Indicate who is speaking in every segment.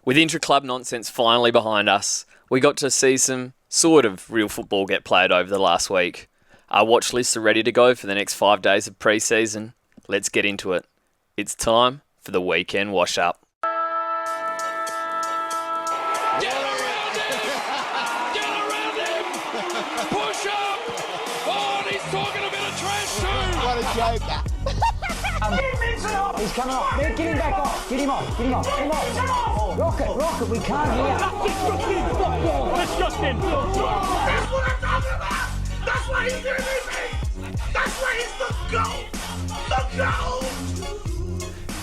Speaker 1: with intra-club nonsense finally behind us, we got to see some sort of real football get played over the last week. Our watch lists are ready to go for the next 5 days of pre-season. Let's get into it. It's time for the weekend wash-up.
Speaker 2: Get around him! Get around him! Push up! Oh, and he's talking a bit of trash too!
Speaker 3: What a joker.
Speaker 4: He's coming off. Get him back off. Get him off. Get him off. Get him off. Rocket. We can't hear.
Speaker 2: That's Justin! That's what I'm talking about! That's why he's MVP! That's why he's the GOAT!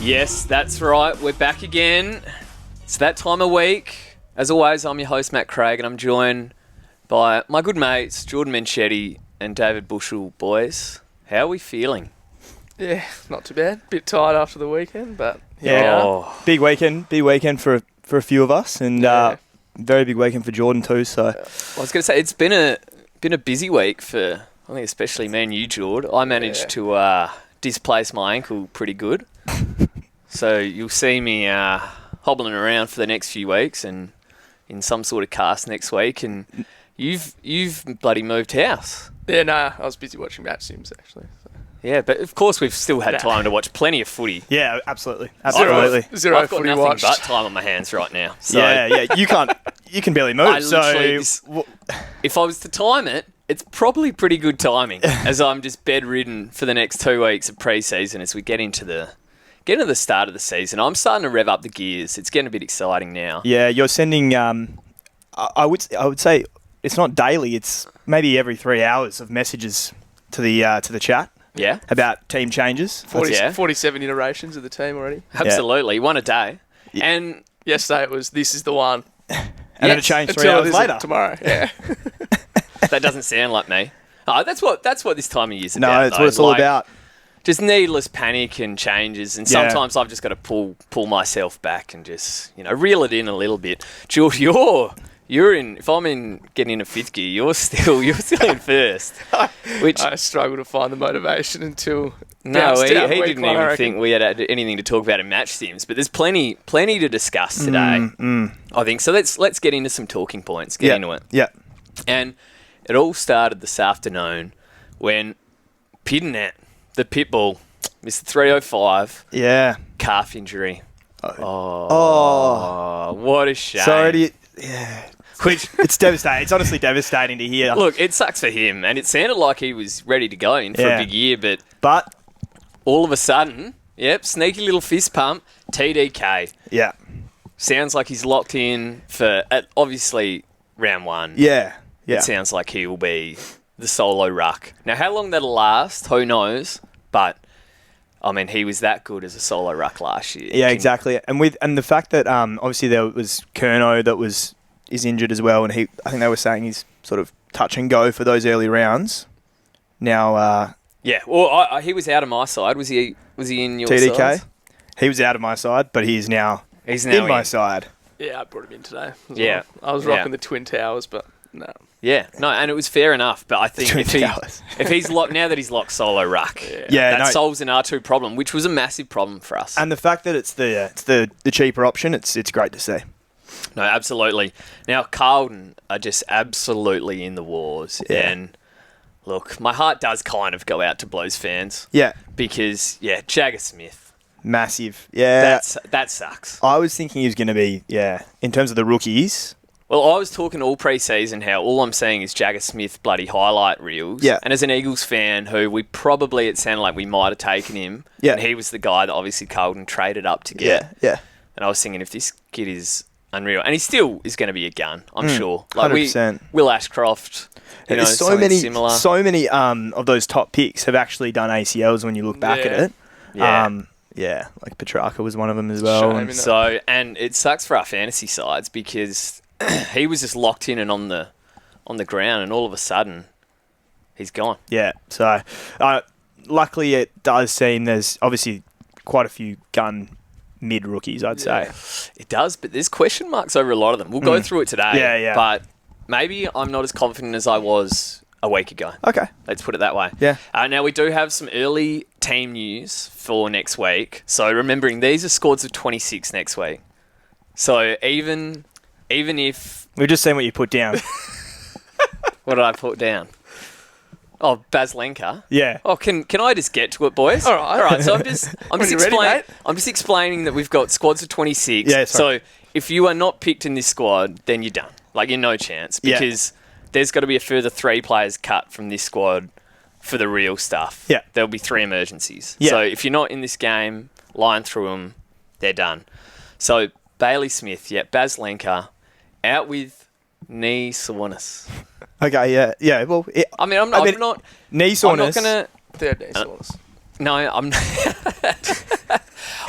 Speaker 1: Yes, that's right. We're back again. It's that time of week. As always, I'm your host, Matt Craig, and I'm joined by my good mates, Jordan Menchetti and David Bushell. Boys, how are we feeling?
Speaker 5: Yeah, not too bad. Bit tired after the weekend, but
Speaker 6: Big weekend for a few of us, and very big weekend for Jordan too. So
Speaker 1: I was going to say it's been a busy week for I think especially me and you, Jord. I managed to displace my ankle pretty good, so you'll see me hobbling around for the next few weeks and in some sort of cast next week. And you've bloody moved house.
Speaker 5: Yeah, nah, I was busy watching match sims actually. So.
Speaker 1: Yeah, but of course we've still had time to watch plenty of footy.
Speaker 6: yeah, absolutely.
Speaker 5: Zero
Speaker 1: I've got
Speaker 5: footy
Speaker 1: nothing
Speaker 5: watched.
Speaker 1: but time on my hands right now. So
Speaker 6: Yeah. You can barely move.
Speaker 1: I literally
Speaker 6: So
Speaker 1: if I was to time it, it's probably pretty good timing as I'm just bedridden for the next 2 weeks of pre-season as we get into the start of the season. I'm starting to rev up the gears. It's getting a bit exciting now.
Speaker 6: yeah, you're sending. I would say it's not daily. It's maybe every 3 hours of messages to the chat.
Speaker 1: Yeah,
Speaker 6: About team changes.
Speaker 5: 47 iterations of the team already.
Speaker 1: absolutely. One a day.
Speaker 6: Yeah.
Speaker 1: And
Speaker 5: Yesterday it was, this is the one.
Speaker 6: And then it changed 3
Speaker 5: Until it
Speaker 6: hours
Speaker 5: isn't
Speaker 6: later.
Speaker 5: tomorrow. Yeah.
Speaker 1: that doesn't sound like me. Oh, that's what this time of year's
Speaker 6: No,
Speaker 1: about.
Speaker 6: that's
Speaker 1: though.
Speaker 6: what it's all
Speaker 1: Like,
Speaker 6: about.
Speaker 1: Just needless panic and changes, and
Speaker 6: Yeah.
Speaker 1: sometimes I've just got to pull myself back and just reel it in a little bit. George, you're in. If I'm getting into fifth gear, you're still in first. Which
Speaker 5: I struggle to find the motivation until
Speaker 1: no,
Speaker 5: bounced
Speaker 1: he
Speaker 5: down week
Speaker 1: didn't
Speaker 5: one, I
Speaker 1: even
Speaker 5: reckon.
Speaker 1: think we had anything to talk about in match sims. But there's plenty to discuss today. I think so. Let's get into some talking points. Get into it.
Speaker 6: Yeah.
Speaker 1: And it all started this afternoon when Pidnet, the pitbull, Mr. 305,
Speaker 6: Yeah.
Speaker 1: calf injury.
Speaker 6: Oh.
Speaker 1: Oh, what a shame.
Speaker 6: Sorry to. Yeah.
Speaker 1: Which,
Speaker 6: It's devastating. It's honestly devastating to hear.
Speaker 1: look, it sucks for him, and it sounded like he was ready to go in for
Speaker 6: Yeah.
Speaker 1: a big year, but
Speaker 6: But
Speaker 1: all of a sudden, sneaky little fist pump, TDK.
Speaker 6: yeah.
Speaker 1: Sounds like he's locked in for, obviously, round one.
Speaker 6: Yeah. Yeah.
Speaker 1: It sounds like he will be the solo ruck. Now, how long that'll last, who knows? But, I mean, he was that good as a solo ruck last year.
Speaker 6: Yeah, exactly. And the fact that obviously there was Kerno that is injured as well, and I think they were saying he's sort of touch and go for those early rounds. Now
Speaker 1: Yeah, well, he was out of my side. Was he in your
Speaker 6: TDK,
Speaker 1: side?
Speaker 6: he was out of my side, but he's now
Speaker 1: He's now
Speaker 6: in my side.
Speaker 5: Yeah, I brought him in today. as
Speaker 1: Yeah.
Speaker 5: well. I was rocking the Twin Towers, but no.
Speaker 1: Yeah, no, and it was fair enough. But I think
Speaker 6: Twin
Speaker 1: if
Speaker 6: Towers.
Speaker 1: he's locked now that he's locked solo ruck,
Speaker 6: Yeah,
Speaker 1: that
Speaker 6: no.
Speaker 1: solves an R2 problem, which was a massive problem for us.
Speaker 6: And the fact that it's the cheaper option, it's great to see.
Speaker 1: No, absolutely. Now Carlton are just absolutely in the wars,
Speaker 6: Yeah.
Speaker 1: and look, my heart does kind of go out to Blues fans
Speaker 6: Yeah,
Speaker 1: because Jagger Smith,
Speaker 6: massive. Yeah,
Speaker 1: that sucks.
Speaker 6: I was thinking he was going to be in terms of the rookies.
Speaker 1: Well, I was talking all pre-season how all I'm seeing is Jagger Smith bloody highlight reels.
Speaker 6: Yeah.
Speaker 1: And as an Eagles fan who it sounded like we might have taken him.
Speaker 6: Yeah.
Speaker 1: And he was the guy that obviously Carlton traded up to get.
Speaker 6: Yeah.
Speaker 1: And I was thinking if this kid is unreal. And he still is going to be a gun, I'm
Speaker 6: Mm,
Speaker 1: sure.
Speaker 6: 100%.
Speaker 1: Will Ashcroft,
Speaker 6: There's so
Speaker 1: something
Speaker 6: many,
Speaker 1: similar.
Speaker 6: so many of those top picks have actually done ACLs when you look back at it.
Speaker 1: Yeah.
Speaker 6: Like Petrarca was one of them as well.
Speaker 5: Shame,
Speaker 6: And-
Speaker 5: innit?
Speaker 1: So, and it sucks for our fantasy sides because he was just locked in and on the ground, and all of a sudden, he's gone.
Speaker 6: Yeah. So, luckily, it does seem there's obviously quite a few gun mid rookies, I'd say.
Speaker 1: It does, but there's question marks over a lot of them. We'll go through it today.
Speaker 6: Yeah.
Speaker 1: But maybe I'm not as confident as I was a week ago.
Speaker 6: Okay.
Speaker 1: Let's put it that way.
Speaker 6: Yeah.
Speaker 1: Now, we do have some early team news for next week. So, remembering, these are squads of 26 next week. So even if
Speaker 6: We've just seen what you put down.
Speaker 1: what did I put down? Oh, Baslenka.
Speaker 6: Yeah.
Speaker 1: Oh, can I just get to it, boys?
Speaker 5: All right.
Speaker 1: All right. So I'm just
Speaker 5: When you're ready, mate.
Speaker 1: I'm just explaining that we've got squads of 26.
Speaker 6: Yeah, sorry.
Speaker 1: So if you are not picked in this squad, then you're done. Like you're no chance
Speaker 6: Yeah.
Speaker 1: because there's got to be a further 3 players cut from this squad for the real stuff.
Speaker 6: Yeah.
Speaker 1: There'll be 3 emergencies.
Speaker 6: Yeah.
Speaker 1: So if you're not in this game, line through them, they're done. So Bailey Smith, Baslenka, out with knee soreness.
Speaker 6: Okay, yeah. Well,
Speaker 1: I mean, I'm
Speaker 6: I mean,
Speaker 1: not
Speaker 6: knee soreness.
Speaker 1: I'm not gonna.
Speaker 5: Third day soreness.
Speaker 1: No, I'm.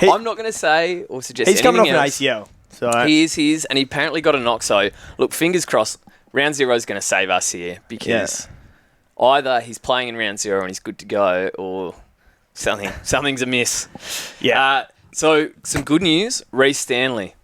Speaker 6: He-
Speaker 1: I'm not going to say or suggest.
Speaker 6: He's coming off
Speaker 1: anything
Speaker 6: an
Speaker 1: else.
Speaker 6: ACL. So
Speaker 1: He is, and he apparently got a knock. So look, fingers crossed. Round 0 is going to save us here because either he's playing in round 0 and he's good to go, or something's amiss.
Speaker 6: yeah.
Speaker 1: So some good news. Reece Stanley,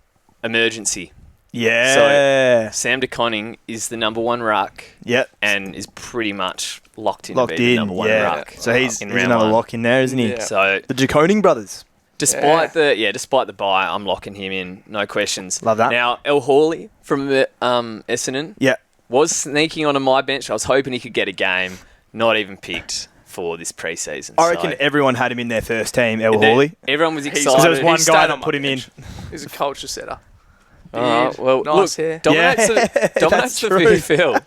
Speaker 1: emergency.
Speaker 6: Yeah.
Speaker 1: Sam DeConning is the number 1 ruck
Speaker 6: Yep.
Speaker 1: and is pretty much locked in
Speaker 6: Locked
Speaker 1: to be the
Speaker 6: in.
Speaker 1: number 1
Speaker 6: Yeah.
Speaker 1: ruck.
Speaker 6: So he's
Speaker 1: in
Speaker 6: there's
Speaker 1: round
Speaker 6: another
Speaker 1: 1.
Speaker 6: lock in there, isn't he?
Speaker 5: Yeah.
Speaker 1: So
Speaker 6: The Jaconing brothers.
Speaker 1: despite the bye, I'm locking him in, no questions.
Speaker 6: Love that.
Speaker 1: Now El Hawley from Essendon
Speaker 6: Yeah.
Speaker 1: was sneaking onto my bench. I was hoping he could get a game. Not even picked for this preseason.
Speaker 6: I reckon
Speaker 1: So
Speaker 6: everyone had him in their first team, El Hawley.
Speaker 1: everyone was
Speaker 5: He's-
Speaker 1: excited.
Speaker 6: Because there was one
Speaker 5: He
Speaker 6: guy
Speaker 5: stayed
Speaker 6: that
Speaker 5: on my
Speaker 6: put him in.
Speaker 5: bench. He's a culture setter.
Speaker 1: Oh, well,
Speaker 5: Nice
Speaker 1: look,
Speaker 5: hair.
Speaker 1: dominates
Speaker 6: Yeah,
Speaker 1: the
Speaker 6: that's true.
Speaker 1: VFL.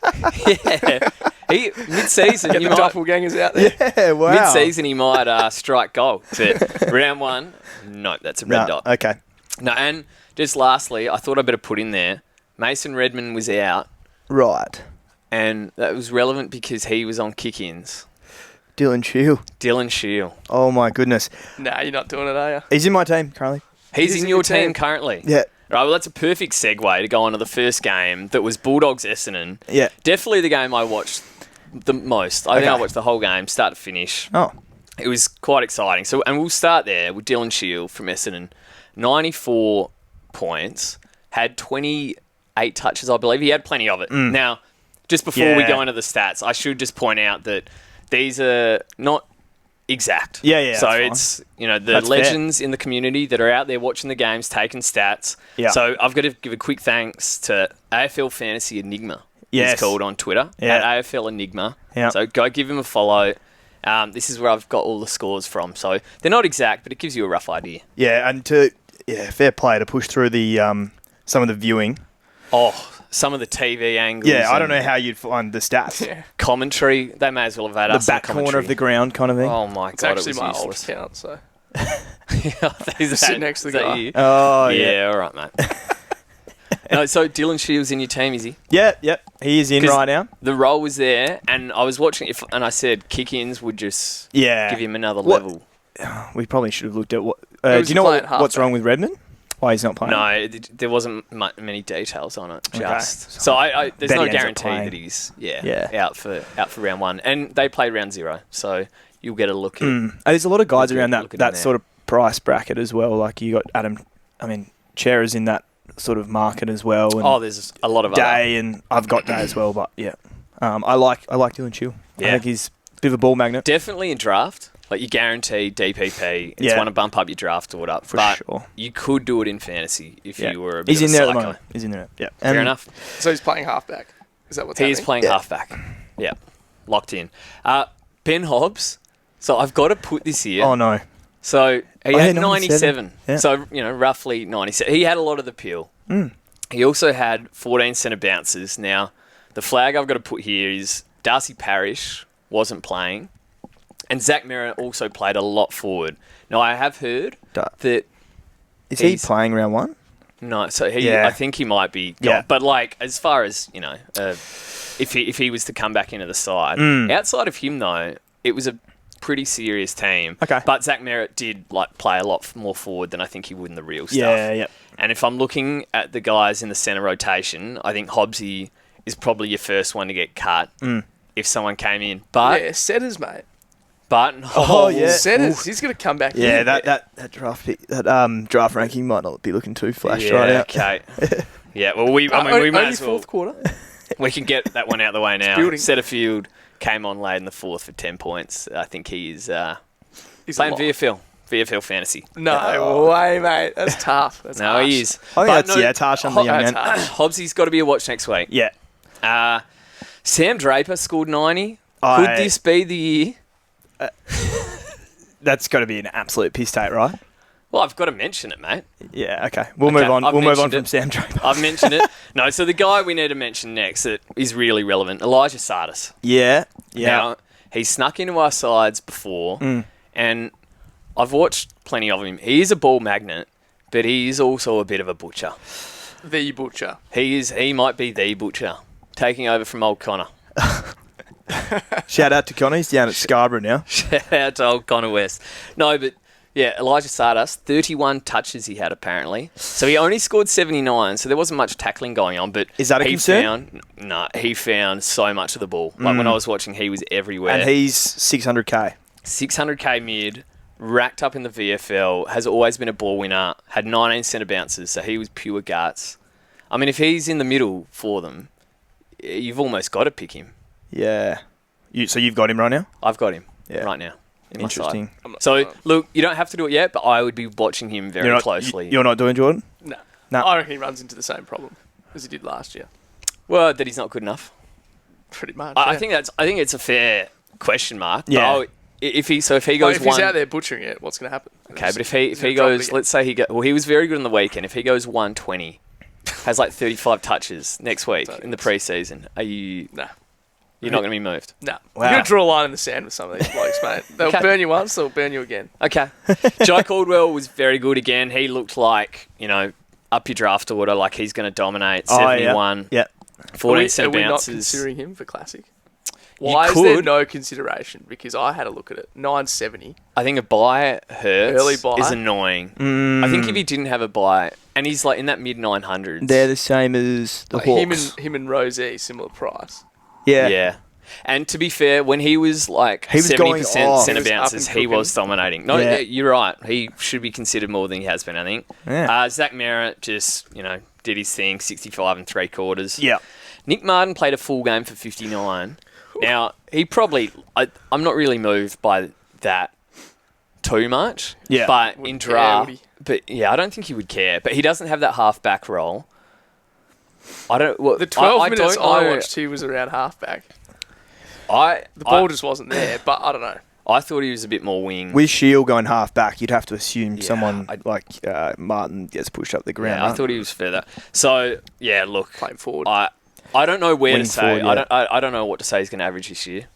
Speaker 1: Yeah, he mid-season.
Speaker 5: Get
Speaker 1: You
Speaker 5: the
Speaker 1: might,
Speaker 5: doppelgangers out there.
Speaker 6: Yeah, wow.
Speaker 1: mid-season he might strike gold. But round 1, no, that's a red
Speaker 6: No,
Speaker 1: dot.
Speaker 6: okay.
Speaker 1: No, and just lastly, I thought I better put in there. Mason Redmond was out,
Speaker 6: Right.
Speaker 1: and that was relevant because he was on kick-ins.
Speaker 6: Dylan Shield.
Speaker 1: Dylan Shield.
Speaker 6: Oh, my goodness.
Speaker 5: Nah, you're not doing it, are you?
Speaker 6: He's in my team currently.
Speaker 1: He's
Speaker 5: He's
Speaker 1: in
Speaker 5: in
Speaker 1: your
Speaker 5: your
Speaker 1: team
Speaker 5: team.
Speaker 1: currently.
Speaker 6: Yeah.
Speaker 1: Right, well, that's a perfect segue to go on to the first game that was Bulldogs Essendon.
Speaker 6: Yeah.
Speaker 1: Definitely the game I watched the most. I think I
Speaker 6: Okay.
Speaker 1: watched the whole game, start to finish.
Speaker 6: Oh.
Speaker 1: It was quite exciting. So, and we'll start there with Dylan Shield from Essendon. 94 points, had 28 touches, I believe. He had plenty of it. Now, just before we
Speaker 6: Yeah.
Speaker 1: go into the stats, I should just point out that these are not exact.
Speaker 6: Yeah,
Speaker 1: So
Speaker 6: that's fine.
Speaker 1: it's, the
Speaker 6: That's fair.
Speaker 1: legends in the community that are out there watching the games, taking stats.
Speaker 6: Yeah.
Speaker 1: So I've got to give a quick thanks to AFL Fantasy Enigma.
Speaker 6: Yes.
Speaker 1: He's called on Twitter
Speaker 6: Yeah.
Speaker 1: at AFL Enigma.
Speaker 6: Yeah.
Speaker 1: So go give him a follow. This is where I've got all the scores from. So they're not exact, but it gives you a rough idea.
Speaker 6: Yeah, and fair play to push through the some of the viewing.
Speaker 1: Oh, some of the TV angles.
Speaker 6: Yeah, I don't
Speaker 1: and
Speaker 6: know how you'd find the stats.
Speaker 5: Yeah.
Speaker 1: commentary. They may as well have had
Speaker 6: The
Speaker 1: us in
Speaker 6: back corner
Speaker 1: commentary.
Speaker 6: of the ground kind of thing.
Speaker 1: Oh my
Speaker 5: It's
Speaker 1: god, it
Speaker 5: actually
Speaker 1: was
Speaker 5: my old
Speaker 1: useless.
Speaker 5: account, so.
Speaker 1: Is that,
Speaker 5: Sit next to the
Speaker 1: is that
Speaker 5: guy.
Speaker 1: you?
Speaker 6: Oh,
Speaker 1: Yeah, all right, mate. No, so Dylan Shields in your team, is he?
Speaker 6: Yeah, he is in
Speaker 1: 'Cause
Speaker 6: right now.
Speaker 1: The role was there, and I was watching it, and I said kick-ins would just
Speaker 6: Yeah.
Speaker 1: give him another
Speaker 6: What-
Speaker 1: level.
Speaker 6: We probably should have looked at what.
Speaker 5: Who's
Speaker 6: Do you know
Speaker 5: playing
Speaker 6: what's
Speaker 5: halfback?
Speaker 6: wrong with Redmond? Why he's not playing?
Speaker 1: No, there wasn't many details on it.
Speaker 6: Okay.
Speaker 1: Just so I there's
Speaker 6: Bet
Speaker 1: no
Speaker 6: he ends up
Speaker 1: guarantee
Speaker 6: playing.
Speaker 1: that he's
Speaker 6: Yeah.
Speaker 1: out for round 1, and they play round 0, so you'll get a look at.
Speaker 6: And there's a lot of guys
Speaker 1: Look at-
Speaker 6: around
Speaker 1: look at him
Speaker 6: that
Speaker 1: there.
Speaker 6: sort of price bracket as well. Like you got Adam. I mean, Chera's in that sort of market as well. And
Speaker 1: Oh, there's a lot of other.
Speaker 6: Day, and I've got Day as well. But yeah, I like Dylan Chill. I
Speaker 1: Yeah.
Speaker 6: think he's a bit of a ball magnet.
Speaker 1: Definitely in draft. Like you guarantee DPP. It's
Speaker 6: Yeah.
Speaker 1: want to bump up your draft order,
Speaker 6: For
Speaker 1: but
Speaker 6: sure.
Speaker 1: you could do it in fantasy if
Speaker 6: Yeah.
Speaker 1: you were a bit
Speaker 6: He's
Speaker 1: of
Speaker 6: in
Speaker 1: a
Speaker 6: there at the
Speaker 1: psycho.
Speaker 6: moment. He's in there. Yeah.
Speaker 1: Fair enough.
Speaker 5: So he's playing halfback. Is that what's
Speaker 1: He
Speaker 5: happening?
Speaker 1: is playing
Speaker 6: Yeah.
Speaker 1: halfback. Yeah, locked in. Ben Hobbs. So I've got to put this here.
Speaker 6: Oh no.
Speaker 1: So he
Speaker 6: Oh,
Speaker 1: had
Speaker 6: yeah,
Speaker 1: 97.
Speaker 6: Yeah.
Speaker 1: So, roughly 97. He had a lot of the peel. He also had 14 centre bounces. Now, the flag I've got to put here is Darcy Parish wasn't playing. And Zach Merritt also played a lot forward. Now, I have heard that...
Speaker 6: Is he
Speaker 1: He's-
Speaker 6: playing round 1?
Speaker 1: No, so
Speaker 6: Yeah.
Speaker 1: I think he might be gone.
Speaker 6: Yeah.
Speaker 1: But, as far as, if he was to come back into the side, outside of him, though, it was a pretty serious team.
Speaker 6: Okay.
Speaker 1: But Zach Merritt did play a lot more forward than I think he would in the real stuff.
Speaker 6: Yeah.
Speaker 1: And if I'm looking at the guys in the centre rotation, I think Hobbsy is probably your first one to get cut if someone came in. But
Speaker 5: Yeah, setters, mate.
Speaker 6: Yeah.
Speaker 5: Setters. He's going to come back
Speaker 6: Yeah,
Speaker 5: in.
Speaker 6: that draft pick, that draft ranking might not be looking too flash
Speaker 1: yeah,
Speaker 6: right now.
Speaker 1: okay. Yeah, well, we may
Speaker 5: Only
Speaker 1: as well.
Speaker 5: fourth quarter.
Speaker 1: We can get that one out of the way now.
Speaker 5: building.
Speaker 1: Setterfield came on late in the fourth for 10 points. I think he is
Speaker 5: He's
Speaker 1: playing
Speaker 5: alive.
Speaker 1: VFL VFL fantasy.
Speaker 5: No way, mate. That's tough. That's
Speaker 1: No,
Speaker 5: harsh.
Speaker 1: he is.
Speaker 6: I think
Speaker 1: But
Speaker 6: that's, it's harsh on the young
Speaker 5: That's
Speaker 6: man.
Speaker 5: harsh.
Speaker 1: Hobbsy's got to be a watch next week.
Speaker 6: Yeah.
Speaker 1: Sam Draper scored 90.
Speaker 6: I-
Speaker 1: Could this be the year?
Speaker 6: That's got to be an absolute piss take, right?
Speaker 1: Well, I've got to mention it, mate.
Speaker 6: Yeah, okay. We'll
Speaker 1: Okay,
Speaker 6: move on.
Speaker 1: I've
Speaker 6: We'll move on
Speaker 1: mentioned
Speaker 6: from
Speaker 1: it.
Speaker 6: Sam Draper.
Speaker 1: I've mentioned it. No, so the guy we need to mention next that is really relevant, Elijah Sardis.
Speaker 6: Yeah.
Speaker 1: Now, he snuck into our sides before, and I've watched plenty of him. He is a ball magnet, but he is also a bit of a butcher.
Speaker 5: The butcher.
Speaker 1: He might be the butcher, taking over from old Connor.
Speaker 6: Shout out to Connor. He's down at Scarborough now.
Speaker 1: Shout out to old Connor West. No, but yeah, Elijah Sardis, 31 touches he had apparently. So he only scored 79, so there wasn't much tackling going on. But
Speaker 6: Is that a concern?
Speaker 1: He found so much of the ball. Like when I was watching, he was everywhere.
Speaker 6: And he's 600k.
Speaker 1: 600k mid, racked up in the VFL, has always been a ball winner, had 19 centre bounces, so he was pure guts. I mean, if he's in the middle for them, you've almost got to pick him.
Speaker 6: Yeah. So you've got him right now?
Speaker 1: I've got him
Speaker 6: Yeah.
Speaker 1: right now. In my side.
Speaker 6: Interesting.
Speaker 5: I'm not
Speaker 1: So,
Speaker 5: gonna-
Speaker 1: look, you don't have to do it yet, but I would be watching him very closely.
Speaker 6: You're not doing Jordan?
Speaker 5: No.
Speaker 6: No.
Speaker 5: I reckon he runs into the same problem as he did last year.
Speaker 1: Well, that he's not good enough.
Speaker 5: Pretty much.
Speaker 1: I
Speaker 5: yeah.
Speaker 1: think it's a fair question mark. But
Speaker 6: Yeah.
Speaker 1: if he goes
Speaker 5: Like, if
Speaker 1: one,
Speaker 5: he's out there butchering it, what's going to happen?
Speaker 1: okay. But if
Speaker 5: He's
Speaker 1: he
Speaker 5: gonna drop it
Speaker 1: goes,
Speaker 5: again.
Speaker 1: let's say he was very good on the weekend. If he goes 120, has like 35 touches next week in the preseason,
Speaker 5: Nah.
Speaker 1: you're not going to be moved?
Speaker 5: Nah.
Speaker 6: Wow.
Speaker 5: You're going to draw a line in the sand with some of these blokes, mate. They'll
Speaker 1: Okay.
Speaker 5: burn you once, they'll burn you again.
Speaker 1: Okay. Jai Caldwell was very good again. He looked like, up your draft order, like he's going to dominate. 71,
Speaker 6: Yeah.
Speaker 1: 14
Speaker 5: Are
Speaker 1: centre
Speaker 5: we not
Speaker 1: bounces.
Speaker 5: considering him for Classic? Why is
Speaker 1: could.
Speaker 5: there no consideration? Because I had a look at it. 970.
Speaker 1: I think a buy hurts
Speaker 5: Early buy?
Speaker 1: is annoying. I think if he didn't have a buy, and he's like in that mid 900s.
Speaker 6: They're the same as the
Speaker 5: Like
Speaker 6: Hawks.
Speaker 5: him and Rosie, similar price.
Speaker 6: Yeah.
Speaker 1: Yeah. And to be fair, when he was like
Speaker 6: He was
Speaker 1: 70%
Speaker 6: going off.
Speaker 1: centre
Speaker 5: He was up
Speaker 1: bounces,
Speaker 5: and
Speaker 1: he was
Speaker 5: cooking.
Speaker 1: dominating. No,
Speaker 6: Yeah.
Speaker 1: you're right. He should be considered more than he has been, I think.
Speaker 6: Yeah.
Speaker 1: Zach Merritt just, did his thing, 65 and 3/4.
Speaker 6: Yeah.
Speaker 1: Nick Martin played a full game for 59. Now, he probably... I'm not really moved by that too much.
Speaker 6: Yeah.
Speaker 1: But in
Speaker 5: Wouldn't care,
Speaker 1: draft...
Speaker 5: would he?
Speaker 1: But, yeah, I don't think he would care. But he doesn't have that half-back role. I don't... Well,
Speaker 5: The 12
Speaker 1: I
Speaker 5: minutes
Speaker 1: don't
Speaker 5: I
Speaker 1: know.
Speaker 5: watched, he was around halfback.
Speaker 1: The
Speaker 5: The ball just wasn't there, but I don't know.
Speaker 1: I thought he was a bit more wing.
Speaker 6: With Shield going half back, you'd have to assume
Speaker 1: Yeah,
Speaker 6: someone
Speaker 1: I'd-
Speaker 6: like Martin gets pushed up the ground.
Speaker 1: Yeah, I
Speaker 6: right?
Speaker 1: thought he was further. So yeah, look,
Speaker 5: Playing forward.
Speaker 1: I don't know where
Speaker 6: Wing
Speaker 1: to say.
Speaker 6: forward, yeah.
Speaker 1: I don't know what to say he's going to average this year.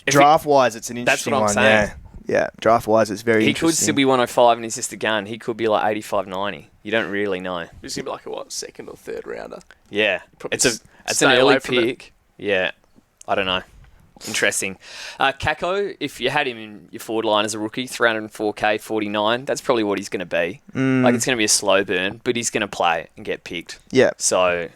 Speaker 6: Draft wise, it's an
Speaker 1: That's
Speaker 6: interesting
Speaker 1: what I'm
Speaker 6: one.
Speaker 1: saying.
Speaker 6: Yeah. Draft wise, it's very
Speaker 1: He
Speaker 6: interesting.
Speaker 1: could still be 105 and he's just a gun. He could be like 85, 90. You don't really know.
Speaker 5: He's going to be like a, second or third rounder.
Speaker 1: Yeah,
Speaker 5: Probably
Speaker 1: it's an
Speaker 5: stay
Speaker 1: early
Speaker 5: away from it.
Speaker 1: pick. Yeah, I don't know. Interesting. Kako, if you had him in your forward line as a rookie, 304k, 49, that's probably what he's going to be. Like, it's going to be a slow burn, but he's going to play and get picked.
Speaker 6: Yeah.
Speaker 1: So,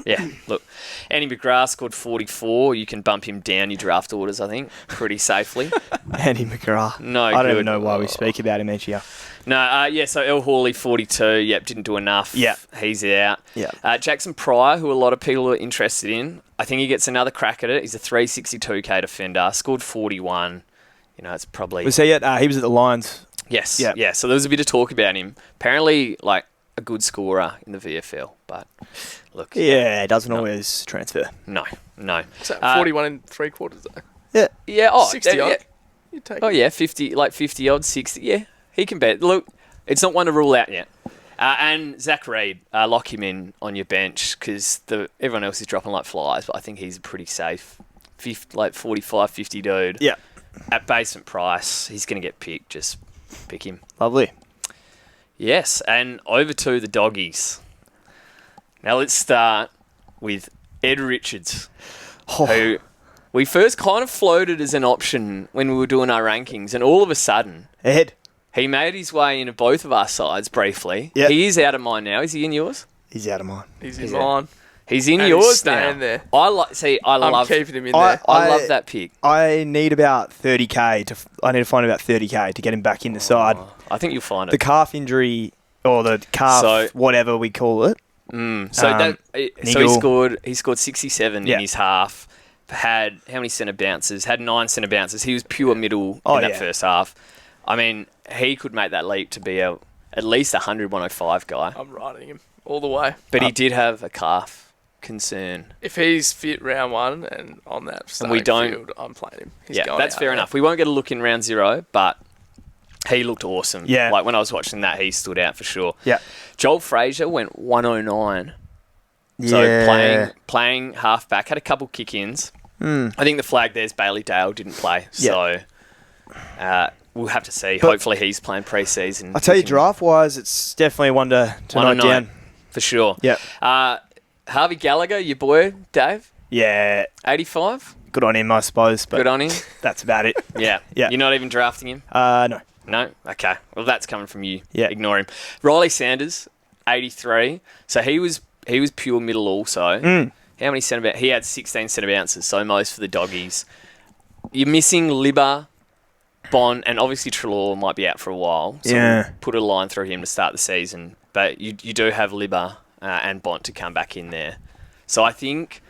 Speaker 1: yeah, look. Andy McGrath scored 44. You can bump him down your draft orders, I think, pretty safely.
Speaker 6: Andy McGrath.
Speaker 1: No
Speaker 6: I don't
Speaker 1: good.
Speaker 6: even know why we speak about him each year.
Speaker 1: No, so El Hawley, 42. Yep, didn't do enough.
Speaker 6: Yeah.
Speaker 1: He's out.
Speaker 6: Yeah.
Speaker 1: Jackson Pryor, who a lot of people are interested in, I think he gets another crack at it. He's a 362k defender, scored 41. It's probably...
Speaker 6: Was he at? He was at the Lions.
Speaker 1: Yes.
Speaker 6: Yeah.
Speaker 1: Yeah, so there was a bit of talk about him. Apparently, like, a good scorer in the VFL, but look.
Speaker 6: Yeah, it doesn't always transfer.
Speaker 1: No.
Speaker 5: So 41 and 3/4 though.
Speaker 6: Yeah.
Speaker 1: Yeah,
Speaker 5: 60 odd.
Speaker 1: yeah.
Speaker 5: You take
Speaker 1: Oh,
Speaker 5: it.
Speaker 1: yeah, 50 odd, 60. Yeah, he can bet. Look, it's not one to rule out yet. And Zach Reid, lock him in on your bench because everyone else is dropping like flies, but I think he's pretty safe. 45, 50 dude.
Speaker 6: Yeah.
Speaker 1: At basement price, he's going to get picked. Just pick him.
Speaker 6: Lovely.
Speaker 1: Yes, and over to the doggies. Now let's start with Ed Richards, who we first kind of floated as an option when we were doing our rankings, and all of a sudden,
Speaker 6: Ed.
Speaker 1: he made his way into both of our sides briefly.
Speaker 6: Yep.
Speaker 1: He is out of mine now. Is he in yours?
Speaker 6: He's out of mine.
Speaker 5: He's in
Speaker 1: Is
Speaker 5: mine.
Speaker 1: He's in
Speaker 5: And
Speaker 1: yours
Speaker 5: he's staying
Speaker 1: now.
Speaker 5: there.
Speaker 1: I
Speaker 5: I'm
Speaker 1: love
Speaker 5: keeping him in
Speaker 6: I-
Speaker 5: there.
Speaker 1: I love that pick.
Speaker 6: I need about 30k I need to find about 30k to get him back in the side.
Speaker 1: I think you'll find
Speaker 6: The
Speaker 1: it.
Speaker 6: calf injury or the calf,
Speaker 1: So-
Speaker 6: whatever we call it.
Speaker 1: So
Speaker 6: Nigel.
Speaker 1: he scored 67
Speaker 6: Yeah.
Speaker 1: in his half. Had how many centre bounces? Had 9 centre bounces. He was pure middle
Speaker 6: Oh,
Speaker 1: in that
Speaker 6: yeah.
Speaker 1: first half. I mean, he could make that leap to be at least 100, 105 guy.
Speaker 5: I'm riding him all the way.
Speaker 1: But he did have a calf concern.
Speaker 5: If he's fit round 1 and on that starting field, I'm playing him. He's going
Speaker 1: that's
Speaker 5: out
Speaker 1: fair
Speaker 5: there.
Speaker 1: enough. We won't get a look in round 0, but he looked awesome.
Speaker 6: Yeah.
Speaker 1: Like when I was watching that, he stood out for sure.
Speaker 6: Yeah.
Speaker 1: Joel Frazier went 109. So playing halfback, had a couple kick-ins. I think the flag there's Bailey Dale didn't play. So we'll have to see. Hopefully he's playing pre-season.
Speaker 6: I tell you, draft-wise, it's definitely one to note
Speaker 1: 109,
Speaker 6: down.
Speaker 1: for sure.
Speaker 6: Yeah.
Speaker 1: Harvey Gallagher, your boy, Dave,
Speaker 6: Yeah.
Speaker 1: 85.
Speaker 6: Good on him, I suppose. But
Speaker 1: Good on him.
Speaker 6: that's about it.
Speaker 1: Yeah.
Speaker 6: Yeah.
Speaker 1: You're not even drafting him?
Speaker 6: No.
Speaker 1: No? Okay. Well, that's coming from you.
Speaker 6: Yeah.
Speaker 1: Ignore him. Riley Sanders, 83. So he was pure middle also. How many centre bounces? He had 16 centre bounces, so most for the doggies. You're missing Libba, Bond, and obviously Treloar might be out for a while. So we'll put a line through him to start the season. But you do have Libba and Bont to come back in there. So I think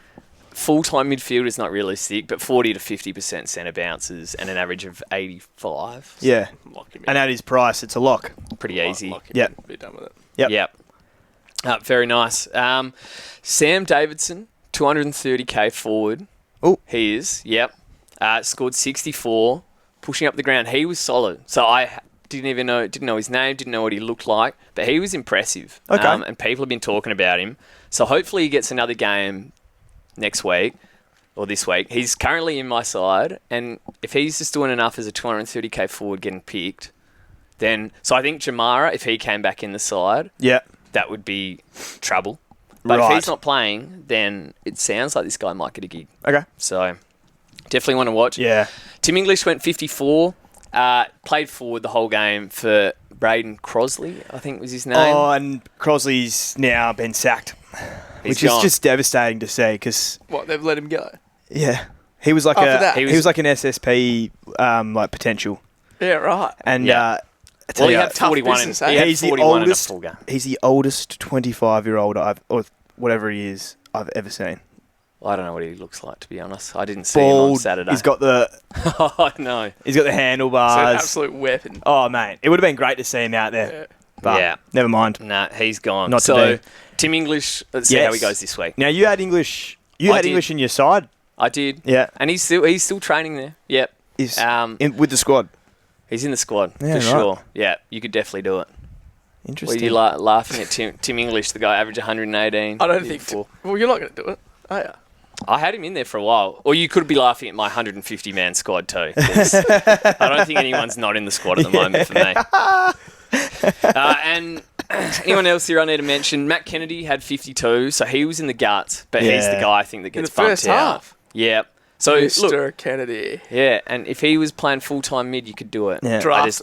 Speaker 1: full-time midfield is not realistic, but 40 to 50% centre bounces and an average of 85.
Speaker 6: Yeah.
Speaker 5: Lock him in.
Speaker 6: And at his price, it's a lock.
Speaker 1: Pretty easy.
Speaker 5: Lock him
Speaker 6: Yep.
Speaker 5: in. Be done with it.
Speaker 6: Yep.
Speaker 1: Very nice. Sam Davidson, 230k forward.
Speaker 6: Oh.
Speaker 1: He is. Yep. Scored 64, pushing up the ground. He was solid. So I didn't know his name, didn't know what he looked like, but he was impressive.
Speaker 6: Okay.
Speaker 1: And people have been talking about him. So hopefully he gets another game next week or this week. He's currently in my side, and if he's just doing enough as a 230k forward getting picked, then so I think Jamara, if he came back in the side,
Speaker 6: Yeah.
Speaker 1: that would be trouble. But
Speaker 6: Right.
Speaker 1: if he's not playing, then it sounds like this guy might get a gig.
Speaker 6: Okay.
Speaker 1: So definitely want to watch.
Speaker 6: Yeah.
Speaker 1: Tim English went 54. Played forward the whole game for Braden Crosley, I think was his name.
Speaker 6: Oh, and Crosley's now been sacked, which
Speaker 1: gone.
Speaker 6: is just devastating to see because,
Speaker 5: What, they've let him go?
Speaker 6: yeah, he was like
Speaker 5: After that?
Speaker 6: he was like an SSP like potential,
Speaker 5: Yeah, right.
Speaker 6: and
Speaker 1: Yeah.
Speaker 6: I tell
Speaker 1: Well, he
Speaker 6: you,
Speaker 1: had 41
Speaker 5: business,
Speaker 1: in,
Speaker 5: eh?
Speaker 1: he had
Speaker 6: he's the
Speaker 1: 41 in a
Speaker 6: oldest.
Speaker 1: full game.
Speaker 6: He's the oldest 25-year-old or whatever he is I've ever seen.
Speaker 1: I don't know what he looks like, to be honest. I didn't see him on
Speaker 6: Bald.
Speaker 1: Saturday.
Speaker 6: He's got the
Speaker 1: I know.
Speaker 6: he's got the
Speaker 5: So an
Speaker 6: handlebars.
Speaker 5: absolute weapon.
Speaker 6: Oh mate, it would have been great to see him out there.
Speaker 5: Yeah.
Speaker 6: But
Speaker 1: Yeah.
Speaker 6: never mind.
Speaker 1: Nah, he's gone.
Speaker 6: Not
Speaker 1: so,
Speaker 6: today.
Speaker 1: Tim English, let's see how
Speaker 6: Yes.
Speaker 1: he goes this week.
Speaker 6: Now you had English. You
Speaker 1: I
Speaker 6: had
Speaker 1: did.
Speaker 6: English in your side.
Speaker 1: I did.
Speaker 6: Yeah.
Speaker 1: And he's still training there. Yep.
Speaker 6: Is
Speaker 1: With
Speaker 6: the squad.
Speaker 1: He's in the squad,
Speaker 6: Yeah,
Speaker 1: for
Speaker 6: right.
Speaker 1: sure. Yeah, you could definitely do it. Were
Speaker 6: Interesting.
Speaker 1: you laughing at Tim English, the guy averaged 118?
Speaker 5: I don't
Speaker 1: the year
Speaker 5: think...
Speaker 1: before?
Speaker 5: Well, you're not going to do it. Oh, yeah.
Speaker 1: I had him in there for a while. Or you could be laughing at my 150-man squad too. 'Cause I don't think anyone's not in the squad at the moment for me. And anyone else here I need to mention? Matt Kennedy had 52, so he was in the guts, but he's the
Speaker 6: Yeah.
Speaker 1: guy I think that
Speaker 5: In
Speaker 1: gets
Speaker 5: the
Speaker 1: bumped
Speaker 5: first
Speaker 1: out.
Speaker 5: half.
Speaker 1: Yeah. So,
Speaker 5: Mr.
Speaker 1: look,
Speaker 5: Kennedy.
Speaker 1: yeah, and if he was playing full-time mid, you could do it.
Speaker 6: Yeah.
Speaker 5: Draft.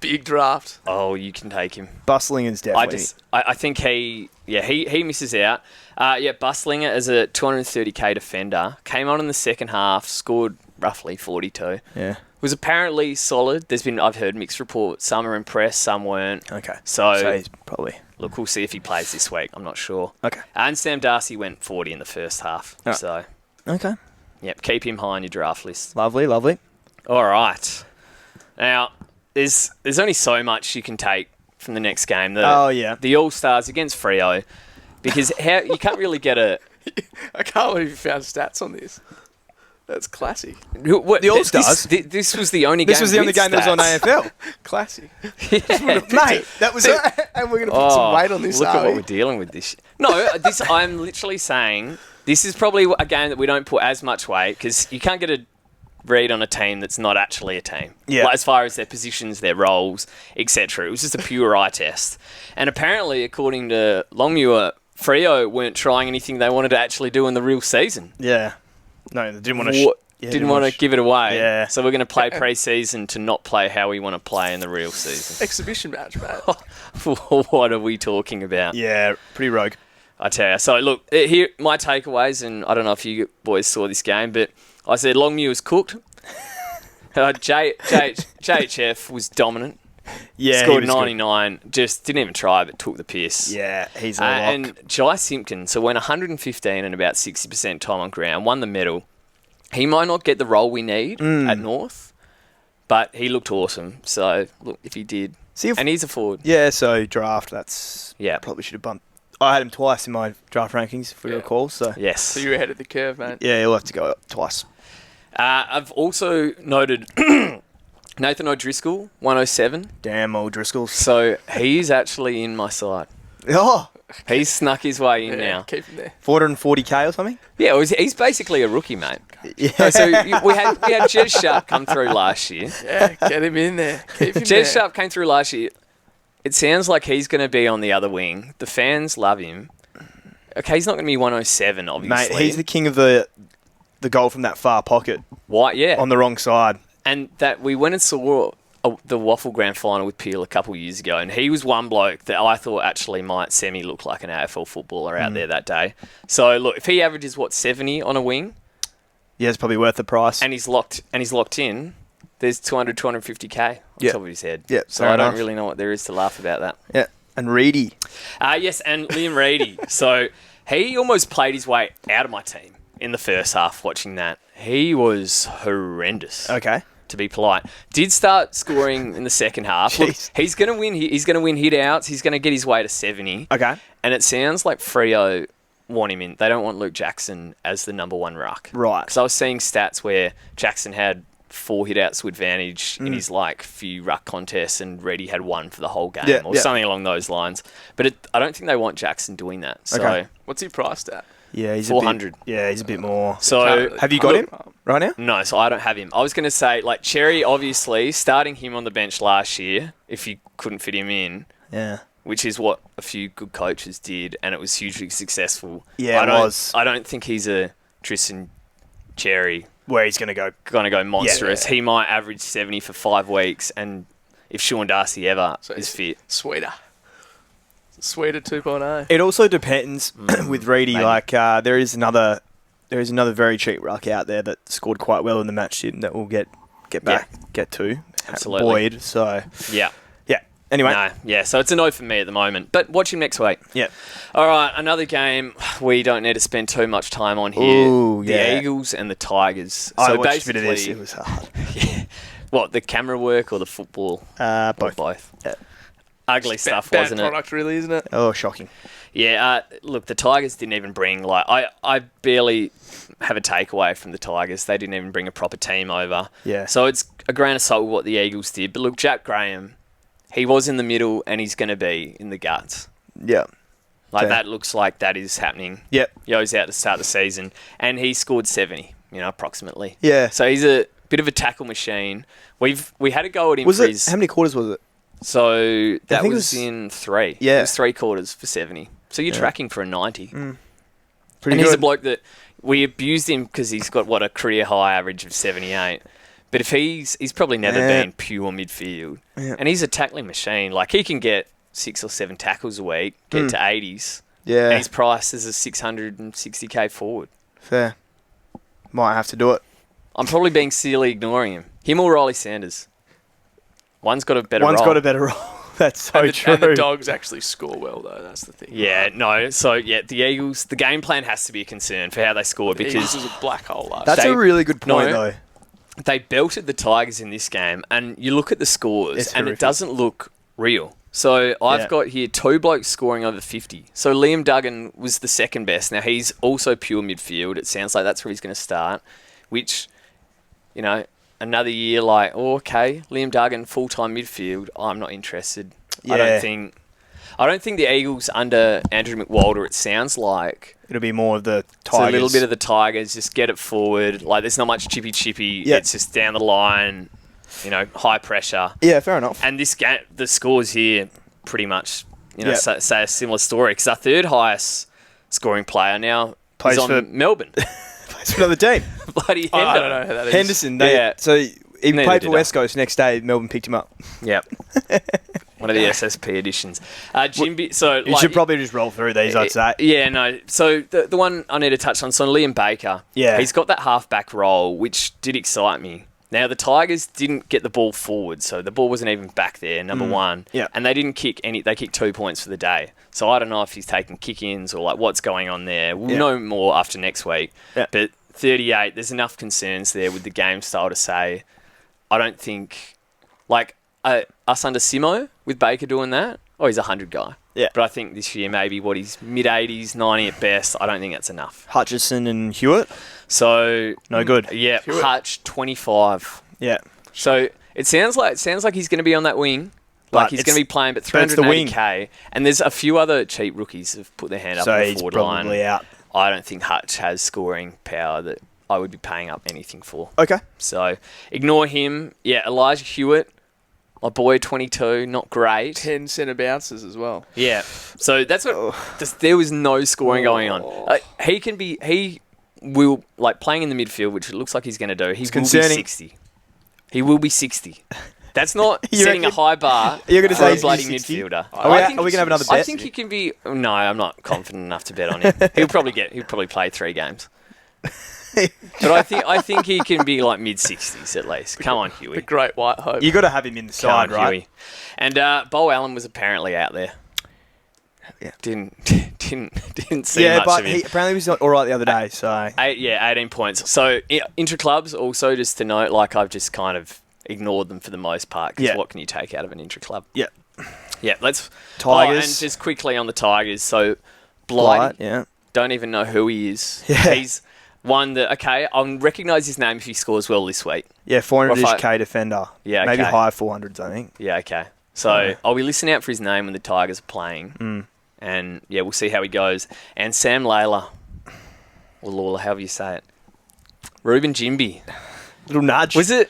Speaker 5: Big draft.
Speaker 1: You can take him.
Speaker 6: Bustling is definitely.
Speaker 1: I think he misses out. Bustlinger as a 230k defender came on in the second half, scored roughly 42.
Speaker 6: Yeah.
Speaker 1: Was apparently solid. I've heard mixed reports. Some are impressed, some weren't.
Speaker 6: Okay.
Speaker 1: So
Speaker 6: he's probably
Speaker 1: look, we'll see if he plays this week. I'm not sure.
Speaker 6: okay.
Speaker 1: And Sam Darcy went 40 in the first half.
Speaker 6: Oh.
Speaker 1: So
Speaker 6: Okay.
Speaker 1: yep, keep him high on your draft list.
Speaker 6: Lovely, lovely.
Speaker 1: All right. Now there's only so much you can take from the next game. The All Stars against Freo, because you can't really get a.
Speaker 5: I can't believe you found stats on this. That's classic.
Speaker 1: The
Speaker 6: All-Stars?
Speaker 1: This was the only game.
Speaker 6: This was the only
Speaker 1: with
Speaker 6: game that was on
Speaker 1: stats.
Speaker 6: AFL.
Speaker 5: Classic.
Speaker 6: Mate, that was
Speaker 5: And we're going to put some weight on this,
Speaker 1: Look at
Speaker 5: are
Speaker 1: what
Speaker 5: we?
Speaker 1: we're dealing with this. No, I'm literally saying this is probably a game that we don't put as much weight because you can't get a read on a team that's not actually a team.
Speaker 6: Yeah.
Speaker 1: Like, as far as their positions, their roles, etc. It was just a pure eye test. And apparently, according to Longmuir, Freo weren't trying anything they wanted to actually do in the real season.
Speaker 6: Yeah. No, they didn't want to.
Speaker 1: Didn't want to give it away.
Speaker 6: Yeah.
Speaker 1: So we're going to play pre-season to not play how we want to play in the real season.
Speaker 5: Exhibition match, mate.
Speaker 1: What are we talking about?
Speaker 6: Yeah, pretty rogue.
Speaker 1: I tell you. So look, here my takeaways, and I don't know if you boys saw this game, but I said Longmuir was cooked. JHF was dominant.
Speaker 6: Yeah,
Speaker 1: Scored
Speaker 6: he was good.
Speaker 1: 99. Just didn't even try, but took the piss.
Speaker 6: Yeah, he's a lock.
Speaker 1: And Jai Simpkin, so went 115 and about 60% time on ground, won the medal. He might not get the role we need at North, But he looked awesome. So, look, if he did.
Speaker 6: See if,
Speaker 1: And he's a forward.
Speaker 6: yeah, so draft, that's...
Speaker 1: Yeah.
Speaker 6: Probably should have bumped. I had him twice in my draft rankings, if we
Speaker 5: Yeah.
Speaker 6: recall, so...
Speaker 1: Yes.
Speaker 5: So you're ahead of the curve, mate.
Speaker 6: Yeah, he'll have to go up twice.
Speaker 1: I've also noted Nathan O'Driscoll, 107.
Speaker 6: Damn old Driscolls.
Speaker 1: So he's actually in my side.
Speaker 6: Oh!
Speaker 1: He's snuck his way in
Speaker 5: Yeah,
Speaker 1: now.
Speaker 5: keep him there.
Speaker 6: 440k or something?
Speaker 1: Yeah, he's basically a rookie, mate.
Speaker 6: Yeah.
Speaker 1: So we had Jez Sharp come through last year.
Speaker 5: Yeah, get him in there. Keep him there.
Speaker 1: Jez Sharp came through last year. It sounds like he's going to be on the other wing. The fans love him. Okay, he's not going to be 107, obviously.
Speaker 6: Mate, he's the king of the goal from that far pocket
Speaker 1: White, yeah.
Speaker 6: on the wrong side.
Speaker 1: And that we went and saw the Waffle Grand Final with Peel a couple of years ago, and he was one bloke that I thought actually might semi-look like an AFL footballer out there that day. So, look, if he averages, 70 on a wing,
Speaker 6: Yeah, it's probably worth the price.
Speaker 1: and he's locked in, there's 250k on
Speaker 6: Yeah.
Speaker 1: top of his head.
Speaker 6: Yeah,
Speaker 1: So
Speaker 6: fair
Speaker 1: I don't
Speaker 6: enough.
Speaker 1: really know what there is to laugh about that.
Speaker 6: Yeah, and Reedy.
Speaker 1: Yes, and Liam Reedy. So he almost played his way out of my team in the first half watching that. He was horrendous.
Speaker 6: Okay.
Speaker 1: To be polite. Did start scoring in the second half. Look,
Speaker 6: Jeez.
Speaker 1: he's going to win. He's going to win hit outs. He's going to get his way to 70.
Speaker 6: Okay.
Speaker 1: And it sounds like Freo want him in. They don't want Luke Jackson as the number one ruck.
Speaker 6: Right.
Speaker 1: Because I was seeing stats where Jackson had 4 hit outs to advantage in his few ruck contests, and Reedy had 1 for the whole game,
Speaker 6: Yeah,
Speaker 1: or
Speaker 6: yeah.
Speaker 1: something along those lines. But I don't think they want Jackson doing that. So,
Speaker 6: Okay.
Speaker 5: What's he priced at?
Speaker 6: Yeah, he's
Speaker 1: 400.
Speaker 6: He's a bit more.
Speaker 1: so
Speaker 6: Have you got him right now?
Speaker 1: no, so I don't have him. I was going to say, Cherry, obviously, starting him on the bench last year, if you couldn't fit him in,
Speaker 6: Yeah.
Speaker 1: which is what a few good coaches did, and it was hugely successful.
Speaker 6: Yeah, it was.
Speaker 1: I don't think he's a Tristan Cherry
Speaker 6: Where he's going to go.
Speaker 1: going to go monstrous.
Speaker 6: Yeah.
Speaker 1: He might average 70 for 5 weeks, and if Sean Darcy ever
Speaker 5: So
Speaker 1: is fit,
Speaker 5: Sweeter. Sweeter 2.0.
Speaker 6: It also depends with Reedy.
Speaker 1: maybe.
Speaker 6: There is another very cheap ruck out there that scored quite well in the match that we'll get get to.
Speaker 1: Absolutely.
Speaker 6: Boyd. So
Speaker 1: yeah.
Speaker 6: yeah. Anyway.
Speaker 1: No, yeah, so it's a no for me at the moment. But watch him next week.
Speaker 6: Yeah.
Speaker 1: All right, another game we don't need to spend too much time on here.
Speaker 6: Ooh,
Speaker 1: the
Speaker 6: yeah.
Speaker 1: Eagles and the Tigers.
Speaker 6: I
Speaker 1: So
Speaker 6: watched a bit of this.
Speaker 1: basically-
Speaker 6: It was hard.
Speaker 1: Yeah. What, the camera work or the football? Or
Speaker 6: Both.
Speaker 1: both.
Speaker 6: Yeah.
Speaker 1: Ugly stuff,
Speaker 5: Bad
Speaker 1: wasn't it?
Speaker 5: product, really, isn't it?
Speaker 6: Oh, shocking.
Speaker 1: Yeah, look, the Tigers didn't even bring, I barely have a takeaway from the Tigers. They didn't even bring a proper team over.
Speaker 6: Yeah.
Speaker 1: So it's a grain of salt with what the Eagles did. But look, Jack Graham, he was in the middle and he's going to be in the guts.
Speaker 6: Yeah. Okay.
Speaker 1: That looks like that is happening.
Speaker 6: Yep.
Speaker 1: Yo's out to start the season, and he scored 70, approximately.
Speaker 6: Yeah.
Speaker 1: So he's a bit of a tackle machine. We had a go at him
Speaker 6: Was
Speaker 1: for
Speaker 6: it?
Speaker 1: his...
Speaker 6: How many quarters was it?
Speaker 1: So that
Speaker 6: think it
Speaker 1: was
Speaker 6: was-
Speaker 1: in 3.
Speaker 6: Yeah.
Speaker 1: It was 3 quarters for 70. So you're tracking for a 90.
Speaker 6: Pretty
Speaker 1: and
Speaker 6: good.
Speaker 1: he's a bloke that we abused him because he's got, a career high average of 78. But if he's probably never
Speaker 6: Yeah.
Speaker 1: been pure midfield.
Speaker 6: Yeah.
Speaker 1: And he's a tackling machine. He can get 6 or 7 tackles a week, get to 80s.
Speaker 6: Yeah.
Speaker 1: And he's priced as a 660k forward.
Speaker 6: Fair. Might have to do it.
Speaker 1: I'm probably being silly ignoring him. Him or Riley Sanders. One's got a better
Speaker 6: One's
Speaker 1: role.
Speaker 6: got a better role. That's so
Speaker 5: And the,
Speaker 6: true.
Speaker 5: and the Dogs actually score well, though. That's the thing.
Speaker 1: Yeah, no. So, the Eagles, the game plan has to be a concern for how they score
Speaker 5: Because
Speaker 1: because
Speaker 5: is a black hole last
Speaker 6: That's
Speaker 1: They-
Speaker 6: a really good point,
Speaker 1: No.
Speaker 6: though.
Speaker 1: they belted the Tigers in this game, and you look at the scores,
Speaker 6: It's
Speaker 1: and
Speaker 6: horrific.
Speaker 1: it doesn't look real. So I've
Speaker 6: Yeah.
Speaker 1: got here 2 blokes scoring over 50. So Liam Duggan was the second best. Now, he's also pure midfield. It sounds like that's where he's going to start, which, another year okay, Liam Duggan, full-time midfield, I'm not interested. I
Speaker 6: Yeah.
Speaker 1: don't think the Eagles under Andrew McWalter, it sounds like,
Speaker 6: It'll be more of the
Speaker 1: it's
Speaker 6: Tigers.
Speaker 1: a little bit of the Tigers, just get it forward. There's not much chippy.
Speaker 6: Yeah.
Speaker 1: It's just down the line, high pressure.
Speaker 6: Yeah, fair enough.
Speaker 1: And this game, the scores here pretty much,
Speaker 6: Yeah.
Speaker 1: say a similar story. Because our third highest scoring player now
Speaker 6: Plays
Speaker 1: is on
Speaker 6: for-
Speaker 1: Melbourne.
Speaker 6: Plays for another team.
Speaker 1: Bloody
Speaker 5: I
Speaker 1: Hendo.
Speaker 5: don't know how that is.
Speaker 6: Henderson.
Speaker 1: Yeah.
Speaker 6: So he
Speaker 1: Neither
Speaker 6: played
Speaker 1: did
Speaker 6: for
Speaker 1: I.
Speaker 6: West Coast. Next day, Melbourne picked him up.
Speaker 1: Yep. One of the SSP editions. Jimby, so
Speaker 6: You should probably just roll through these, I'd say.
Speaker 1: Yeah, no. So the one I need to touch on, so Liam Baker.
Speaker 6: Yeah.
Speaker 1: He's got that halfback role, which did excite me. Now, the Tigers didn't get the ball forward, so the ball wasn't even back there, number one.
Speaker 6: Yeah.
Speaker 1: And they didn't kick any, they kicked 2 points for the day. So I don't know if he's taking kick-ins or what's going on there. We'll
Speaker 6: Yeah.
Speaker 1: know more after next week.
Speaker 6: Yeah.
Speaker 1: But 38, there's enough concerns there with the game style to say, I don't think, like, us under Simo with Baker doing that, he's a 100 guy.
Speaker 6: Yeah.
Speaker 1: But I think this year maybe he's mid-80s, 90 at best. I don't think that's enough.
Speaker 6: Hutchison and Hewitt,
Speaker 1: So
Speaker 6: no good.
Speaker 1: yeah, Hutch 25.
Speaker 6: Yeah.
Speaker 1: So it sounds like he's going to be on that wing. Like
Speaker 6: But
Speaker 1: he's
Speaker 6: it's-
Speaker 1: going to be playing, but
Speaker 6: but it's the wing.
Speaker 1: 380k. And there's a few other cheap rookies who've put their hand up
Speaker 6: So
Speaker 1: on the
Speaker 6: he's
Speaker 1: forward
Speaker 6: probably
Speaker 1: line.
Speaker 6: out.
Speaker 1: I don't think Hutch has scoring power that I would be paying up anything for.
Speaker 6: Okay.
Speaker 1: So ignore him. Yeah, Elijah Hewitt, my boy, 22, not great.
Speaker 5: 10 centre bounces as well.
Speaker 1: Yeah. So that's what. There was no scoring going on. He will, like, playing in the midfield, which it looks like he's going to do. He will be
Speaker 6: concerning.
Speaker 1: 60. He will be 60. That's not
Speaker 6: You
Speaker 1: setting a
Speaker 6: reckon?
Speaker 1: high bar
Speaker 6: You're gonna
Speaker 1: for
Speaker 6: say
Speaker 1: a
Speaker 6: he's
Speaker 1: bloody
Speaker 6: 60?
Speaker 1: midfielder.
Speaker 6: Are we
Speaker 1: I
Speaker 6: going to have another
Speaker 1: I
Speaker 6: bet?
Speaker 1: think he can be. No, I'm not confident enough to bet on him. He'll probably play 3 games. But I think he can be like mid-60s at least. Come on, Huey.
Speaker 5: The great white hope.
Speaker 6: You got to have him in the side,
Speaker 1: Come on,
Speaker 6: right?
Speaker 1: Huey. And Bo Allen was apparently out there.
Speaker 6: Yeah.
Speaker 1: Didn't see
Speaker 6: Yeah,
Speaker 1: much
Speaker 6: but
Speaker 1: of him.
Speaker 6: he apparently was all right the other day. So
Speaker 1: 18 points. So intra-clubs also, just to note, like, I've just kind of ignored them for the most part, because
Speaker 6: Yeah.
Speaker 1: what can you take out of an intra-club?
Speaker 6: yeah,
Speaker 1: Yeah, let's...
Speaker 6: Tigers.
Speaker 1: and just quickly on the Tigers. So Blight,
Speaker 6: yeah,
Speaker 1: don't even know who he is.
Speaker 6: Yeah.
Speaker 1: He's one that, okay, I'll recognise his name if he scores well this week.
Speaker 6: yeah, 400-ish
Speaker 1: Well,
Speaker 6: K defender.
Speaker 1: Yeah,
Speaker 6: maybe
Speaker 1: okay.
Speaker 6: higher 400s, I think.
Speaker 1: Yeah, okay. So
Speaker 6: Yeah.
Speaker 1: I'll be listening out for his name when the Tigers are playing.
Speaker 6: Mm.
Speaker 1: And, yeah, we'll see how he goes. And Sam Layla, or Lawler, however you say it. Ruben Jimby.
Speaker 6: Little nudge.
Speaker 1: Was it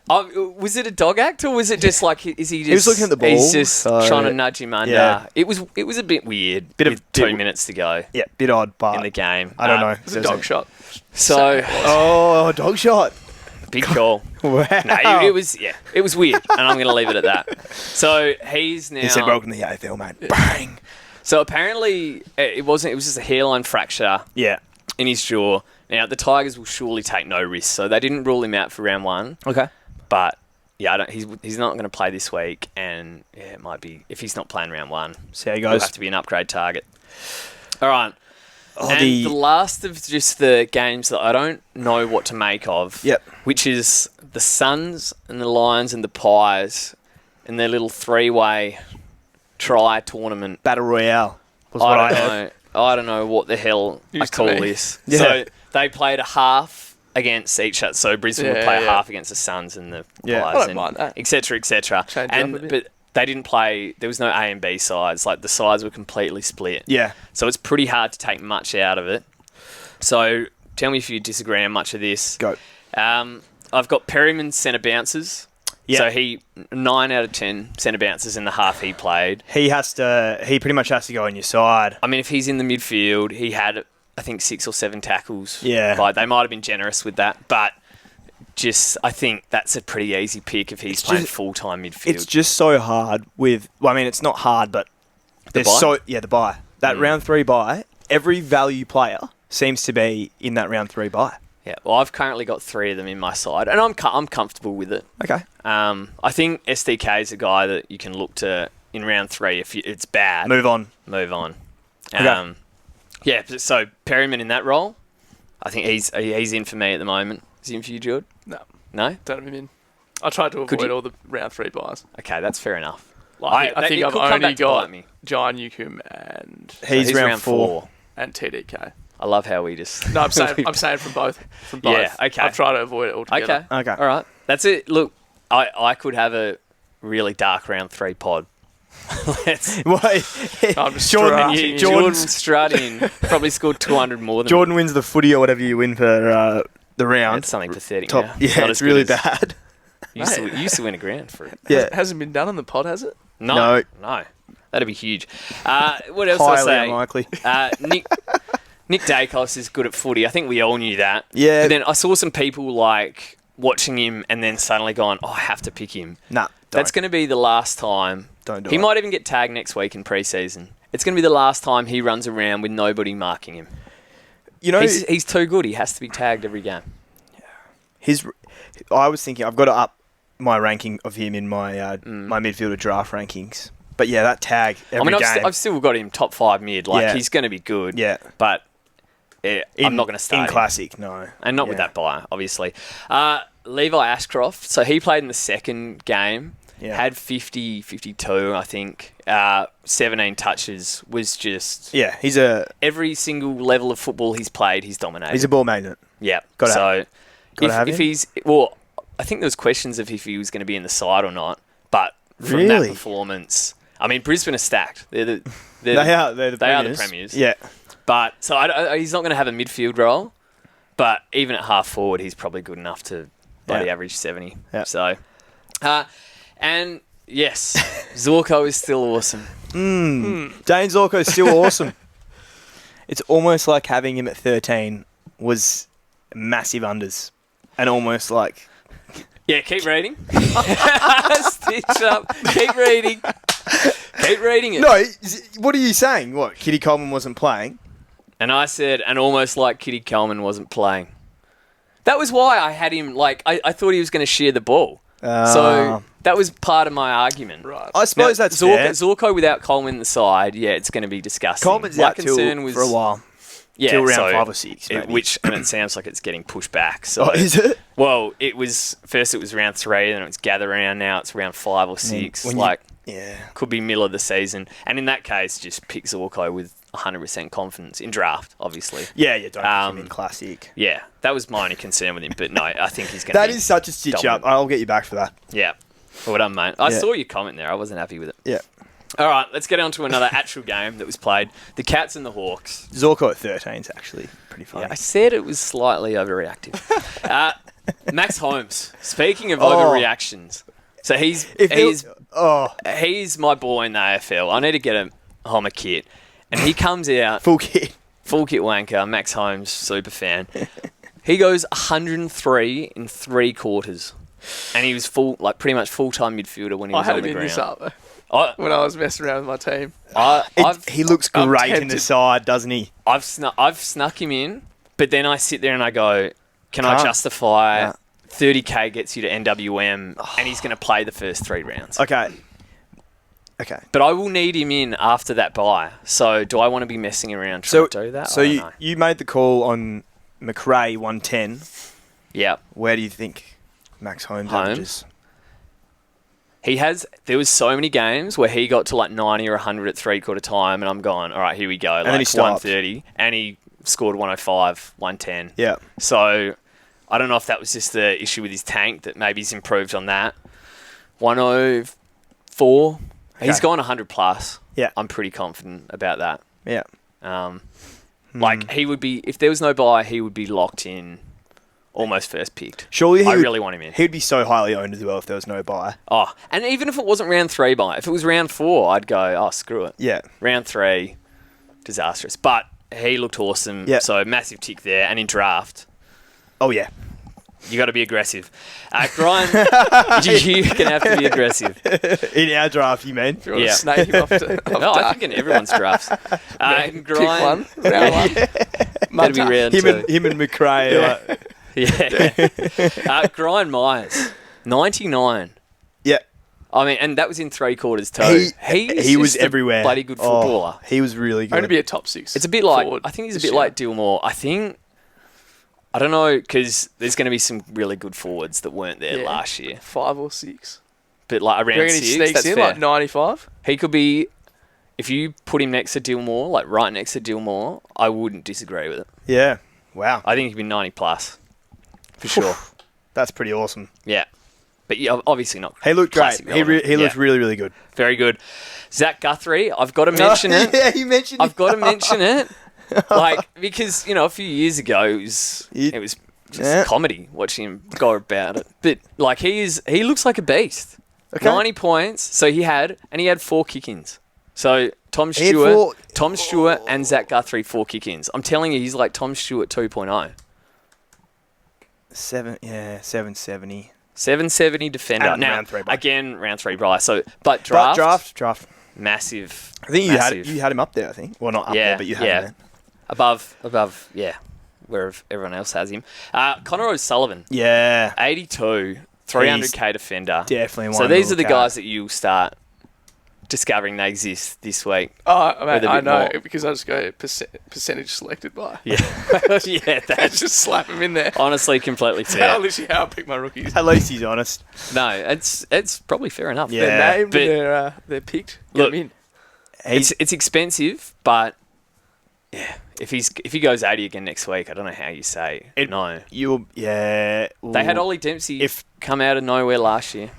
Speaker 1: a dog act, or was it just like, is he just...
Speaker 6: was looking at the ball,
Speaker 1: He's just
Speaker 6: so-
Speaker 1: trying to nudge him under.
Speaker 6: Yeah.
Speaker 1: It was a bit weird with 2 minutes to go
Speaker 6: Yeah, bit odd, but
Speaker 1: in the game.
Speaker 6: I don't know.
Speaker 5: It's a dog shot.
Speaker 1: So,
Speaker 6: Oh, dog shot.
Speaker 1: big call.
Speaker 6: Wow.
Speaker 1: No, it was weird, and I'm going to leave it at that. So he's now...
Speaker 6: He said, "Welcome to the AFL, mate." Bang.
Speaker 1: So apparently it was just a hairline fracture
Speaker 6: Yeah.
Speaker 1: in his jaw. Now the Tigers will surely take no risks, so they didn't rule him out for round 1.
Speaker 6: Okay.
Speaker 1: But yeah, he's not going to play this week, and yeah, it might be, if he's not playing round 1,
Speaker 6: See how he
Speaker 1: he'll
Speaker 6: goes.
Speaker 1: have to be an upgrade target. All right.
Speaker 6: Oh,
Speaker 1: And the last of just the games that I don't know what to make of,
Speaker 6: Yep.
Speaker 1: which is the Suns and the Lions and the Pies in their little 3-way try tournament.
Speaker 6: Battle Royale was what I heard.
Speaker 1: I don't know what the hell
Speaker 5: Used
Speaker 1: I
Speaker 5: to
Speaker 1: call
Speaker 5: be.
Speaker 1: this.
Speaker 6: Yeah.
Speaker 1: So they played a half against each other. So Brisbane would
Speaker 5: Yeah,
Speaker 1: play a
Speaker 5: yeah.
Speaker 1: half against the Suns and the
Speaker 6: Yeah.
Speaker 1: Pies,
Speaker 5: I don't
Speaker 1: and
Speaker 5: mind that.
Speaker 1: et cetera, et cetera.
Speaker 5: Change it up a
Speaker 1: And
Speaker 5: bit.
Speaker 1: but they didn't play. There was no A and B sides. Like, the sides were completely split.
Speaker 6: Yeah.
Speaker 1: So it's pretty hard to take much out of it. So tell me if you disagree on much of this.
Speaker 6: Go.
Speaker 1: I've got Perryman's centre bounces.
Speaker 6: Yeah.
Speaker 1: So he 9 out of 10 centre bounces in the half he played.
Speaker 6: He pretty much has to go on your side.
Speaker 1: I mean, if he's in the midfield, he had, I think, 6 or 7 tackles.
Speaker 6: Yeah.
Speaker 1: Like, they might have been generous with that, but I think that's a pretty easy pick if he's playing
Speaker 6: just-
Speaker 1: full-time midfield.
Speaker 6: It's just so hard with. Well, I mean, it's not hard, but there's
Speaker 1: bye?
Speaker 6: the bye. That round 3 bye. Every value player seems to be in that round 3 bye.
Speaker 1: Yeah, well, I've currently got 3 of them in my side, and I'm comfortable with it.
Speaker 6: Okay.
Speaker 1: I think SDK is a guy that you can look to in round 3 if it's bad.
Speaker 6: Move on.
Speaker 1: Move on.
Speaker 6: Okay.
Speaker 1: Yeah, so Perryman in that role, I think he's in for me at the moment. Is he in for you, George?
Speaker 5: No,
Speaker 1: No?
Speaker 5: don't have him in. I tried to
Speaker 1: Could
Speaker 5: avoid
Speaker 1: you-
Speaker 5: all the round 3 buys.
Speaker 1: Okay, that's fair enough.
Speaker 5: Like, I
Speaker 1: It
Speaker 5: think I've
Speaker 1: could come
Speaker 5: only
Speaker 1: back to bite
Speaker 5: got
Speaker 1: me.
Speaker 5: John Newcomb and
Speaker 6: He's round 4.
Speaker 5: TDK.
Speaker 1: I love how we just...
Speaker 5: No, I'm saying from both.
Speaker 1: Yeah, okay.
Speaker 5: I've tried to avoid it altogether.
Speaker 1: Okay.
Speaker 6: Okay.
Speaker 1: All right. That's it. Look, I could have a really dark round 3 pod. Let's...
Speaker 5: I'm just
Speaker 6: Jordan,
Speaker 5: strutting.
Speaker 1: Jordan strutting. Probably scored 200 more than
Speaker 6: Jordan wins the footy or whatever you win for the round.
Speaker 1: It's something pathetic
Speaker 6: Top.
Speaker 1: now.
Speaker 6: Yeah,
Speaker 1: Not
Speaker 6: it's
Speaker 1: as good
Speaker 6: really
Speaker 1: as-
Speaker 6: bad.
Speaker 1: Used to win a grand for it.
Speaker 6: Yeah.
Speaker 5: Hasn't been done on the pod, has it?
Speaker 1: No. That'd be huge. What else
Speaker 6: Highly
Speaker 1: I say?
Speaker 6: unlikely.
Speaker 1: Nick Dacos is good at footy. I think we all knew that.
Speaker 6: Yeah.
Speaker 1: But then I saw some people like watching him and then suddenly going, I have to pick him.
Speaker 6: Nah.
Speaker 1: That's going to be the last time.
Speaker 6: Don't do
Speaker 1: He
Speaker 6: it.
Speaker 1: might even get tagged next week in pre-season. It's going to be the last time he runs around with nobody marking him.
Speaker 6: You know,
Speaker 1: He's too good. He has to be tagged every game.
Speaker 6: I was thinking I've got to up my ranking of him in my my midfielder draft rankings. But yeah, that tag every game.
Speaker 1: I've still got him top 5 mid. Like,
Speaker 6: Yeah.
Speaker 1: he's going to be good.
Speaker 6: Yeah.
Speaker 1: But I'm not going to start
Speaker 6: in
Speaker 1: him.
Speaker 6: classic. No,
Speaker 1: And not with
Speaker 6: Yeah.
Speaker 1: that buy, obviously. Levi Ashcroft, so he played in the second game,
Speaker 6: Yeah.
Speaker 1: had 50, 52, I think. 17 touches, was just...
Speaker 6: Yeah,
Speaker 1: Every single level of football he's played, he's dominated.
Speaker 6: he's a ball magnet.
Speaker 1: Yeah.
Speaker 6: Gotta
Speaker 1: so
Speaker 6: gotta have
Speaker 1: if
Speaker 6: him.
Speaker 1: he's... Well, I think there was questions of if he was going to be in the side or not, but from
Speaker 6: Really?
Speaker 1: that performance... I mean, Brisbane are stacked. They're the
Speaker 6: They're the
Speaker 1: they are the
Speaker 6: premiers.
Speaker 1: premiers.
Speaker 6: Yeah.
Speaker 1: But so he's not going to have a midfield role, but even at half forward, he's probably good enough to bloody
Speaker 6: Yeah.
Speaker 1: average 70.
Speaker 6: Yeah.
Speaker 1: So, and yes, Zorko is still awesome.
Speaker 6: Dane Zorko is still awesome. It's almost like having him at 13 was massive unders, and almost like
Speaker 1: Yeah, keep reading. Stitch up. Keep reading. Keep reading it.
Speaker 6: no. What are you saying? What, Kitty Coleman wasn't playing?
Speaker 1: And I said, and almost like Kitty Coleman wasn't playing. That was why I had him, like, I thought he was going to share the ball. So that was part of my argument.
Speaker 5: Right.
Speaker 6: I suppose that's
Speaker 1: Zorko,
Speaker 6: fair.
Speaker 1: Zorko without Coleman in the side, yeah, it's going to be disgusting.
Speaker 6: Coleman's
Speaker 1: My
Speaker 6: out till
Speaker 1: concern was
Speaker 6: for a while.
Speaker 1: Yeah,
Speaker 6: till round
Speaker 1: so
Speaker 6: 5 or 6, maybe.
Speaker 1: and it sounds like it's getting pushed back. So,
Speaker 6: Oh, is it?
Speaker 1: well, it was round 3, then it was gather round. Now it's round 5 or 6.
Speaker 6: when you-
Speaker 1: Like,
Speaker 6: Yeah.
Speaker 1: could be middle of the season. And in that case, just pick Zorko with 100% confidence in draft, obviously.
Speaker 6: Yeah, don't pick him in
Speaker 1: Um,
Speaker 6: classic.
Speaker 1: Yeah, that was my only concern with him. But no, I think he's going to.
Speaker 6: That is such a stitch
Speaker 1: dominant.
Speaker 6: up. I'll get you back for that.
Speaker 1: Yeah. Well done, mate. I
Speaker 6: Yeah.
Speaker 1: saw your comment there. I wasn't happy with it.
Speaker 6: Yeah.
Speaker 1: All right, let's get on to another actual game that was played. The Cats and the Hawks.
Speaker 6: Zorko at 13 is actually pretty funny.
Speaker 1: Yeah, I said it was slightly overreactive. Max Holmes. Speaking of
Speaker 6: Oh.
Speaker 1: overreactions, so he's
Speaker 6: Oh,
Speaker 1: he's my boy in the AFL. I need to get him home a kit, and he comes out
Speaker 6: full kit.
Speaker 1: full kit wanker. Max Holmes, super fan. He goes 103 in 3 quarters, and he was pretty much full-time midfielder when he
Speaker 5: I
Speaker 1: was
Speaker 5: had
Speaker 1: on
Speaker 5: him
Speaker 1: the
Speaker 5: in
Speaker 1: ground.
Speaker 5: this up
Speaker 1: I,
Speaker 5: when I was messing around with my team.
Speaker 6: He looks
Speaker 5: I'm
Speaker 6: great in the
Speaker 5: tempted.
Speaker 6: side, doesn't he?
Speaker 1: I've snuck him in, but then I sit there and I go, can I
Speaker 6: Can't.
Speaker 1: justify
Speaker 6: Nah.
Speaker 1: 30k gets you to NWM, and he's going to play the first 3 rounds.
Speaker 6: Okay.
Speaker 1: But I will need him in after that bye. So do I want to be messing around
Speaker 6: So
Speaker 1: trying to do that?
Speaker 6: So
Speaker 1: I don't
Speaker 6: you,
Speaker 1: know.
Speaker 6: you made the call on McRae 110.
Speaker 1: Yeah.
Speaker 6: Where do you think Max Holmes averages?
Speaker 1: There was so many games where he got to like 90 or 100 at 3/4 time, and I'm going, all right, here we go.
Speaker 6: then he
Speaker 1: Like
Speaker 6: stopped.
Speaker 1: 130, and he scored 105, 110.
Speaker 6: Yeah.
Speaker 1: So I don't know if that was just the issue with his tank, that maybe he's improved on that. 104. He's
Speaker 6: Okay.
Speaker 1: gone 100 plus.
Speaker 6: Yeah.
Speaker 1: I'm pretty confident about that.
Speaker 6: Yeah.
Speaker 1: Like he would be, if there was no bye, he would be locked in, almost first picked.
Speaker 6: Surely
Speaker 1: I really want him in.
Speaker 6: He'd be so highly owned as well if there was no bye.
Speaker 1: Oh, and even if it wasn't round 3 bye, if it was round 4, I'd go, oh, screw it.
Speaker 6: Yeah.
Speaker 1: Round 3, disastrous. But he looked awesome.
Speaker 6: Yeah.
Speaker 1: So massive tick there. And in draft,
Speaker 6: Oh, yeah.
Speaker 1: you got to be aggressive. Brian, you're going to have to be aggressive.
Speaker 6: In our draft, you mean?
Speaker 5: If you want
Speaker 1: Yeah.
Speaker 5: to snake him off to
Speaker 1: No, I think in everyone's drafts.
Speaker 5: pick
Speaker 1: Grind,
Speaker 5: one, round one.
Speaker 1: That'd be round
Speaker 6: Him
Speaker 1: 2.
Speaker 6: him and McRae.
Speaker 1: Yeah. Grind Myers, 99.
Speaker 6: Yeah.
Speaker 1: I mean, and that was in 3 quarters too.
Speaker 6: He was
Speaker 1: just a
Speaker 6: everywhere.
Speaker 1: bloody good footballer.
Speaker 6: Oh, he was really good.
Speaker 5: Going to be a top 6.
Speaker 1: It's a bit like,
Speaker 5: forward
Speaker 1: I think he's a
Speaker 5: this
Speaker 1: bit
Speaker 5: year.
Speaker 1: like Dillmore. I don't know, because there's going to be some really good forwards that weren't there
Speaker 5: Yeah.
Speaker 1: last year.
Speaker 5: 5 or 6.
Speaker 1: But like
Speaker 5: You
Speaker 1: around
Speaker 5: reckon
Speaker 1: 6,
Speaker 5: he sneaks
Speaker 1: that's
Speaker 5: in
Speaker 1: fair.
Speaker 5: like 95?
Speaker 1: He could be, if you put him next to Dillmore, like right next to Dillmore, I wouldn't disagree with it.
Speaker 6: Yeah. Wow.
Speaker 1: I think he'd be 90 plus, for sure.
Speaker 6: That's pretty awesome.
Speaker 1: Yeah. But yeah, obviously not.
Speaker 6: He looked great.
Speaker 1: classic
Speaker 6: He
Speaker 1: relevant.
Speaker 6: looked
Speaker 1: Yeah.
Speaker 6: really, really good.
Speaker 1: Very good. Zach Guthrie, I've got to mention it.
Speaker 6: Yeah, you mentioned
Speaker 1: I've got to mention it. Like, because, a few years ago, it was just
Speaker 6: Yeah.
Speaker 1: comedy watching him go about it. But, like, he looks like a beast.
Speaker 6: Okay.
Speaker 1: 90 points. So he had 4 kick-ins. So Tom
Speaker 6: He had
Speaker 1: Stewart,
Speaker 6: 4
Speaker 1: and Zach Guthrie, 4 kick-ins. I'm telling you, he's like Tom Stewart 2.0.
Speaker 6: 770.
Speaker 1: 770 defender.
Speaker 6: And
Speaker 1: Now,
Speaker 6: round 3 bye.
Speaker 1: again, round 3 bye. So, but
Speaker 6: Draft.
Speaker 1: draft. Massive.
Speaker 6: I think
Speaker 1: massive.
Speaker 6: you had him up there. I think. Well, not up
Speaker 1: Yeah,
Speaker 6: there, but you had
Speaker 1: yeah.
Speaker 6: him there.
Speaker 1: Above, yeah, where everyone else has him. Connor O'Sullivan,
Speaker 6: Yeah,
Speaker 1: 82, 300k defender.
Speaker 6: definitely one.
Speaker 1: So
Speaker 6: to
Speaker 1: these are
Speaker 6: look
Speaker 1: the
Speaker 6: at.
Speaker 1: guys that you'll start discovering they exist this week.
Speaker 5: Oh, mate,
Speaker 1: With a
Speaker 5: I
Speaker 1: bit
Speaker 5: know
Speaker 1: more.
Speaker 5: because I just go percentage selected by.
Speaker 1: Yeah, yeah, that's
Speaker 5: Just slap them in there.
Speaker 1: honestly completely
Speaker 5: That's
Speaker 1: fair.
Speaker 5: literally how I pick my rookies.
Speaker 6: At least he's honest.
Speaker 1: No, it's probably fair enough.
Speaker 6: Yeah.
Speaker 5: They're named,
Speaker 1: but-
Speaker 5: they're picked. Get
Speaker 1: Look,
Speaker 5: them in.
Speaker 1: It's expensive, but yeah, if he goes 80 again next week, I don't know how you say no.
Speaker 6: Yeah.
Speaker 1: They had Ollie Dempsey
Speaker 6: If-
Speaker 1: come out of nowhere last year.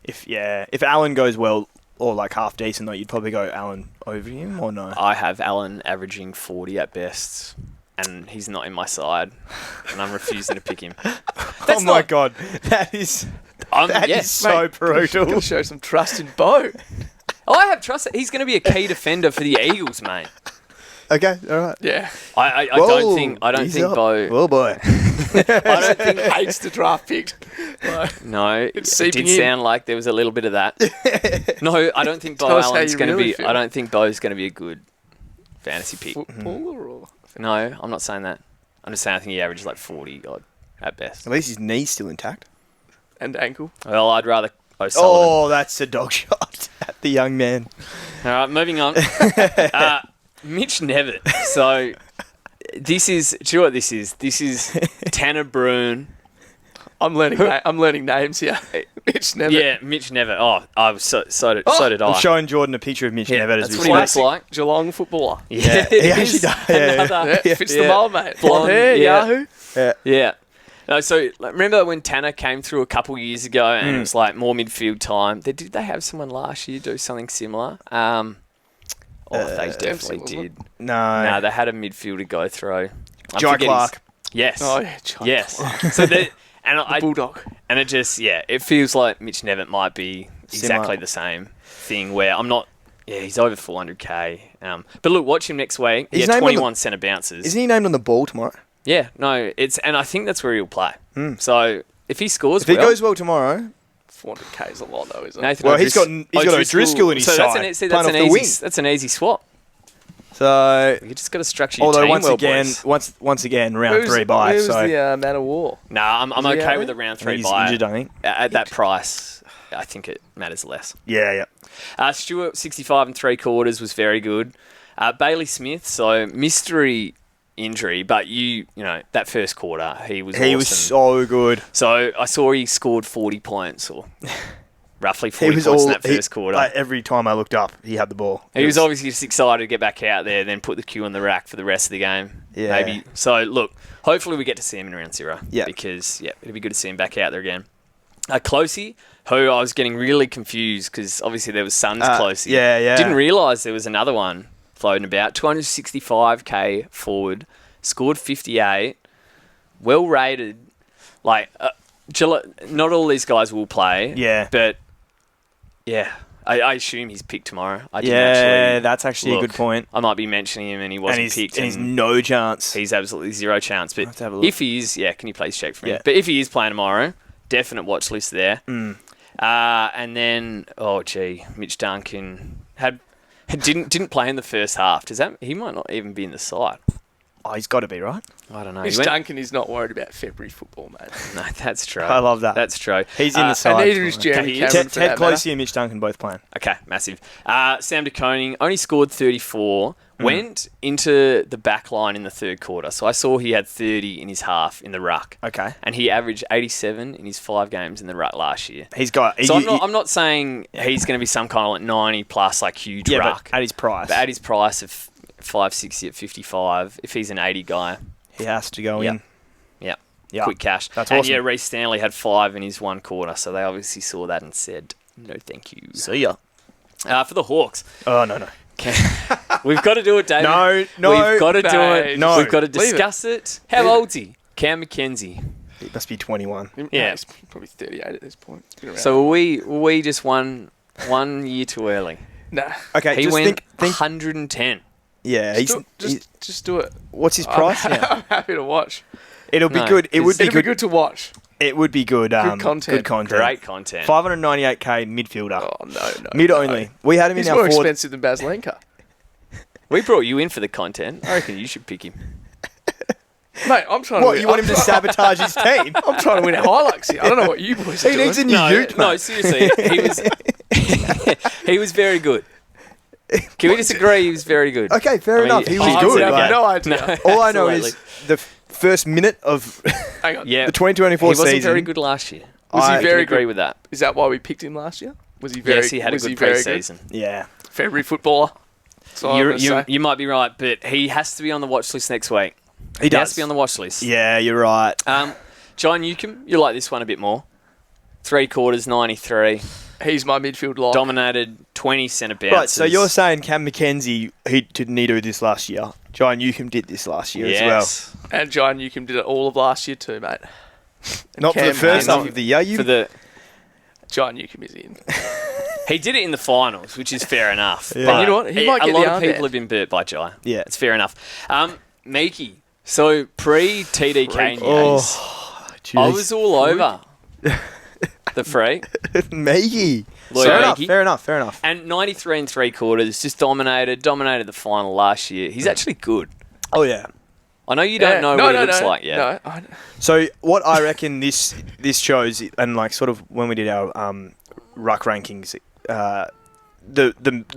Speaker 6: If Allen goes well or like half decent though, you'd probably go Allen over him or no?
Speaker 1: I have Allen averaging 40 at best, and he's not in my side, and I'm refusing to pick him.
Speaker 6: Oh my god, that is so brutal.
Speaker 5: Gotta show some trust in Bo.
Speaker 1: I have trust that he's going to be a key defender for the Eagles, mate.
Speaker 6: Okay, all right.
Speaker 5: Yeah.
Speaker 1: I don't
Speaker 6: he's
Speaker 1: think
Speaker 6: up.
Speaker 1: Bo.
Speaker 6: Oh boy.
Speaker 1: I don't think.
Speaker 5: Hates the draft pick.
Speaker 1: No, it did
Speaker 5: seeping in.
Speaker 1: sound like there was a little bit of that. No, I don't think Bo
Speaker 5: Tell us how
Speaker 1: Allen's
Speaker 5: you
Speaker 1: going to
Speaker 5: really
Speaker 1: be.
Speaker 5: feel.
Speaker 1: I don't think Bo's going to be a good fantasy pick.
Speaker 5: Footballer or
Speaker 1: No, I'm not saying that. I'm just saying I think he averages like 40 odd at best.
Speaker 6: At least his knee's still intact.
Speaker 5: and ankle.
Speaker 1: Well, I'd rather O'Sullivan.
Speaker 6: Oh, that's a dog shot at the young man.
Speaker 1: All right, moving on. Mitch Nevitt. So this is. Do you know what this is? This is Tanner Bruhn.
Speaker 5: I'm learning names here. Mitch Nevitt.
Speaker 1: Yeah, Mitch Nevitt. Oh, I was so did I.
Speaker 6: I'm showing Jordan a picture of Mitch
Speaker 1: Yeah,
Speaker 6: Nevitt as
Speaker 1: that's
Speaker 6: we
Speaker 1: what he
Speaker 6: speak.
Speaker 1: looks like.
Speaker 5: Geelong footballer.
Speaker 1: Yeah,
Speaker 6: he
Speaker 1: it
Speaker 6: actually
Speaker 1: is
Speaker 6: does, yeah.
Speaker 1: another-
Speaker 5: Yeah, fits
Speaker 1: Yeah.
Speaker 5: the mold, mate.
Speaker 1: Blonde,
Speaker 5: Blonde hair,
Speaker 1: yeah.
Speaker 5: Yahoo.
Speaker 1: Yeah. No, so like, remember when Tanner came through a couple years ago and it was like more midfield time? Did they have someone last year do something similar? They definitely
Speaker 5: Dempsey, wasn't
Speaker 1: did.
Speaker 6: No.
Speaker 1: No, they had a midfielder go through. I'm
Speaker 6: Jai
Speaker 1: forgetting
Speaker 6: Clark.
Speaker 1: his- Yes.
Speaker 5: Oh, yeah, John
Speaker 1: Yes.
Speaker 5: Clark.
Speaker 1: So I
Speaker 5: Bulldog.
Speaker 1: and it just it feels like Mitch Nevitt might be exactly
Speaker 6: Similar.
Speaker 1: the same thing where I'm not. Yeah, he's over 400k. But look, watch him next week. He
Speaker 6: His
Speaker 1: had
Speaker 6: name on the-
Speaker 1: 21 centre bounces.
Speaker 6: Isn't he named on the ball tomorrow?
Speaker 1: Yeah, no, and I think that's where he'll play. So if he scores,
Speaker 6: If he goes well tomorrow,
Speaker 5: 400k is a lot, though, isn't it?
Speaker 1: Nathan
Speaker 6: well, he's got
Speaker 1: O'Driscoll-
Speaker 6: O'Driscoll in his
Speaker 1: so
Speaker 6: side.
Speaker 1: That's
Speaker 6: playing off the wing.
Speaker 1: that's an easy swap.
Speaker 6: So,
Speaker 1: You just got to structure your
Speaker 6: although
Speaker 1: team
Speaker 6: once
Speaker 1: well,
Speaker 6: again,
Speaker 1: boys.
Speaker 6: once again, round 3 bye.
Speaker 5: Who's
Speaker 6: So
Speaker 5: the man of war?
Speaker 1: Nah, I'm
Speaker 5: he
Speaker 1: okay
Speaker 5: out
Speaker 1: with
Speaker 5: there?
Speaker 1: the round
Speaker 6: I think
Speaker 1: 3
Speaker 6: he's
Speaker 1: buy.
Speaker 6: injured, I think.
Speaker 1: At that price, I think it matters less.
Speaker 6: Yeah.
Speaker 1: Stewart, 65 3/4 was very good. Bailey Smith, so mystery injury, but you know that first quarter he was
Speaker 6: He
Speaker 1: awesome.
Speaker 6: was so good.
Speaker 1: So I saw he scored 40 points or roughly
Speaker 6: He
Speaker 1: 40
Speaker 6: was
Speaker 1: points in
Speaker 6: all
Speaker 1: that first quarter.
Speaker 6: Like, every time I looked up, he had the ball.
Speaker 1: He was obviously just excited to get back out there, then put the cue on the rack for the rest of the game.
Speaker 6: Yeah.
Speaker 1: Maybe. So, look, hopefully we get to see him in round 0.
Speaker 6: Yeah.
Speaker 1: Because, it'd be good to see him back out there again. Closey, who I was getting really confused because obviously there was Suns Closey.
Speaker 6: yeah.
Speaker 1: Didn't realise there was another one floating about. 265k forward, scored 58, well rated. Like, not all these guys will play.
Speaker 6: Yeah.
Speaker 1: But, yeah. I assume he's picked tomorrow. I didn't
Speaker 6: Yeah,
Speaker 1: actually
Speaker 6: that's actually a
Speaker 1: look.
Speaker 6: good point.
Speaker 1: I might be mentioning him and he wasn't picked.
Speaker 6: And he's no chance.
Speaker 1: He's absolutely zero chance. But
Speaker 6: have to have a look.
Speaker 1: if he is, can you please check for me?
Speaker 6: Yeah.
Speaker 1: But if he is playing tomorrow, definite watch list there. And then, Mitch Duncan didn't play in the first half. He might not even be in the side.
Speaker 6: Oh, he's got to be, right?
Speaker 1: I don't know.
Speaker 5: Mitch Duncan is not worried about February football, mate.
Speaker 1: No, that's true.
Speaker 6: I love that.
Speaker 1: That's true.
Speaker 6: He's in the
Speaker 5: And
Speaker 6: side.
Speaker 5: neither is Jeremy
Speaker 1: He is.
Speaker 5: Cameron.
Speaker 6: Ted Closey and Mitch Duncan both playing.
Speaker 1: Okay, massive. Sam De Koning only scored 34. Went into the back line in the third quarter. So I saw he had 30 in his half in the ruck.
Speaker 6: Okay.
Speaker 1: And he averaged 87 in his 5 games in the ruck last year.
Speaker 6: He's got...
Speaker 1: So I'm not saying he's going to be some kind of like 90 plus like huge
Speaker 6: yeah,
Speaker 1: ruck.
Speaker 6: but at his price,
Speaker 1: But at his price of 560 at 55, if he's an 80 guy,
Speaker 6: he has to go
Speaker 1: Yep.
Speaker 6: in.
Speaker 1: yeah, quick cash.
Speaker 6: That's
Speaker 1: and
Speaker 6: awesome.
Speaker 1: yeah, Reece Stanley had 5 in his 1 quarter, so they obviously saw that and said, no thank you.
Speaker 6: See ya.
Speaker 1: For the Hawks,
Speaker 6: Oh, no.
Speaker 1: we've got to do it, David.
Speaker 6: No.
Speaker 1: We've got to do
Speaker 5: No,
Speaker 1: it.
Speaker 6: no.
Speaker 1: We've got to
Speaker 5: Leave it.
Speaker 1: discuss it. How old's he? Cam McKenzie.
Speaker 6: He must be 21.
Speaker 1: Yeah.
Speaker 5: He's probably 38 at this point. He's been around.
Speaker 1: So were we just one year too early?
Speaker 5: nah.
Speaker 6: Okay,
Speaker 1: He
Speaker 6: just
Speaker 1: went
Speaker 6: think...
Speaker 1: 110.
Speaker 6: Yeah,
Speaker 5: Just do it.
Speaker 6: what's his price now?
Speaker 5: I'm happy to watch.
Speaker 6: It'll be
Speaker 1: No,
Speaker 6: good. It would be
Speaker 5: It'd be
Speaker 6: good.
Speaker 5: good to watch.
Speaker 6: It would be good.
Speaker 5: content.
Speaker 6: Good content.
Speaker 1: Great content.
Speaker 6: 598k midfielder.
Speaker 5: Oh, no.
Speaker 6: Mid
Speaker 5: no.
Speaker 6: only. We had him
Speaker 5: He's
Speaker 6: in
Speaker 5: more
Speaker 6: our fourth.
Speaker 5: expensive than Baslenka.
Speaker 1: We brought you in for the content. I reckon you should pick him.
Speaker 5: Mate, I'm trying to
Speaker 6: What,
Speaker 5: win.
Speaker 6: you want him to sabotage his team?
Speaker 5: I'm trying to win a Hilux here. I don't know what you boys are
Speaker 6: He
Speaker 5: doing.
Speaker 6: needs a new ute,
Speaker 1: No,
Speaker 6: mate.
Speaker 1: seriously, he was. He was very good. Can we just agree he was very good?
Speaker 6: Okay, fair enough. He was
Speaker 1: I
Speaker 6: good.
Speaker 5: I
Speaker 6: like-
Speaker 5: have no idea.
Speaker 6: all I know is
Speaker 1: Absolutely.
Speaker 6: the first minute of
Speaker 5: Hang on.
Speaker 1: Yeah,
Speaker 6: the 2024
Speaker 1: he wasn't
Speaker 6: season.
Speaker 1: very good last year.
Speaker 5: Was
Speaker 6: I
Speaker 5: he very
Speaker 1: agree
Speaker 5: good?
Speaker 1: with that.
Speaker 5: Is that why we picked him last year? Was he very?
Speaker 1: Yes, he had a
Speaker 5: was
Speaker 1: good
Speaker 5: very
Speaker 1: pre-season.
Speaker 6: Yeah.
Speaker 5: February footballer. That's all I'm gonna say.
Speaker 1: You might be right, but he has to be on the watch list next week.
Speaker 6: He
Speaker 1: He
Speaker 6: does.
Speaker 1: has to be on the watch list.
Speaker 6: Yeah, you're right.
Speaker 1: John Newcomb, you like this one a bit more. 3/4, 93.
Speaker 5: He's my midfield lock.
Speaker 1: Dominated 20 centre bounces.
Speaker 6: Right, so you're saying Cam McKenzie, he didn't need to do this last year. John Newcomb did this last year as well.
Speaker 1: yes.
Speaker 5: And John Newcomb did it all of last year too, mate.
Speaker 6: Not for the
Speaker 5: Cam
Speaker 6: first
Speaker 5: Hayes.
Speaker 6: half of the year. You
Speaker 1: For the
Speaker 5: John Newcomb is in.
Speaker 1: he did it in the finals, which is fair enough.
Speaker 6: Yeah.
Speaker 1: But
Speaker 5: You know what? He might
Speaker 1: a
Speaker 5: get
Speaker 1: lot
Speaker 5: the
Speaker 1: of people
Speaker 5: armband.
Speaker 1: have been burnt by Jai.
Speaker 6: Yeah.
Speaker 1: It's fair enough. Miki, so pre-TDK news, I was all over the free.
Speaker 6: Miggy.
Speaker 1: Lloyd
Speaker 6: Fair enough,
Speaker 1: Miggy.
Speaker 6: fair enough.
Speaker 1: And 93 3/4, just dominated the final last year. He's actually good.
Speaker 6: Oh, yeah.
Speaker 1: I know you don't know what he looks like yet.
Speaker 5: No, I,
Speaker 6: So what I reckon this shows, and like sort of when we did our ruck rankings, the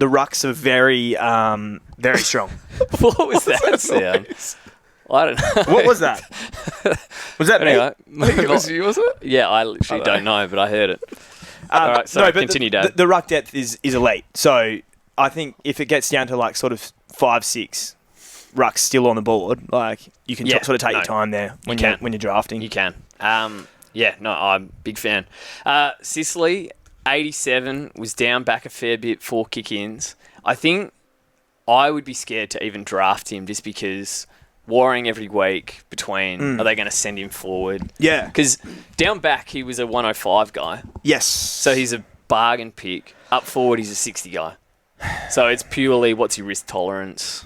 Speaker 6: rucks are very very strong.
Speaker 1: What was that sound? I don't know.
Speaker 6: What was that? Was that
Speaker 1: Anyway,
Speaker 5: I think it was you, wasn't it?
Speaker 1: yeah, I literally don't know, but I heard it. All right, sorry,
Speaker 6: but
Speaker 1: continue,
Speaker 6: the,
Speaker 1: Dad.
Speaker 6: the ruck depth is elite. So I think if it gets down to like sort of 5-6 rucks still on the board, like you can
Speaker 1: Yeah,
Speaker 6: sort of take
Speaker 1: no,
Speaker 6: your time there when
Speaker 1: can.
Speaker 6: you're drafting.
Speaker 1: You can. Yeah, no, I'm a big fan. Sicily, 87, was down back a fair bit, 4 kick-ins. I think I would be scared to even draft him just because warring every week between are they going to send him forward?
Speaker 6: Yeah.
Speaker 1: Because down back, he was a 105 guy.
Speaker 6: Yes.
Speaker 1: So he's a bargain pick. Up forward, he's a 60 guy. So it's purely what's your risk tolerance?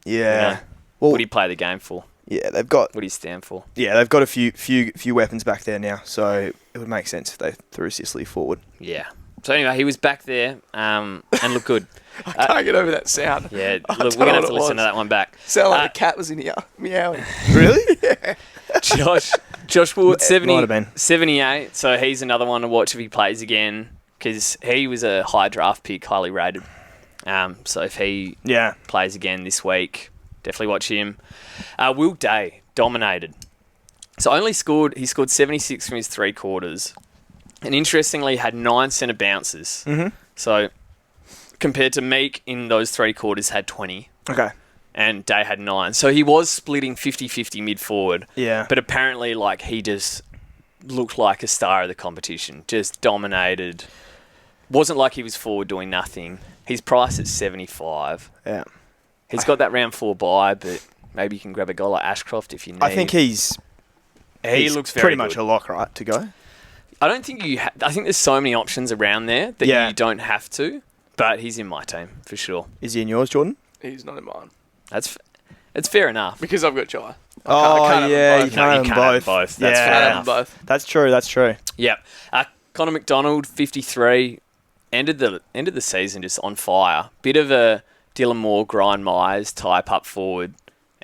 Speaker 6: yeah.
Speaker 1: You know?
Speaker 6: Well,
Speaker 1: What do you play the game for?
Speaker 6: yeah, they've got
Speaker 1: What do you stand for?
Speaker 6: a few weapons back there now, so it would make sense if they threw Sicily forward.
Speaker 1: Yeah. So anyway, he was back there and looked good.
Speaker 5: I can't get over that sound.
Speaker 1: Yeah,
Speaker 5: I
Speaker 1: look,
Speaker 5: don't
Speaker 1: we're going to
Speaker 5: know
Speaker 1: have to
Speaker 5: what it
Speaker 1: listen to
Speaker 5: was.
Speaker 1: that one back.
Speaker 5: Sound like a cat was in here meowing.
Speaker 6: Really?
Speaker 1: Josh Wood,
Speaker 6: Might have been.
Speaker 1: 78. So he's another one to watch if he plays again because he was a high draft pick, highly rated. So if he
Speaker 6: Yeah.
Speaker 1: plays again this week, definitely watch him. Will Day dominated. So he scored 76 from his 3/4, and interestingly had 9 centre bounces.
Speaker 6: Mhm.
Speaker 1: So compared to Meek in those 3/4 had 20,
Speaker 6: Okay.
Speaker 1: and Day had 9. So he was splitting 50-50 mid forward.
Speaker 6: Yeah.
Speaker 1: But apparently, like, he just looked like a star of the competition. Just dominated. Wasn't like he was forward doing nothing. He's priced at 75.
Speaker 6: Yeah.
Speaker 1: He's got that round 4 bye, but maybe you can grab a guy like Ashcroft if you need.
Speaker 6: I think
Speaker 1: he
Speaker 6: he's
Speaker 1: looks very
Speaker 6: pretty
Speaker 1: good.
Speaker 6: much a lock, right, to go.
Speaker 1: I don't think you. I think there's so many options around there that
Speaker 6: Yeah.
Speaker 1: you don't have to. But he's in my team for sure.
Speaker 6: Is he in yours, Jordan?
Speaker 5: He's not in mine
Speaker 1: It's fair enough.
Speaker 5: because I've got Jai.
Speaker 6: Oh,
Speaker 5: can't have
Speaker 6: yeah,
Speaker 5: them
Speaker 6: you
Speaker 5: both.
Speaker 6: can't
Speaker 1: No,
Speaker 6: have
Speaker 1: you
Speaker 6: them
Speaker 1: can't have
Speaker 6: both.
Speaker 1: them both. That's
Speaker 6: yeah.
Speaker 1: fair
Speaker 5: Can't have
Speaker 1: enough.
Speaker 5: them both.
Speaker 6: That's true.
Speaker 1: Yep. Connor McDonald, 53, ended the season just on fire. Bit of a Dylan Moore, Grind Myers type up forward.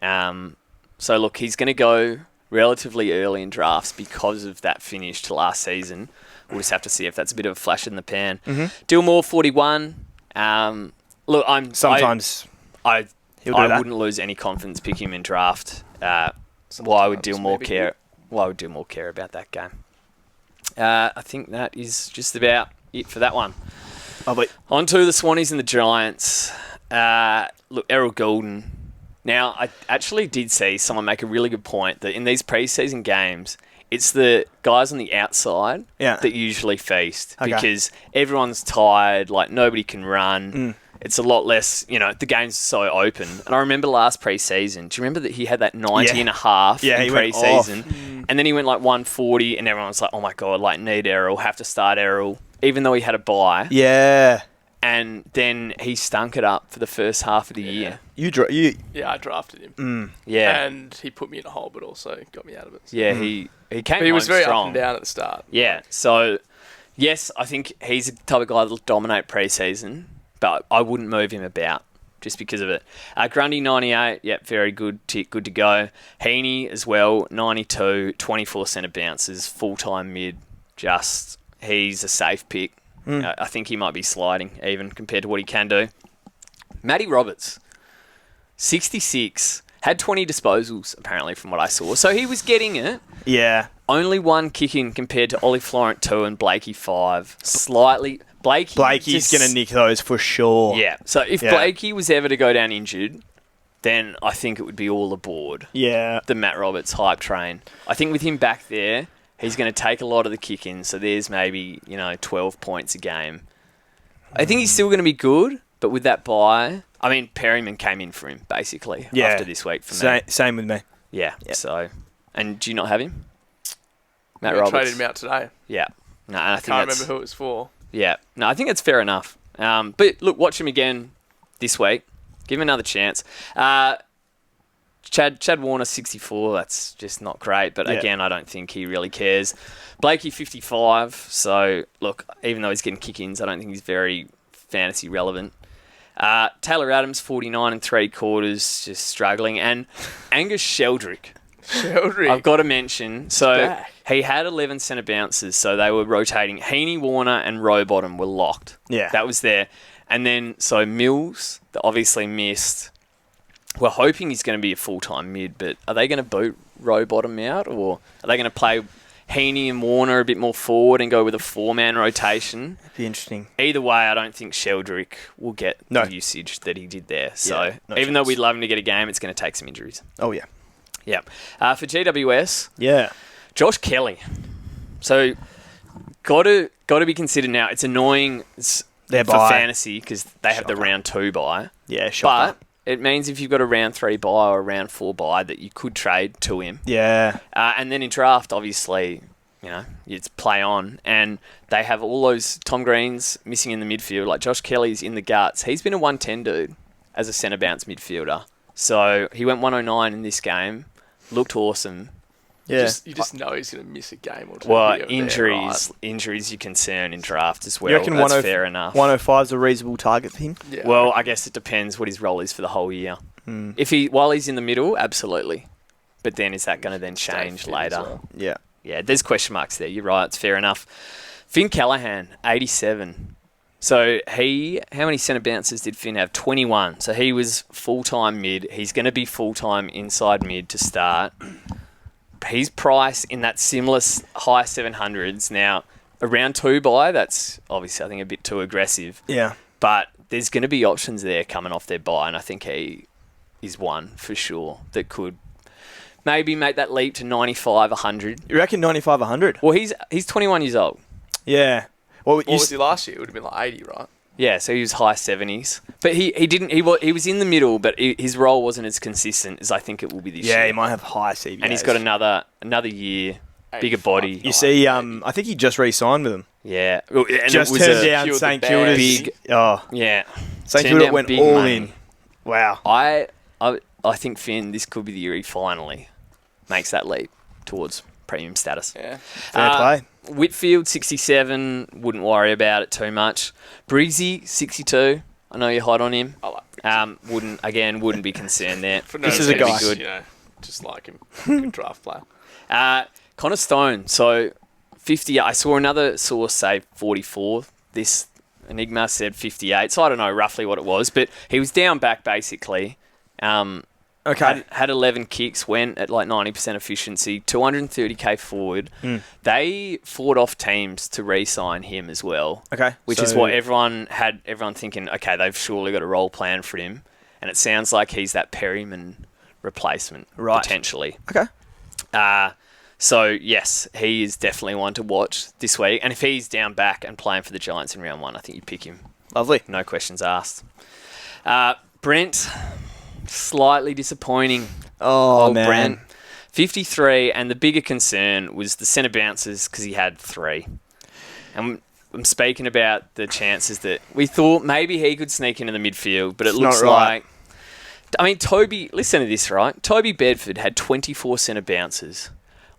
Speaker 1: So look, he's going to go relatively early in drafts because of that finish to last season. We'll just have to see if that's a bit of a flash in the pan. Dillmore, 41. Look,
Speaker 6: Sometimes
Speaker 1: I
Speaker 6: he'll do that.
Speaker 1: wouldn't lose any confidence picking him in draft. Why would Dillmore
Speaker 5: maybe.
Speaker 1: care? Why would Dillmore care about that game? I think that is just about it for that one.
Speaker 6: Oh, but
Speaker 1: On to the Swannies and the Giants. Look, Errol Goulden. Now, I actually did see someone make a really good point that in these preseason games, it's the guys on the outside
Speaker 6: Yeah.
Speaker 1: that usually feast
Speaker 6: Okay.
Speaker 1: because everyone's tired, like nobody can run. It's a lot less, the game's so open. And I remember last preseason, do you remember that he had that 90
Speaker 6: Yeah.
Speaker 1: and a half
Speaker 6: Yeah,
Speaker 1: in
Speaker 6: he went
Speaker 1: preseason? And then he went like 140 and everyone was like, oh my God, like need Errol, have to start Errol, even though he had a bye.
Speaker 6: yeah,
Speaker 1: And then he stunk it up for the first half of the year.
Speaker 6: you
Speaker 5: Yeah, I drafted him.
Speaker 1: Yeah.
Speaker 5: And he put me in a hole, but also got me out of it.
Speaker 1: Yeah, he came
Speaker 5: But he was
Speaker 1: home
Speaker 5: very
Speaker 1: strong.
Speaker 5: up and down at the start.
Speaker 1: Yeah, so yes, I think he's the type of guy that'll dominate preseason, but I wouldn't move him about just because of it. Grundy, 98, yep, very good tick, good to go. Heaney as well, 92, 24 centre bounces, full-time mid, he's a safe pick. I think he might be sliding even compared to what he can do. Matty Roberts, 66, had 20 disposals apparently from what I saw. So he was getting it.
Speaker 6: Yeah.
Speaker 1: Only one kick in compared to Ollie Florent 2 and Blakey 5. Slightly.
Speaker 6: Blakey's going to nick those for sure.
Speaker 1: Yeah. So if
Speaker 6: Yeah.
Speaker 1: Blakey was ever to go down injured, then I think it would be all aboard
Speaker 6: Yeah.
Speaker 1: the Matt Roberts hype train. I think with him back there, he's going to take a lot of the kick-ins, so there's maybe, 12 points a game. I think he's still going to be good, but with that bye, I mean, Perryman came in for him, basically, after this week for me.
Speaker 6: Same with me.
Speaker 1: Yeah, so... And do you not have him? Matt
Speaker 5: I
Speaker 1: Roberts?
Speaker 5: traded him out today.
Speaker 1: Yeah. No, I think
Speaker 5: Can't
Speaker 1: that's...
Speaker 5: remember who it was for.
Speaker 1: Yeah. No, I think that's fair enough. But look, watch him again this week. Give him another chance. Chad Warner, 64. That's just not great. But again, I don't think he really cares. Blakey, 55. So, look, even though he's getting kick-ins, I don't think he's very fantasy relevant. Taylor Adams, 49 and 3/4, just struggling. And Angus Sheldrick. I've got to mention. So, he had 11 centre bounces, so they were rotating. Heaney, Warner and Rowbottom were locked.
Speaker 6: Yeah.
Speaker 1: That was there. And then, so Mills, that obviously missed. We're hoping he's going to be a full-time mid, but are they going to boot Rowbottom out, or are they going to play Heaney and Warner a bit more forward and go with a 4-man rotation?
Speaker 6: It'd be interesting.
Speaker 1: Either way, I don't think Sheldrick will get
Speaker 6: No.
Speaker 1: the usage that he did there. So
Speaker 6: no
Speaker 1: even though
Speaker 6: chance.
Speaker 1: we'd love him to get a game, it's going to take some injuries.
Speaker 6: Oh, yeah.
Speaker 1: Yeah. For GWS,
Speaker 6: Yeah.
Speaker 1: Josh Kelly. So got to be considered now. It's annoying
Speaker 6: Their
Speaker 1: for
Speaker 6: bye.
Speaker 1: fantasy because they have the
Speaker 6: Shocker.
Speaker 1: round 2 bye.
Speaker 6: Yeah, shocker.
Speaker 1: But it means if you've got a round 3 bye or a round 4 bye that you could trade to him.
Speaker 6: Yeah.
Speaker 1: And then in draft, obviously, it's play on. And they have all those Tom Greens missing in the midfield. Like Josh Kelly's in the guts. He's been a 110 dude as a centre bounce midfielder. So he went 109 in this game. Looked awesome.
Speaker 6: Yeah.
Speaker 5: You just know he's going to miss a game or two.
Speaker 1: Well,
Speaker 5: here or there,
Speaker 1: injuries
Speaker 5: right?
Speaker 1: you concern in draft as well.
Speaker 6: you reckon
Speaker 1: That's fair enough.
Speaker 6: 105 is a reasonable target for him?
Speaker 5: Yeah,
Speaker 1: Well, I guess it depends what his role is for the whole year. If while he's in the middle, absolutely. But then is that going to then change
Speaker 5: fit as
Speaker 1: later?
Speaker 5: well.
Speaker 6: Yeah.
Speaker 1: Yeah, there's question marks there. You're right. It's fair enough. Finn Callahan, 87. So how many centre bounces did Finn have? 21. So he was full-time mid. He's going to be full-time inside mid to start. He's priced in that similar high 700s. Now, a round 2 bye, that's obviously, I think, a bit too aggressive.
Speaker 6: Yeah.
Speaker 1: But there's going to be options there coming off their bye, and I think he is one for sure that could maybe make that leap to 95, 100.
Speaker 6: You reckon 95, 100?
Speaker 1: Well, he's 21 years old.
Speaker 6: Yeah. Well,
Speaker 5: What was he last year? It would have been like 80, right?
Speaker 1: Yeah, so he was high 70s. But he was in the middle, but his role wasn't as consistent as I think it will be this year.
Speaker 6: Yeah, he might have high CBAs.
Speaker 1: And he's got another year, bigger
Speaker 5: 85.
Speaker 1: body.
Speaker 6: You see, I think he just re-signed with them.
Speaker 1: Yeah. And
Speaker 6: Just
Speaker 1: it was
Speaker 6: turned down
Speaker 5: Kilda
Speaker 6: St
Speaker 5: bag.
Speaker 6: Kilda's.
Speaker 1: Big-
Speaker 6: Oh,
Speaker 1: Yeah.
Speaker 6: St
Speaker 1: Turned
Speaker 6: Kilda
Speaker 1: down
Speaker 6: went
Speaker 1: big
Speaker 6: all
Speaker 1: money.
Speaker 6: in. Wow.
Speaker 1: I think Finn, this could be the year he finally makes that leap towards premium status.
Speaker 5: Yeah.
Speaker 6: Fair play.
Speaker 1: Whitfield, 67. Wouldn't worry about it too much. Breezy, 62. I know you're hot on him.
Speaker 5: I like
Speaker 1: Wouldn't be concerned there.
Speaker 5: For
Speaker 6: This
Speaker 5: no
Speaker 6: is a
Speaker 5: reason,
Speaker 6: guy.
Speaker 1: good.
Speaker 5: Just like him. Good draft player.
Speaker 1: Connor Stone, so 50. I saw another source say 44. This Enigma said 58. So I don't know roughly what it was, but he was down back basically.
Speaker 6: Okay.
Speaker 1: Had 11 kicks, went at like 90% efficiency, 230k forward. They fought off teams to re-sign him as well.
Speaker 6: Okay.
Speaker 1: Which
Speaker 6: So-
Speaker 1: is what everyone thinking, okay, they've surely got a role plan for him. And it sounds like he's that Perryman replacement,
Speaker 6: Right.
Speaker 1: potentially.
Speaker 6: Okay.
Speaker 1: So, yes, he is definitely one to watch this week. And if he's down back and playing for the Giants in round 1, I think you pick him.
Speaker 6: Lovely.
Speaker 1: No questions asked. Brent, slightly disappointing.
Speaker 6: Oh,
Speaker 1: Old
Speaker 6: man.
Speaker 1: Brent, 53. And the bigger concern was the centre bounces because he had 3. And I'm speaking about the chances that we thought maybe he could sneak into the midfield, but it
Speaker 6: It's
Speaker 1: looks
Speaker 6: not right.
Speaker 1: like... I mean, Toby, listen to this, right? Toby Bedford had 24 centre bounces.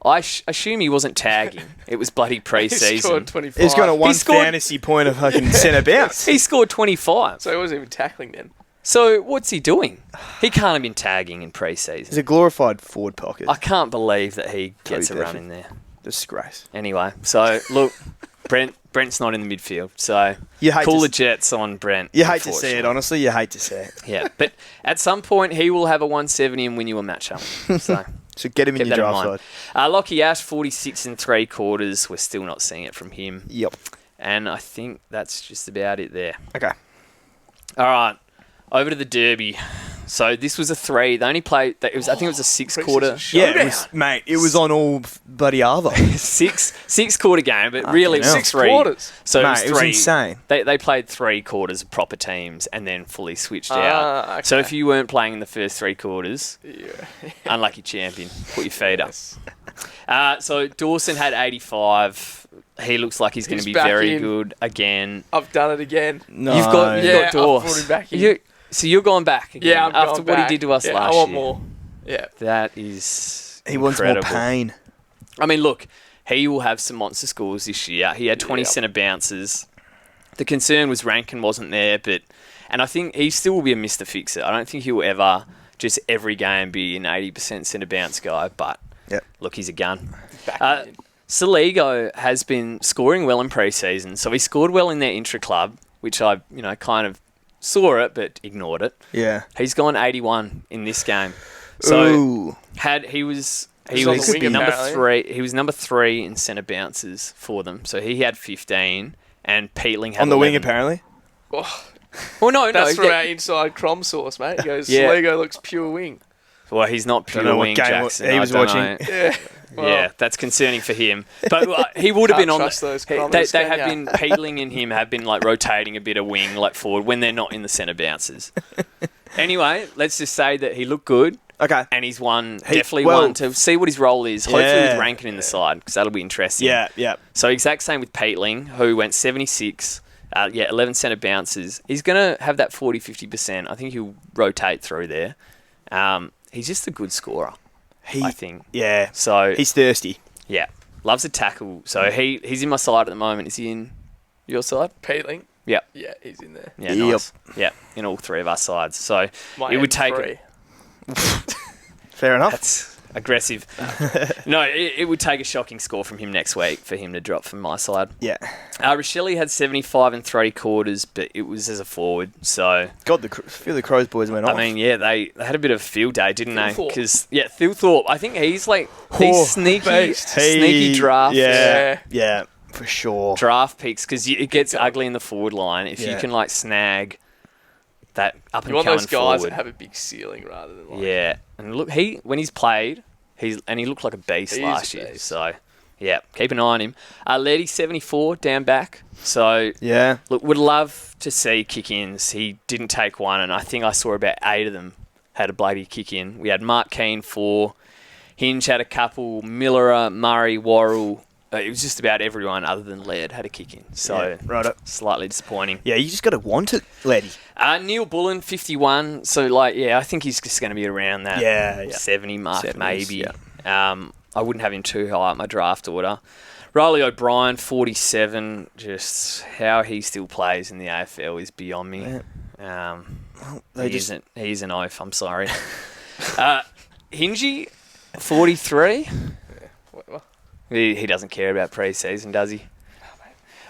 Speaker 1: I assume he wasn't tagging. It was bloody
Speaker 5: He
Speaker 1: pre-season.
Speaker 5: scored 25.
Speaker 6: He's got a one
Speaker 1: scored-
Speaker 6: fantasy point of fucking centre bounce.
Speaker 1: He scored 25.
Speaker 5: So he wasn't even tackling then.
Speaker 1: So what's he doing? He can't have been tagging in
Speaker 6: He's
Speaker 1: pre-season.
Speaker 6: a glorified forward pocket.
Speaker 1: I can't believe that he gets
Speaker 6: Toby
Speaker 1: a run
Speaker 6: Bedford.
Speaker 1: in there.
Speaker 6: Disgrace.
Speaker 1: Anyway, so look, Brent, Brent's not in the midfield, so
Speaker 6: You hate
Speaker 1: call
Speaker 6: to
Speaker 1: the Jets on Brent.
Speaker 6: You hate to see it,
Speaker 1: unfortunately.
Speaker 6: honestly. You hate to see it.
Speaker 1: Yeah, but at some point he will have a 170 and win you a matchup. So
Speaker 6: So get him in
Speaker 1: keep
Speaker 6: your
Speaker 1: that in
Speaker 6: draft
Speaker 1: mind.
Speaker 6: side.
Speaker 1: Lockie Ash, 46 3/4. We're still not seeing it from him.
Speaker 6: Yep.
Speaker 1: And I think that's just about it there.
Speaker 6: Okay.
Speaker 1: All right, over to the Derby. So this was a 3. They only played. I think it was a 6-quarter.
Speaker 6: Yeah, it was, mate. It was on all bloody Arvo.
Speaker 1: 6-quarter game, but really it was
Speaker 6: hell.
Speaker 5: 6
Speaker 1: 3
Speaker 5: quarters.
Speaker 1: So it
Speaker 6: Mate,
Speaker 1: was
Speaker 6: it was
Speaker 1: 3.
Speaker 6: insane.
Speaker 1: They played 3 quarters of proper teams and then fully switched
Speaker 5: Ah,
Speaker 1: out.
Speaker 5: okay.
Speaker 1: So if you weren't playing in the first 3 quarters,
Speaker 5: Yeah.
Speaker 1: unlucky champion. Put your feet up.
Speaker 5: Yes.
Speaker 1: So Dawson had 85. He looks like he's going to
Speaker 5: He's
Speaker 1: be
Speaker 5: back
Speaker 1: very
Speaker 5: in.
Speaker 1: good again.
Speaker 5: I've done it again.
Speaker 6: No.
Speaker 1: You've got
Speaker 5: Yeah, I've
Speaker 1: Dawes.
Speaker 5: brought him back in.
Speaker 1: So you're going back again
Speaker 5: Yeah, I'm
Speaker 1: after
Speaker 5: going
Speaker 1: what
Speaker 5: back.
Speaker 1: he did to us
Speaker 5: Yeah,
Speaker 1: last
Speaker 5: I want
Speaker 1: year.
Speaker 5: more. Yeah.
Speaker 1: That is
Speaker 6: He wants more
Speaker 1: incredible.
Speaker 6: pain.
Speaker 1: I mean, look, he will have some monster scores this year. He had 20
Speaker 5: Yeah.
Speaker 1: centre bounces. The concern was Rankin wasn't there, and I think he still will be a Mr. Fixer. I don't think he'll ever just every game be an 80% centre bounce guy, but
Speaker 6: Yep.
Speaker 1: look, he's a gun.
Speaker 5: Back in.
Speaker 1: Saligo has been scoring well in pre-season, so he scored well in their intra-club, which I, kind of saw it but ignored it.
Speaker 6: Yeah.
Speaker 1: He's gone 81 in this game. So
Speaker 6: Ooh.
Speaker 1: he was
Speaker 5: He's on
Speaker 1: was
Speaker 5: the wing,
Speaker 1: number
Speaker 5: apparently.
Speaker 1: 3. He was number 3 in centre bounces for them. So he had 15, and Peatling had
Speaker 6: On the wing,
Speaker 1: 11.
Speaker 6: apparently.
Speaker 5: Oh,
Speaker 1: Well, no,
Speaker 5: that's from
Speaker 1: yeah.
Speaker 5: our inside Crom source, mate. He goes,
Speaker 1: Yeah.
Speaker 5: Sligo looks pure wing.
Speaker 1: Well, he's not
Speaker 6: Don't
Speaker 1: pure
Speaker 6: know what
Speaker 1: wing,
Speaker 6: game
Speaker 1: Jackson.
Speaker 6: he was
Speaker 1: I don't
Speaker 6: watching.
Speaker 1: know.
Speaker 5: Yeah. Well,
Speaker 1: Yeah, that's concerning for him. But he would have
Speaker 5: Can't
Speaker 1: been on.
Speaker 5: trust those
Speaker 1: They
Speaker 5: Crommers,
Speaker 1: have
Speaker 5: can ya?
Speaker 1: been Peatling and him have been like rotating a bit of wing like forward when they're not in the centre bounces. Anyway, let's just say that he looked good.
Speaker 6: Okay.
Speaker 1: And he's
Speaker 6: He-
Speaker 1: definitely
Speaker 6: well-
Speaker 1: one to see what his role is. Hopefully
Speaker 6: Yeah.
Speaker 1: with Rankin in the side, because that'll be interesting.
Speaker 6: Yeah, yeah.
Speaker 1: So exact same with Peatling, who went 76. 11 centre bounces. He's going to have that 40, 50%. I think he'll rotate through there. He's just a good scorer, I think.
Speaker 6: Yeah.
Speaker 1: So,
Speaker 6: He's thirsty.
Speaker 1: yeah, loves a tackle. So he's in my side at the moment. Is he in your side?
Speaker 5: Peatling.
Speaker 1: Yeah.
Speaker 5: Yeah, he's in there.
Speaker 1: Yeah,
Speaker 6: Yep.
Speaker 1: nice. Yeah, in all 3 of our sides. So
Speaker 5: My
Speaker 1: it would take...
Speaker 5: M3.
Speaker 6: Fair enough.
Speaker 1: That's aggressive. No, it would take a shocking score from him next week for him to drop from my side.
Speaker 6: Yeah.
Speaker 1: Rochelle had 75 3/4, but it was as a forward. So,
Speaker 6: God, feel the Crows boys went off.
Speaker 1: I mean, yeah, they had a bit of a field day, didn't they?
Speaker 5: Thilthorpe.
Speaker 1: Because, Thilthorpe, I think he's like,
Speaker 6: Oh,
Speaker 1: he's sneaky draft.
Speaker 6: Yeah. Yeah, for sure.
Speaker 1: Draft picks, because it gets ugly in the forward line. If you
Speaker 6: Yeah.
Speaker 1: can, snag that up
Speaker 5: You
Speaker 1: and
Speaker 5: want
Speaker 1: coming
Speaker 5: those guys
Speaker 1: forward.
Speaker 5: that have a big ceiling rather than like...
Speaker 1: Yeah, and look, when he's played, he looked like a beast
Speaker 5: He is
Speaker 1: last
Speaker 5: a
Speaker 1: year.
Speaker 5: beast.
Speaker 1: So, yeah, keep an eye on him. Lady 74 down back. So,
Speaker 6: Yeah.
Speaker 1: look, would love to see kick-ins. He didn't take one, and I think I saw about 8 of them had a bloody kick-in. We had Mark Keane 4, Hinge had a couple, Miller, Murray, Worrell. It was just about everyone other than Laird had a kick-in. So,
Speaker 6: Yeah, righto.
Speaker 1: slightly disappointing.
Speaker 6: Yeah, you just got to want it, lady.
Speaker 1: Neil Bullen, 51. So, I think he's just going to be around that
Speaker 6: Yeah, yeah.
Speaker 1: 70 mark,
Speaker 6: 70s,
Speaker 1: maybe. I wouldn't have him too high up my draft order. Riley O'Brien, 47. Just how he still plays in the AFL is beyond me. He's an oaf, I'm sorry. Hingy, 43.
Speaker 5: Whatever.
Speaker 1: He doesn't care about pre-season, does he?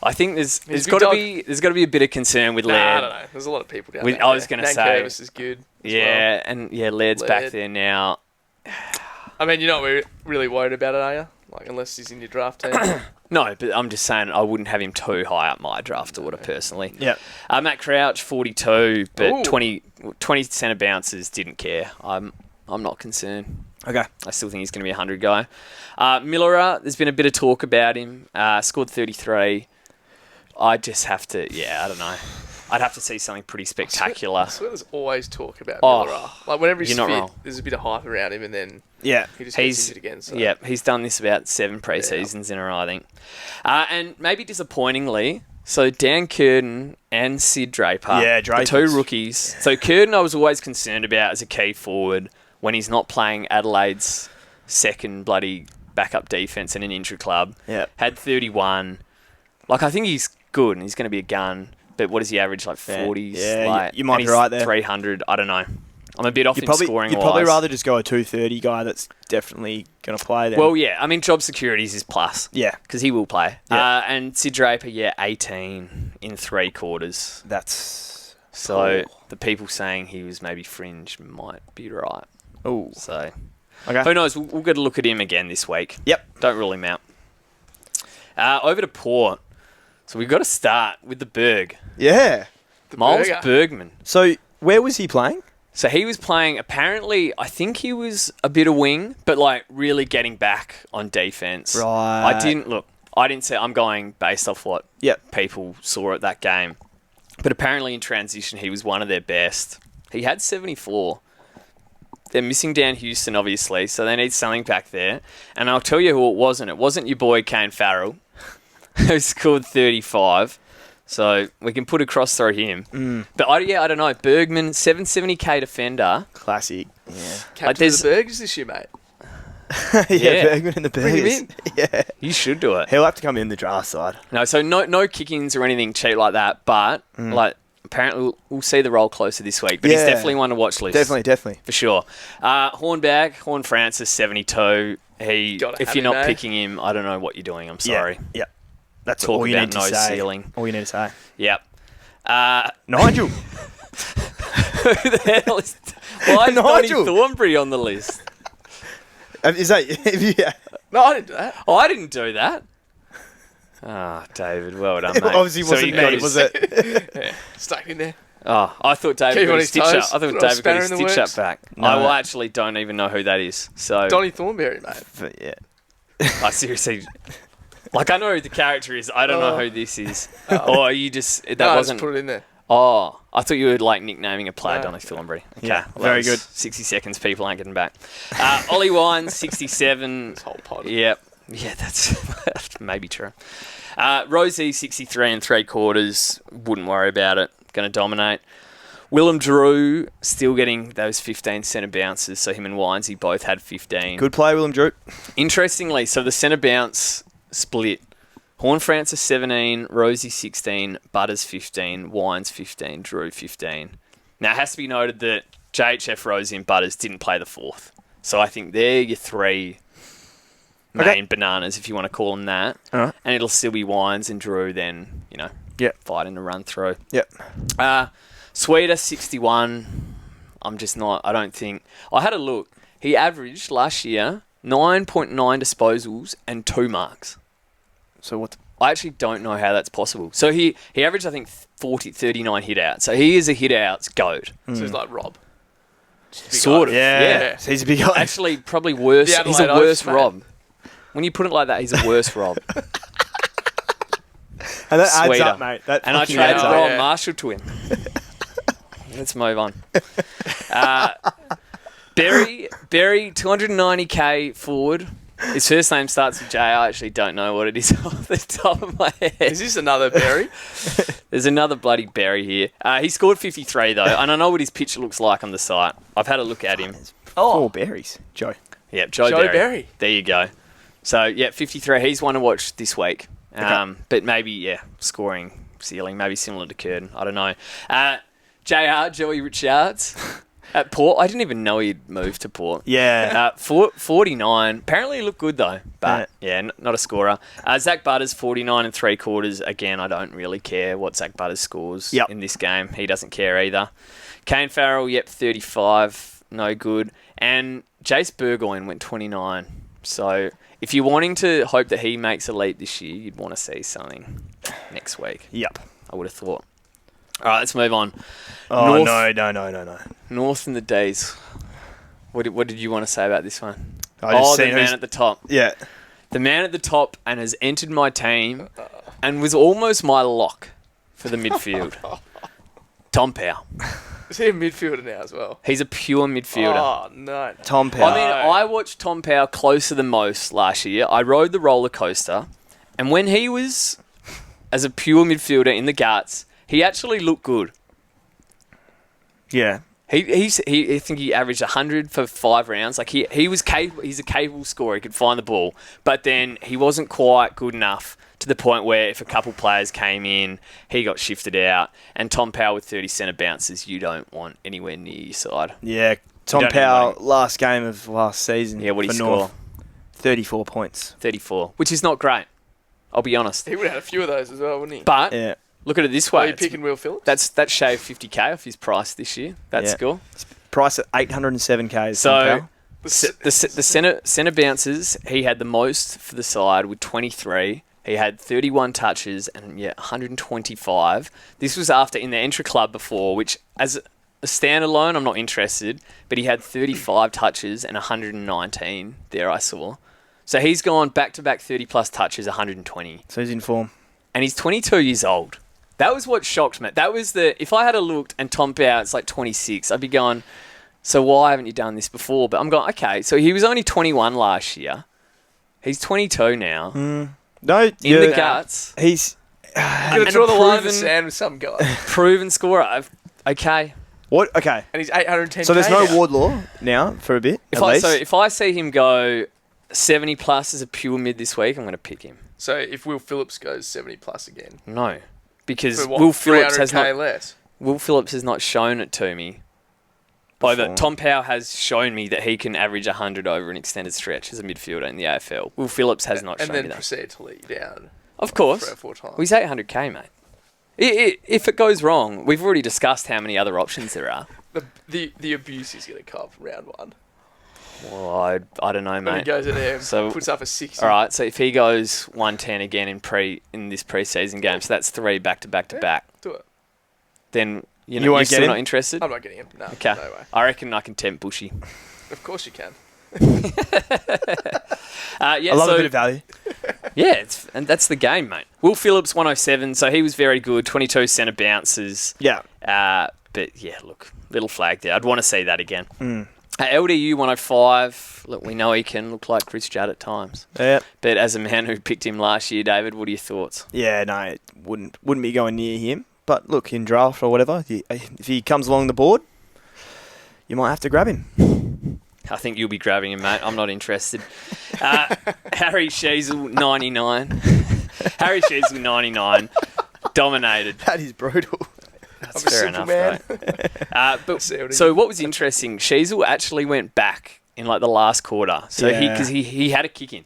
Speaker 1: I think there's
Speaker 5: a big
Speaker 1: got to
Speaker 5: dog.
Speaker 1: be a bit of concern with
Speaker 5: Nah,
Speaker 1: Laird.
Speaker 5: I don't know. There's a lot of people down
Speaker 1: With-
Speaker 5: there.
Speaker 1: I was gonna say-
Speaker 5: Curvis is good. as
Speaker 1: Yeah, and Laird's back
Speaker 5: Laird.
Speaker 1: there now.
Speaker 5: well. I mean, you're not really worried about it, are you? Like, unless he's in your draft team.
Speaker 1: No, but I'm just saying I wouldn't have him too high up my draft order personally.
Speaker 6: Yeah.
Speaker 1: Matt Crouch, 42, but
Speaker 5: Ooh.
Speaker 1: 20 centre bounces, didn't care. I'm not concerned.
Speaker 6: Okay.
Speaker 1: I still think he's going to be a 100 guy. Miller, there's been a bit of talk about him. Scored 33. I just have to, I don't know. I'd have to see something pretty spectacular.
Speaker 5: I swear there's always talk about
Speaker 1: Oh,
Speaker 5: Miller. Like, whenever he's
Speaker 1: you're not
Speaker 5: fit,
Speaker 1: wrong.
Speaker 5: there's a bit of hype around him, and then
Speaker 6: Yeah.
Speaker 5: he just
Speaker 1: He's
Speaker 5: gets injured again. So.
Speaker 1: Yeah, he's done this about 7 pre-seasons in a row, I think. And maybe disappointingly, so Dan Curtin and Sid Draper,
Speaker 6: Yeah,
Speaker 1: the
Speaker 6: Drapers.
Speaker 1: 2 rookies. So Curtin I was always concerned about as a key forward when he's not playing Adelaide's second bloody backup defence in an intra-club.
Speaker 6: Yeah.
Speaker 1: Had 31. I think he's good and he's going to be a gun. But what does he average, 40s?
Speaker 6: Yeah, you might
Speaker 1: and
Speaker 6: be right there.
Speaker 1: 300, I don't know. I'm a bit off in scoring.
Speaker 6: You'd probably rather just go a 230 guy that's definitely going to play then.
Speaker 1: Well, yeah. I mean, job security is his plus.
Speaker 6: Yeah.
Speaker 1: Because he will play.
Speaker 6: Yeah.
Speaker 1: And Sid Draper, 18 in 3 quarters.
Speaker 6: That's...
Speaker 1: So the people saying he was maybe fringe might be right.
Speaker 6: Oh.
Speaker 1: So
Speaker 6: Okay.
Speaker 1: who knows? We'll get a look at him again this week.
Speaker 6: Yep.
Speaker 1: Don't rule him out. Over to Port. So we've got to start with the Berg.
Speaker 6: Yeah.
Speaker 1: Miles
Speaker 5: Berger.
Speaker 1: Bergman.
Speaker 6: So where was he playing?
Speaker 1: So he was playing, apparently, I think he was a bit of wing, but like really getting back on defense.
Speaker 6: Right.
Speaker 1: I didn't say, I'm going based off what
Speaker 6: Yep.
Speaker 1: people saw at that game. But apparently in transition, he was one of their best. He had 74. They're missing Dan Houston, obviously, so they need something back there. And I'll tell you who it wasn't. It wasn't your boy Kane Farrell, who scored 35. So we can put a cross through him. But I don't know. Bergman, 770k defender.
Speaker 6: Classic. Yeah.
Speaker 5: Captain of the Burgers this year, mate.
Speaker 6: yeah, Bergman and the Bears.
Speaker 5: Bring him
Speaker 6: Yeah.
Speaker 1: You should do it.
Speaker 6: He'll have to come in the draft side.
Speaker 1: No, so no kick-ins or anything cheap like that. But like apparently we'll see the role closer this week. But he's
Speaker 6: Yeah.
Speaker 1: definitely one to watch list.
Speaker 6: Definitely.
Speaker 1: For sure. Horn Francis, 72.
Speaker 5: Gotta
Speaker 1: If
Speaker 5: have
Speaker 1: you're
Speaker 5: him,
Speaker 1: not
Speaker 5: eh?
Speaker 1: picking him, I don't know what you're doing. I'm sorry.
Speaker 6: Yeah. That's
Speaker 1: Talk
Speaker 6: all you
Speaker 1: about
Speaker 6: need to
Speaker 1: no
Speaker 6: say.
Speaker 1: ceiling.
Speaker 6: All you need to say.
Speaker 1: Yep.
Speaker 6: Nigel.
Speaker 1: Who the hell is... Why is Donny
Speaker 6: Nigel.
Speaker 1: Thornbury on the list?
Speaker 6: Is that... Yeah.
Speaker 5: No, I didn't do that.
Speaker 1: Oh, I didn't do that. Ah, David, well done,
Speaker 6: It
Speaker 1: mate.
Speaker 6: obviously
Speaker 1: So
Speaker 6: wasn't
Speaker 1: you got
Speaker 6: me,
Speaker 1: his-
Speaker 6: was it?
Speaker 5: Stuck in there.
Speaker 1: Oh, I thought David
Speaker 5: Keep
Speaker 1: got
Speaker 5: on
Speaker 1: his
Speaker 5: his
Speaker 1: stitch up.
Speaker 5: toes.
Speaker 1: I thought
Speaker 5: Put a
Speaker 1: David got
Speaker 5: spanner
Speaker 1: his
Speaker 5: in the
Speaker 1: stitch up
Speaker 5: works.
Speaker 1: back.
Speaker 6: No.
Speaker 1: I will actually don't even know who that is. So
Speaker 5: Donny Thornberry, mate.
Speaker 6: But yeah.
Speaker 1: I seriously... Like, I know who the character is. I don't know who this is. Or are you just... That
Speaker 5: No,
Speaker 1: wasn't...
Speaker 5: just put it in there.
Speaker 1: Oh, I thought you were like nicknaming a player,
Speaker 5: No.
Speaker 1: Donny Thornbury. Okay,
Speaker 6: Yeah,
Speaker 1: well,
Speaker 6: very
Speaker 1: that was
Speaker 6: good.
Speaker 1: 60 seconds, people aren't getting back. Ollie Wines, 67.
Speaker 5: This whole pod.
Speaker 1: Yep. Yeah, that's maybe true. Rosie, 63 and 3/4. Wouldn't worry about it. Going to dominate. Willem Drew, still getting those 15 centre bounces. So him and Winesy both had 15.
Speaker 6: Good play, Willem Drew.
Speaker 1: Interestingly, so the centre bounce split. Horn Francis 17, Rosie 16, Butters 15, Wines 15, Drew 15. Now, it has to be noted that JHF, Rosie and Butters didn't play the fourth. So I think they're your three main bananas, if you want to call them that.
Speaker 6: Alright.
Speaker 1: And it'll still be Wines and Drew then,
Speaker 6: Yep.
Speaker 1: fighting to run through.
Speaker 6: Yep.
Speaker 1: Sweeter, 61. I'm just not, I don't think. I had a look. He averaged last year 9.9 disposals and 2 marks.
Speaker 6: So what?
Speaker 1: I actually don't know how that's possible. So he averaged, I think, 39 hit outs. So he is a hit outs goat.
Speaker 5: So he's like Rob.
Speaker 1: Sort of.
Speaker 6: Yeah.
Speaker 1: Yeah.
Speaker 6: So he's a big guy.
Speaker 1: Actually, probably worse.
Speaker 5: The
Speaker 1: He's a
Speaker 5: Adelaide
Speaker 1: worse
Speaker 5: Oaks, mate.
Speaker 1: Rob. When you put it like that, he's a worse Rob.
Speaker 6: And that adds
Speaker 1: Sweeter.
Speaker 6: up, mate. That
Speaker 1: And I
Speaker 6: fucking
Speaker 1: traded
Speaker 6: adds up.
Speaker 1: Ron
Speaker 5: Yeah.
Speaker 1: Marshall to him. Let's move on. Berry, 290k forward. His first name starts with J. I actually don't know what it is off the top of my head.
Speaker 5: Is this another Berry?
Speaker 1: There's another bloody Berry here. He scored 53 though, and I know what his pitch looks like on the site. I've had a look at him.
Speaker 6: Four berries. Joe.
Speaker 1: Yep, Joe
Speaker 5: Joe
Speaker 1: Berry.
Speaker 5: Berry.
Speaker 1: There you go. So, yeah, 53. He's one to watch this week. But maybe, scoring ceiling, maybe similar to Curtin. I don't know. JR, Joey Richards at Port. I didn't even know he'd moved to Port.
Speaker 6: Yeah.
Speaker 1: 49. Apparently he looked good, though. But, not a scorer. Zach Butters, 49 and 3/4. Again, I don't really care what Zach Butters scores in this game. He doesn't care either. Kane Farrell, 35. No good. And Jace Burgoyne went 29. So if you're wanting to hope that he makes a leap this year, you'd want to see something next week.
Speaker 6: Yep.
Speaker 1: I would have thought. All right, let's move on.
Speaker 6: Oh,
Speaker 1: North,
Speaker 6: no.
Speaker 1: North and the D's. What did you want to say about this one?
Speaker 6: I just
Speaker 1: The
Speaker 6: seen
Speaker 1: man
Speaker 6: who's-
Speaker 1: at the top.
Speaker 6: Yeah.
Speaker 1: The man at the top and has entered my team and was almost my lock for the midfield. Tom Powell.
Speaker 5: Is he a midfielder now as well?
Speaker 1: He's a pure midfielder.
Speaker 5: Oh, no.
Speaker 6: Tom Powell.
Speaker 1: I mean, I watched Tom Powell closer than most last year. I rode the roller coaster, and when he was as a pure midfielder in the guts, he actually looked good.
Speaker 6: yeah.
Speaker 1: I think he averaged 100 for 5 rounds. Like he was capable. He's a capable scorer. He could find the ball, but then he wasn't quite good enough to the point where if a couple players came in, he got shifted out. And Tom Powell with 30 centre bounces, you don't want anywhere near your side.
Speaker 6: Yeah, Tom
Speaker 1: don't even
Speaker 6: Powell,
Speaker 1: want
Speaker 6: last game of last season.
Speaker 1: Yeah, what did he
Speaker 6: for
Speaker 1: score?
Speaker 6: North, 34 points.
Speaker 1: 34, which is not great. I'll be honest.
Speaker 5: He would have had a few of those as well, wouldn't he?
Speaker 1: But
Speaker 6: Yeah.
Speaker 1: look at it this
Speaker 5: Are
Speaker 1: way.
Speaker 5: you picking Will Phillips?
Speaker 1: That's shaved 50k off his price this year. That
Speaker 6: Yeah.
Speaker 1: score.
Speaker 6: Price at 807k.
Speaker 1: So
Speaker 5: The
Speaker 1: the centre bounces, he had the most for the side with 23. He had 31 touches and 125. This was after in the Entra Club before, which as a standalone, I'm not interested. But he had 35 touches and 119 there I saw. So he's gone back-to-back 30-plus touches, 120.
Speaker 6: So he's in form.
Speaker 1: And he's 22 years old. That was what shocked me. That was if I had looked and Tom Bowett's like 26, I'd be going, so why haven't you done this before? But I'm going, okay, so he was only 21 last year. He's 22 now.
Speaker 6: No,
Speaker 1: In the guts.
Speaker 6: He's
Speaker 5: You're going
Speaker 1: and
Speaker 5: to draw
Speaker 1: a
Speaker 5: the line in the
Speaker 1: proven-
Speaker 5: sand with some guy.
Speaker 1: Proven scorer. Okay.
Speaker 6: what? Okay.
Speaker 5: And he's 810.
Speaker 6: So there's no Wardlaw now for a bit. At least.
Speaker 1: If I see him go 70 plus as a pure mid this week, I'm going to pick him.
Speaker 5: So if Will Phillips goes 70 plus again,
Speaker 1: No. Because
Speaker 5: for what,
Speaker 1: Will Phillips
Speaker 5: 300k less.
Speaker 1: has not shown it to me. Tom Powell has shown me that he can average 100 over an extended stretch as a midfielder in the AFL. Will Phillips has not
Speaker 5: And
Speaker 1: shown me
Speaker 5: then
Speaker 1: that.
Speaker 5: proceed to lead you down
Speaker 1: Of course.
Speaker 5: 3 or 4 times.
Speaker 1: Well, he's 800k, mate. If it goes wrong, we've already discussed how many other options there are.
Speaker 5: The abuse he's going to cop round 1.
Speaker 1: Well, I don't know,
Speaker 5: When he
Speaker 1: mate.
Speaker 5: goes in there,
Speaker 1: So-
Speaker 5: puts up a 60.
Speaker 1: All right, so if he goes 110 again in this preseason game, so that's 3 back to back to back,
Speaker 5: Do it.
Speaker 1: then
Speaker 6: You
Speaker 1: you're
Speaker 6: won't
Speaker 1: still
Speaker 6: get
Speaker 1: not
Speaker 6: him?
Speaker 1: interested?
Speaker 5: I'm not getting him. No,
Speaker 1: Okay.
Speaker 5: no way.
Speaker 1: I reckon I can tempt Bushy.
Speaker 5: Of course you can.
Speaker 1: Yeah,
Speaker 6: I love
Speaker 1: so,
Speaker 6: a bit of value.
Speaker 1: Yeah, and that's the game, mate. Will Phillips, 107, so he was very good, 22 centre bounces.
Speaker 6: Yeah.
Speaker 1: But, yeah, look, little flag there. I'd want to see that again. LDU 105, look, we know he can look like Chris Judd at times.
Speaker 6: Yeah.
Speaker 1: But as a man who picked him last year, David, what are your thoughts?
Speaker 6: Yeah. No, it wouldn't be going near him. But look, in draft or whatever, if he comes along the board, you might have to grab him.
Speaker 1: I think you'll be grabbing him, mate. I'm not interested. Harry Sheasel, 99. Harry Sheasel, 99. Dominated.
Speaker 6: That is brutal.
Speaker 1: That's
Speaker 5: I'm a
Speaker 1: fair
Speaker 5: simple
Speaker 1: enough,
Speaker 5: man.
Speaker 1: But
Speaker 5: See what he-
Speaker 1: so what was interesting, Sheasel actually went back in like the last quarter. So
Speaker 6: Yeah.
Speaker 1: because he had a kick in.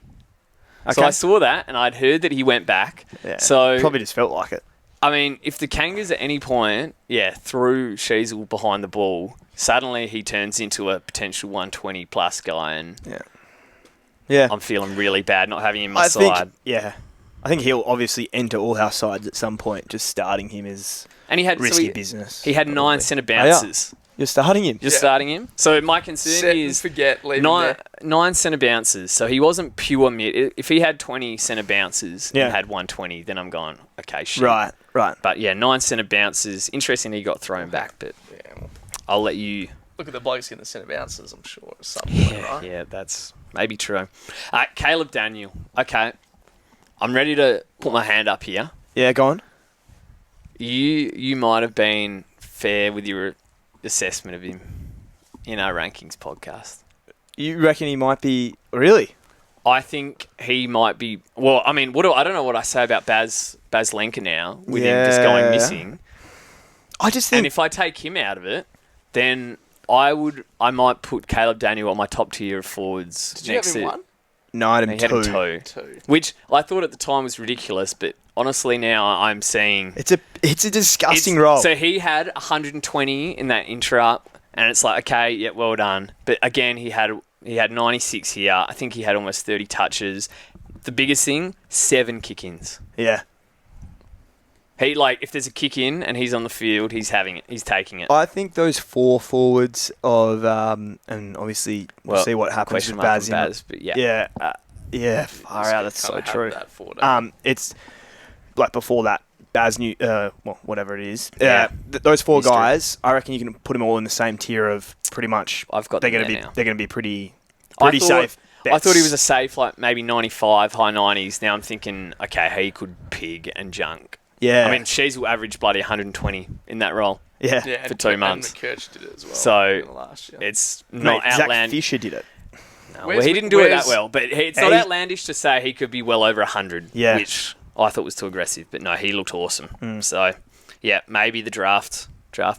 Speaker 1: So
Speaker 6: Okay.
Speaker 1: I saw that and I'd heard that he went back.
Speaker 6: Yeah,
Speaker 1: So
Speaker 6: probably just felt like it.
Speaker 1: I mean, if the Kangas at any point, threw Sheasel behind the ball, suddenly he turns into a potential 120 plus guy, and
Speaker 6: Yeah.
Speaker 1: I'm feeling really bad not having him in my
Speaker 6: I
Speaker 1: side.
Speaker 6: think he'll obviously enter all our sides at some point. Just starting him is
Speaker 1: And he had
Speaker 6: risky business.
Speaker 1: He had 9
Speaker 6: probably.
Speaker 1: centre
Speaker 6: Oh, yeah.
Speaker 1: bounces.
Speaker 6: You're starting him.
Speaker 1: Just
Speaker 5: Yeah.
Speaker 1: starting him. So my concern
Speaker 5: Set and
Speaker 1: is
Speaker 5: forget, leave him
Speaker 1: nine,
Speaker 5: there.
Speaker 1: 9 centre bounces. So he wasn't pure mid. If he had 20 centre bounces
Speaker 6: Yeah.
Speaker 1: and had 120, then I'm going, okay, shit.
Speaker 6: Right.
Speaker 1: But yeah, 9 centre bounces. Interesting he got thrown back, but
Speaker 5: Yeah, well,
Speaker 1: I'll let you...
Speaker 5: look at the blokes getting the centre bounces, I'm sure, at some point, right?
Speaker 1: Yeah, that's maybe true. Caleb Daniel. Okay. I'm ready to put my hand up here.
Speaker 6: Yeah, go on.
Speaker 1: You might have been fair with your assessment of him in our rankings podcast.
Speaker 6: You reckon he might be... Really?
Speaker 1: I think he might be... Well, I mean, I don't know what I say about Baz Lenker now with him just going
Speaker 6: Yeah.
Speaker 1: missing.
Speaker 6: I just
Speaker 1: And
Speaker 6: think...
Speaker 1: if I take him out of it, then I might put Caleb Daniel on my top tier of forwards.
Speaker 5: Did you have him 1?
Speaker 6: No, I had him
Speaker 1: He had him 2.
Speaker 5: 2.
Speaker 1: Which I thought at the time was ridiculous, but honestly now I'm seeing...
Speaker 6: It's a disgusting role.
Speaker 1: So he had 120 in that interrupt, and it's like, okay, yeah, well done. But again, he had 96 here. I think he had almost 30 touches. The biggest thing, 7 kick-ins.
Speaker 6: Yeah.
Speaker 1: He, if there's a kick-in and he's on the field, he's having it. He's taking it.
Speaker 6: I think those 4 forwards of... and obviously, we'll see what happens
Speaker 1: question
Speaker 6: with
Speaker 1: mark
Speaker 6: Baz.
Speaker 1: on Baz, but yeah.
Speaker 6: Yeah. Yeah, far out. That's so
Speaker 5: Can't have
Speaker 6: true.
Speaker 5: that forward,
Speaker 6: It's like before that, Baz New, whatever it is.
Speaker 1: Yeah.
Speaker 6: Those 4
Speaker 1: History.
Speaker 6: guys, I reckon you can put them all in the same tier of pretty much.
Speaker 1: I've got
Speaker 6: they're
Speaker 1: them
Speaker 6: going to
Speaker 1: there
Speaker 6: be
Speaker 1: now.
Speaker 6: they're going to be pretty
Speaker 1: I thought-
Speaker 6: safe.
Speaker 1: I thought he was
Speaker 6: bets.
Speaker 1: a safe, maybe 95, high 90s. Now I'm thinking, okay, he could pig and junk.
Speaker 6: Yeah.
Speaker 1: I mean, Shees will average bloody 120 in that role.
Speaker 6: yeah.
Speaker 5: Yeah,
Speaker 1: for 2 months.
Speaker 5: And McKirch did it as well.
Speaker 1: So,
Speaker 5: in the last year.
Speaker 1: It's
Speaker 6: Mate,
Speaker 1: not
Speaker 6: Zach
Speaker 1: outlandish.
Speaker 6: Fisher did it.
Speaker 1: Well, he didn't do it that well, but it's not
Speaker 6: He-
Speaker 1: outlandish to say he could be well over 100.
Speaker 6: Yeah.
Speaker 1: Which I thought was too aggressive, but no, he looked awesome. So, yeah, maybe the draft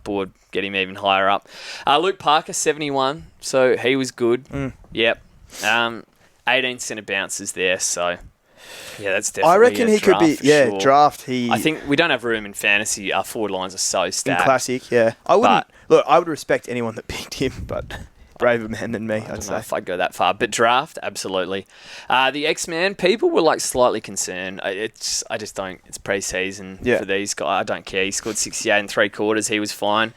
Speaker 1: board get him even higher up. Luke Parker, 71, so he was good. Yep. 18 centre bounces there, so yeah, that's definitely
Speaker 6: I reckon
Speaker 1: a
Speaker 6: he could be,
Speaker 1: draft for sure.
Speaker 6: draft.
Speaker 1: I think we don't have room in fantasy. Our forward lines are so
Speaker 6: in
Speaker 1: stacked.
Speaker 6: classic, yeah. I would respect anyone that picked him, but braver man than me,
Speaker 1: I
Speaker 6: I'd
Speaker 1: don't know
Speaker 6: say.
Speaker 1: if I'd go that far, but draft, absolutely. The X-Man, people were like slightly concerned. I just don't. It's pre-season for these guys. I don't care. He scored 68 and 3/4. He was fine.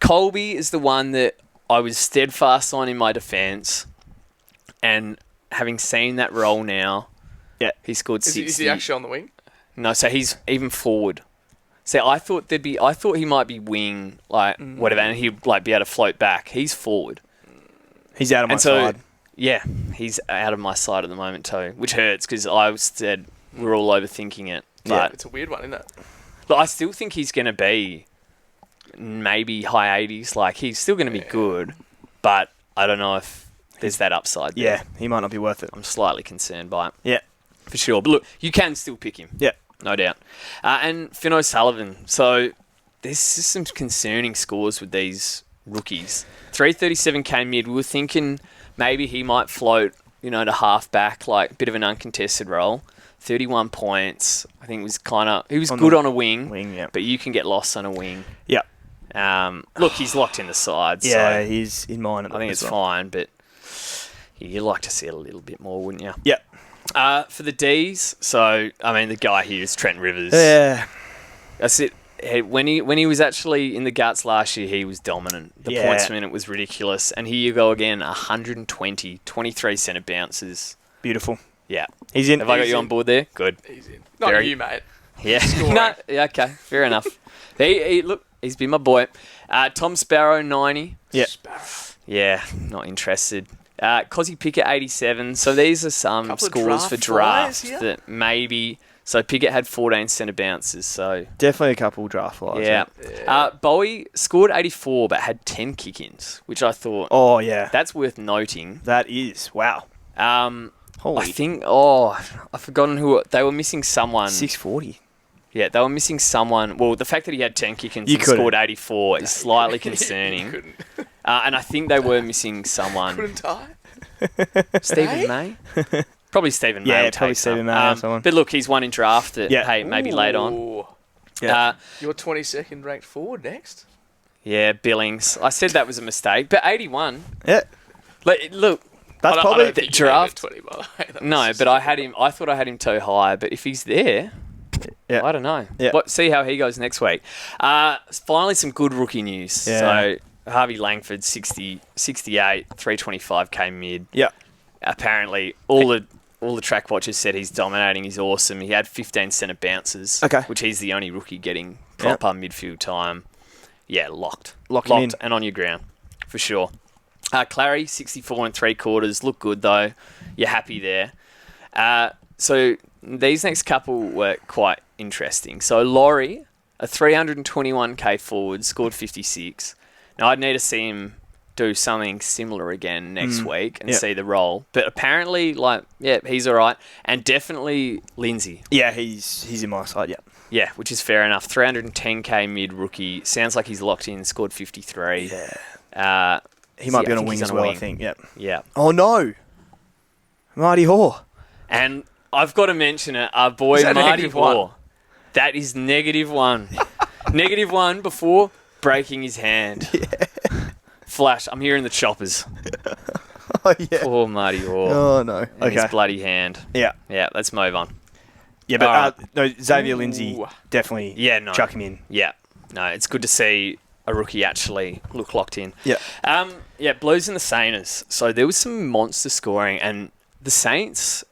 Speaker 1: Colby is the one that I was steadfast on in my defence, and having seen that role now, he scored 60.
Speaker 5: Is he actually on the wing?
Speaker 1: No, so he's even forward. So I thought he might be wing, like whatever, and he'd like be able to float back. He's forward.
Speaker 6: He's out of my side.
Speaker 1: Yeah, he's out of my side at the moment too, which hurts because I said we're all overthinking it. But
Speaker 5: It's a weird one, isn't it?
Speaker 1: look, I still think he's going to be maybe high 80s. Like, he's still going to be good, but I don't know if there's that upside there.
Speaker 6: Yeah, he might not be worth it.
Speaker 1: I'm slightly concerned by it.
Speaker 6: Yeah.
Speaker 1: For sure. But look, you can still pick him.
Speaker 6: Yeah.
Speaker 1: No doubt. And Finn O'Sullivan. So there's just some concerning scores with these rookies. 337k mid. We were thinking maybe he might float, to half back, like a bit of an uncontested role. 31 points. I think he was good on a wing.
Speaker 6: Yeah.
Speaker 1: But you can get lost on a wing.
Speaker 6: Yeah.
Speaker 1: Look, he's locked in the side.
Speaker 6: Yeah,
Speaker 1: so
Speaker 6: he's in mine.
Speaker 1: I think it's fine, but you'd like to see it a little bit more, wouldn't you?
Speaker 6: Yeah.
Speaker 1: For the Ds, so, the guy here is Trent Rivers.
Speaker 6: Yeah.
Speaker 1: That's it. When he was actually in the guts last year, he was dominant. The points per minute was ridiculous. And here you go again, 120, 23 centre bounces.
Speaker 6: Beautiful.
Speaker 1: Yeah.
Speaker 6: He's in.
Speaker 1: Have I got you on board there? Good.
Speaker 5: He's in. Not you, mate.
Speaker 1: Yeah. No, yeah, okay. Fair enough. Look, he's been my boy. Tom Sparrow, 90.
Speaker 6: Yeah.
Speaker 1: Yeah, not interested. Cozzy Pickett, 87. So these are some
Speaker 5: Couple of
Speaker 1: scores for
Speaker 5: draft
Speaker 1: draft
Speaker 5: flyers,
Speaker 1: that maybe... So Pickett had 14 centre bounces, so...
Speaker 6: Definitely a couple draft flies.
Speaker 1: Yeah. Bowie scored 84 but had 10 kick-ins, which I thought...
Speaker 6: Oh, yeah.
Speaker 1: That's worth noting.
Speaker 6: That is. Wow.
Speaker 1: I think... I've forgotten who... They were missing someone.
Speaker 6: 640.
Speaker 1: Yeah, they were missing someone. Well, the fact that he had 10 kick-ins and scored 84 is slightly concerning. And I think they were missing someone.
Speaker 5: Couldn't tie.
Speaker 1: Stephen May? Probably Stephen May.
Speaker 6: Yeah,
Speaker 1: will
Speaker 6: probably
Speaker 1: take
Speaker 6: Stephen
Speaker 1: some.
Speaker 6: May or someone.
Speaker 1: But look, he's one in draft that, hey, maybe late on.
Speaker 5: Ooh.
Speaker 6: Yeah.
Speaker 5: You're 22nd ranked forward next.
Speaker 1: Yeah, Billings. I said that was a mistake, but 81.
Speaker 6: Yeah.
Speaker 1: Look,
Speaker 6: That's
Speaker 5: I
Speaker 6: probably...
Speaker 5: don't think
Speaker 1: draft-
Speaker 5: you named it 20, by the way. That
Speaker 1: no,
Speaker 5: was
Speaker 1: but I thought I had him too high. But if he's there,
Speaker 6: Yeah.
Speaker 1: I don't know.
Speaker 6: Yeah.
Speaker 1: See how he goes next week. Finally, some good rookie news.
Speaker 6: Yeah.
Speaker 1: So Harvey Langford, 68, 325k mid.
Speaker 6: Yeah.
Speaker 1: Apparently, all the track watchers said he's dominating. He's awesome. He had 15 centre bounces,
Speaker 6: Okay.
Speaker 1: which he's the only rookie getting proper midfield time. Yeah, locked.
Speaker 6: Lock him in.
Speaker 1: And on your ground, for sure. Clary, 64 and 3/4. Look good, though. You're happy there. So these next couple were quite interesting. So Laurie, a 321k forward, scored 56. Now, I'd need to see him do something similar again next week and see the role. But apparently, he's all right. And definitely Lindsay.
Speaker 6: Yeah, he's in my side, yeah.
Speaker 1: Yeah, which is fair enough. 310k mid rookie. Sounds like he's locked in, scored 53.
Speaker 6: Yeah. He might be on a wing as well, I think. Yeah.
Speaker 1: Yeah.
Speaker 6: Oh, no. Marty Hoare.
Speaker 1: And I've got to mention it. Our boy Marty Hoare. That is -1. -1 before breaking his hand. Yeah. Flash. I'm hearing the choppers.
Speaker 6: Oh, yeah.
Speaker 1: Poor Marty Hoare.
Speaker 6: Oh, no.
Speaker 1: And his bloody hand.
Speaker 6: Yeah.
Speaker 1: Yeah, let's move on.
Speaker 6: Yeah, but
Speaker 1: All
Speaker 6: no, Xavier Lindsay, definitely chuck him in.
Speaker 1: Yeah. No, it's good to see a rookie actually look locked in.
Speaker 6: Yeah.
Speaker 1: Blues and the Saints. So there was some monster scoring, and the Saints,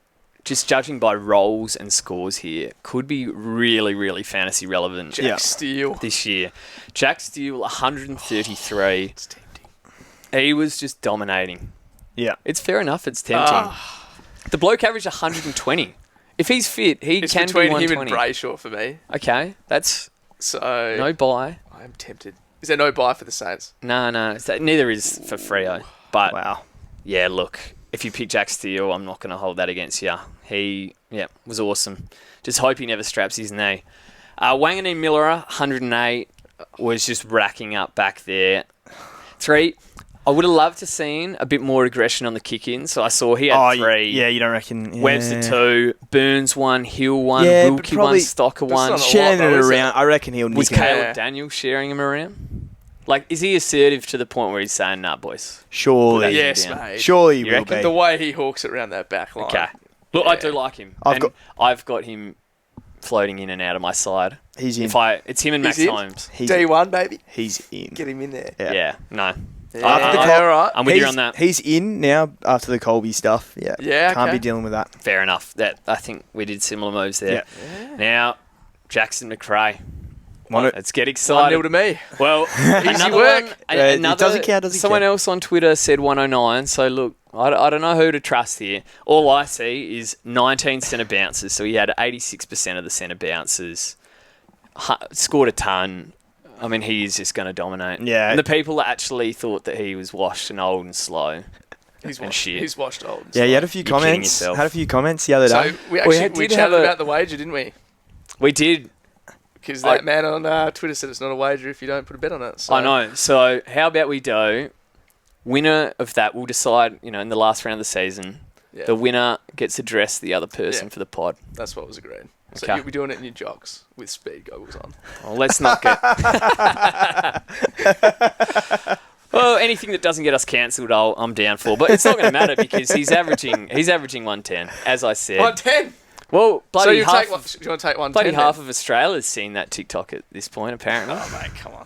Speaker 1: just judging by roles and scores here, could be really, really fantasy relevant
Speaker 5: Jack Steele
Speaker 1: this year. Jack Steele, 133.
Speaker 5: It's tempting.
Speaker 1: He was just dominating.
Speaker 6: Yeah.
Speaker 1: It's fair enough. It's tempting. The bloke averaged 120. If he's fit,
Speaker 5: It's
Speaker 1: can be
Speaker 5: between
Speaker 1: 120.
Speaker 5: him and Brayshaw for me.
Speaker 1: Okay, that's
Speaker 5: So
Speaker 1: no buy.
Speaker 5: I'm tempted. Is there no buy for the Saints?
Speaker 1: No. Neither is for Freo. But
Speaker 6: Wow.
Speaker 1: yeah, look, if you pick Jack Steele, I'm not going to hold that against you. He Yeah, was awesome. Just hope he never straps his knee. Wanganeen Miller, 108, was just racking up back there. 3, I would have loved to seen a bit more aggression on the kick-in. So I saw he had 3.
Speaker 6: Yeah, you don't reckon? Yeah.
Speaker 1: Webster 2, Burns 1, Hill 1,
Speaker 6: Yeah, but
Speaker 1: Wilkie
Speaker 6: probably
Speaker 1: 1, Stocker 1.
Speaker 5: not a
Speaker 6: Sharing
Speaker 5: lot,
Speaker 6: it
Speaker 5: though, is
Speaker 6: around. I reckon he'll
Speaker 1: Was
Speaker 6: nick it.
Speaker 1: Caleb Daniels sharing him around? Like, is he assertive to the point where he's saying, nah, boys?
Speaker 6: Surely.
Speaker 5: Yes,
Speaker 1: down.
Speaker 5: mate.
Speaker 6: Surely he
Speaker 1: You
Speaker 6: will
Speaker 1: reckon
Speaker 6: be.
Speaker 5: The way he hawks it around that back line.
Speaker 1: Okay. Look, I do like him.
Speaker 6: I've
Speaker 1: I've got him floating in and out of my side.
Speaker 6: He's in.
Speaker 1: It's him and Max
Speaker 5: He's in?
Speaker 1: Holmes.
Speaker 6: He's
Speaker 5: D1, baby.
Speaker 6: He's in.
Speaker 5: Get him in there.
Speaker 1: Yeah, no.
Speaker 5: Yeah,
Speaker 6: After
Speaker 5: all right.
Speaker 1: I'm with you on that.
Speaker 6: He's in now after the Colby stuff. Yeah.
Speaker 5: Yeah,
Speaker 6: Can't
Speaker 5: okay.
Speaker 6: be dealing with that.
Speaker 1: Fair enough. I think we did similar moves there. Now, Jackson McRae. Let's get
Speaker 5: 1-0
Speaker 1: excited.
Speaker 5: to me.
Speaker 1: Well, another
Speaker 5: work.
Speaker 1: one.
Speaker 6: It
Speaker 1: Another,
Speaker 6: doesn't count, doesn't
Speaker 1: someone
Speaker 6: count.
Speaker 1: else on Twitter said 109. So look, I don't know who to trust here. All I see is 19 centre bounces. So he had 86% of the centre bounces. Scored a ton. I mean, he is just going to dominate.
Speaker 6: Yeah.
Speaker 1: And the people that actually thought that he was washed and old and slow.
Speaker 5: He's
Speaker 1: And shit.
Speaker 5: He's washed old.
Speaker 6: Yeah, you had a few
Speaker 1: You're kidding
Speaker 6: comments.
Speaker 1: yourself.
Speaker 6: Had a few comments the other day.
Speaker 5: So we
Speaker 1: did
Speaker 5: chatted
Speaker 1: have a-
Speaker 5: about the wager, didn't we?
Speaker 1: We did.
Speaker 5: Because that man on Twitter said it's not a wager if you don't put a bet on it. So.
Speaker 1: I know. So how about we do? Winner of that will decide, in the last round of the season.
Speaker 5: Yeah,
Speaker 1: The winner gets to dress the other person
Speaker 5: Yeah.
Speaker 1: for the pod.
Speaker 5: that's what was agreed. So
Speaker 1: Okay.
Speaker 5: you'll be doing it in your jocks with speed goggles on.
Speaker 1: Well, let's not get... Well, anything that doesn't get us cancelled, I'm down for. But it's not going to matter because he's averaging 110, as I said.
Speaker 5: 110.
Speaker 1: Well,
Speaker 5: So
Speaker 1: bloody
Speaker 5: you
Speaker 1: half,
Speaker 5: take one. You want to take 110?
Speaker 1: bloody
Speaker 5: then?
Speaker 1: half of Australia's seen that TikTok at this point, apparently.
Speaker 5: Oh mate, come on.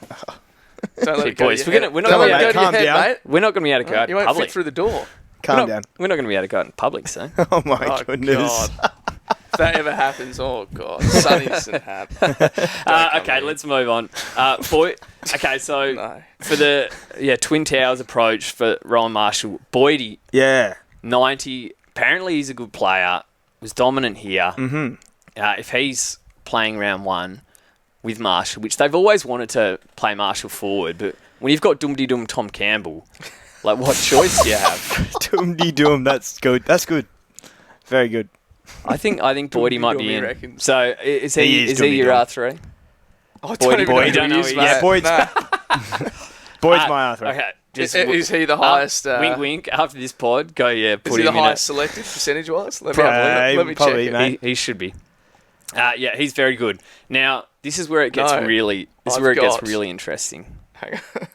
Speaker 5: Don't let
Speaker 1: Shit,
Speaker 5: it go to
Speaker 1: boys,
Speaker 5: your
Speaker 1: we're
Speaker 5: head.
Speaker 1: we're not
Speaker 5: Don't
Speaker 1: gonna
Speaker 5: let
Speaker 1: be
Speaker 5: it
Speaker 1: able
Speaker 5: go to
Speaker 6: calm
Speaker 5: your head,
Speaker 6: down.
Speaker 5: mate.
Speaker 1: we're not going to be able to go out
Speaker 5: You
Speaker 1: in
Speaker 5: won't fit
Speaker 1: public.
Speaker 5: through the door.
Speaker 6: Calm down.
Speaker 1: We're not going to be able to go out in public, so.
Speaker 6: Oh my
Speaker 5: Oh
Speaker 6: goodness.
Speaker 5: God. If that ever happens, oh God, Sonny's and have.
Speaker 1: Okay, let's move on. Okay, so
Speaker 5: No.
Speaker 1: for the Twin Towers approach for Ryan Marshall, Boydie,
Speaker 6: Yeah.
Speaker 1: 90. Apparently, he's a good player. Was dominant here.
Speaker 6: Mm-hmm.
Speaker 1: If he's playing round 1 with Marshall, which they've always wanted to play Marshall forward, but when you've got Doom Tom Campbell, like what choice do you have?
Speaker 6: Doom. That's good. That's good. Very good.
Speaker 1: I think Boydie might be
Speaker 5: Doom-de-doom, he
Speaker 1: in.
Speaker 5: reckons.
Speaker 1: So is he?
Speaker 6: He is
Speaker 1: Is he your
Speaker 6: Doom-de-doom.
Speaker 1: R3?
Speaker 5: I
Speaker 1: Boydie,
Speaker 5: even
Speaker 1: Boydie,
Speaker 5: who
Speaker 1: don't
Speaker 5: he
Speaker 1: know
Speaker 5: is,
Speaker 1: who he
Speaker 5: mate.
Speaker 1: is.
Speaker 6: Boyd's
Speaker 5: Nah.
Speaker 6: Boyd's my Arthur.
Speaker 1: Okay.
Speaker 5: Is he the highest?
Speaker 1: wink, wink. After this pod, go
Speaker 5: Is
Speaker 1: put
Speaker 5: he the
Speaker 1: him in
Speaker 5: highest selected percentage-wise? Let me
Speaker 6: probably,
Speaker 5: check.
Speaker 6: mate.
Speaker 1: He should be. Yeah, he's very good. Now, this is where it gets
Speaker 5: No,
Speaker 1: really. This is
Speaker 5: I've
Speaker 1: where it gets
Speaker 5: got-
Speaker 1: really interesting.
Speaker 5: Hang on.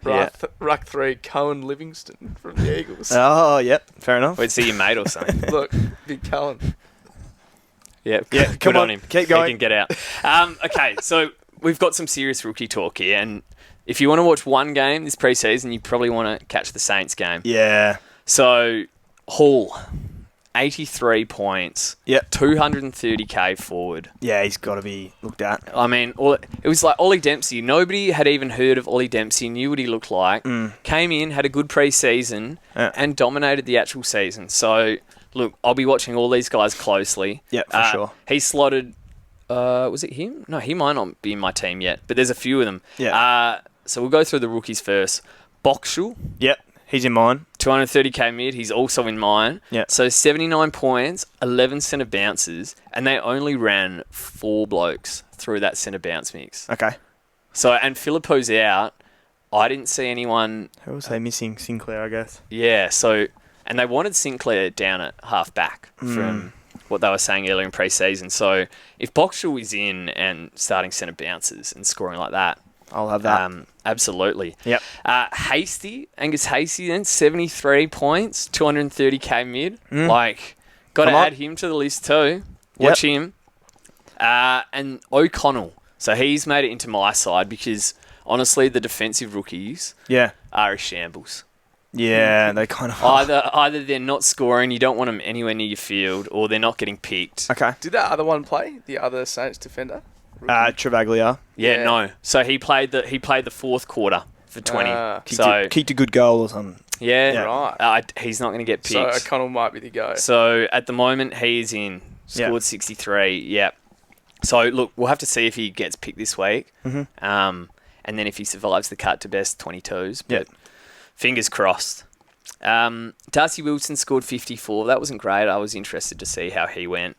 Speaker 1: Yeah.
Speaker 5: Ruck 3, Cohen Livingston from the Eagles.
Speaker 6: Oh, yep. Fair enough.
Speaker 1: Wait, see your mate or something.
Speaker 5: Look, big Cohen.
Speaker 1: Yeah,
Speaker 6: Yeah,
Speaker 1: good
Speaker 6: come
Speaker 1: on
Speaker 6: on,
Speaker 1: him.
Speaker 6: keep going.
Speaker 1: He can get out. Okay, so we've got some serious rookie talk here, and if you want to watch one game this preseason, you probably want to catch the Saints game.
Speaker 6: Yeah.
Speaker 1: So Hall, 83 points.
Speaker 6: Yep.
Speaker 1: 230k forward.
Speaker 6: Yeah, he's got to be looked at.
Speaker 1: I mean, it was like Ollie Dempsey. Nobody had even heard of Ollie Dempsey, knew what he looked like. Came in, had a good pre-season,
Speaker 6: Yeah.
Speaker 1: and dominated the actual season. So, look, I'll be watching all these guys closely.
Speaker 6: Yeah, for sure.
Speaker 1: He slotted... was it him? No, he might not be in my team yet, but there's a few of them.
Speaker 6: Yeah.
Speaker 1: So we'll go through the rookies first. Boxall,
Speaker 6: Yep. He's in mine.
Speaker 1: 230k mid. He's also in mine.
Speaker 6: Yeah.
Speaker 1: So 79 points, 11 centre bounces, and they only ran 4 blokes through that centre bounce mix.
Speaker 6: Okay.
Speaker 1: So, and Filippo's out. I didn't see anyone.
Speaker 6: Who was they missing? Sinclair, I guess.
Speaker 1: Yeah. So, and they wanted Sinclair down at half back from what they were saying earlier in pre-season. So, if Boxall is in and starting centre bounces and scoring like that,
Speaker 6: I'll have that.
Speaker 1: absolutely.
Speaker 6: Yep.
Speaker 1: Angus Hasty then 73 points, 230k mid. Like, got to
Speaker 6: Come on.
Speaker 1: add him to the list too. Watch him. And O'Connell. So he's made it into my side because honestly, the defensive rookies
Speaker 6: Yeah.
Speaker 1: are a shambles.
Speaker 6: Yeah, they kind of
Speaker 1: Either they're not scoring, you don't want them anywhere near your field, or they're not getting picked.
Speaker 6: Okay.
Speaker 5: Did that other one play? The other Saints defender?
Speaker 6: Travaglia.
Speaker 1: Yeah,
Speaker 5: Yeah.
Speaker 1: no. So he played the fourth quarter for 20.
Speaker 6: Kicked a good goal or something.
Speaker 1: Yeah,
Speaker 6: Yeah.
Speaker 5: Right.
Speaker 1: He's not going to get picked.
Speaker 5: So O'Connell might be the go.
Speaker 1: So at the moment, he's in. Scored
Speaker 6: Yeah.
Speaker 1: 63. Yep. So look, we'll have to see if he gets picked this week. And then if he survives the cut to best 22s. But
Speaker 6: Yep.
Speaker 1: fingers crossed. Darcy Wilson scored 54. That wasn't great. I was interested to see how he went.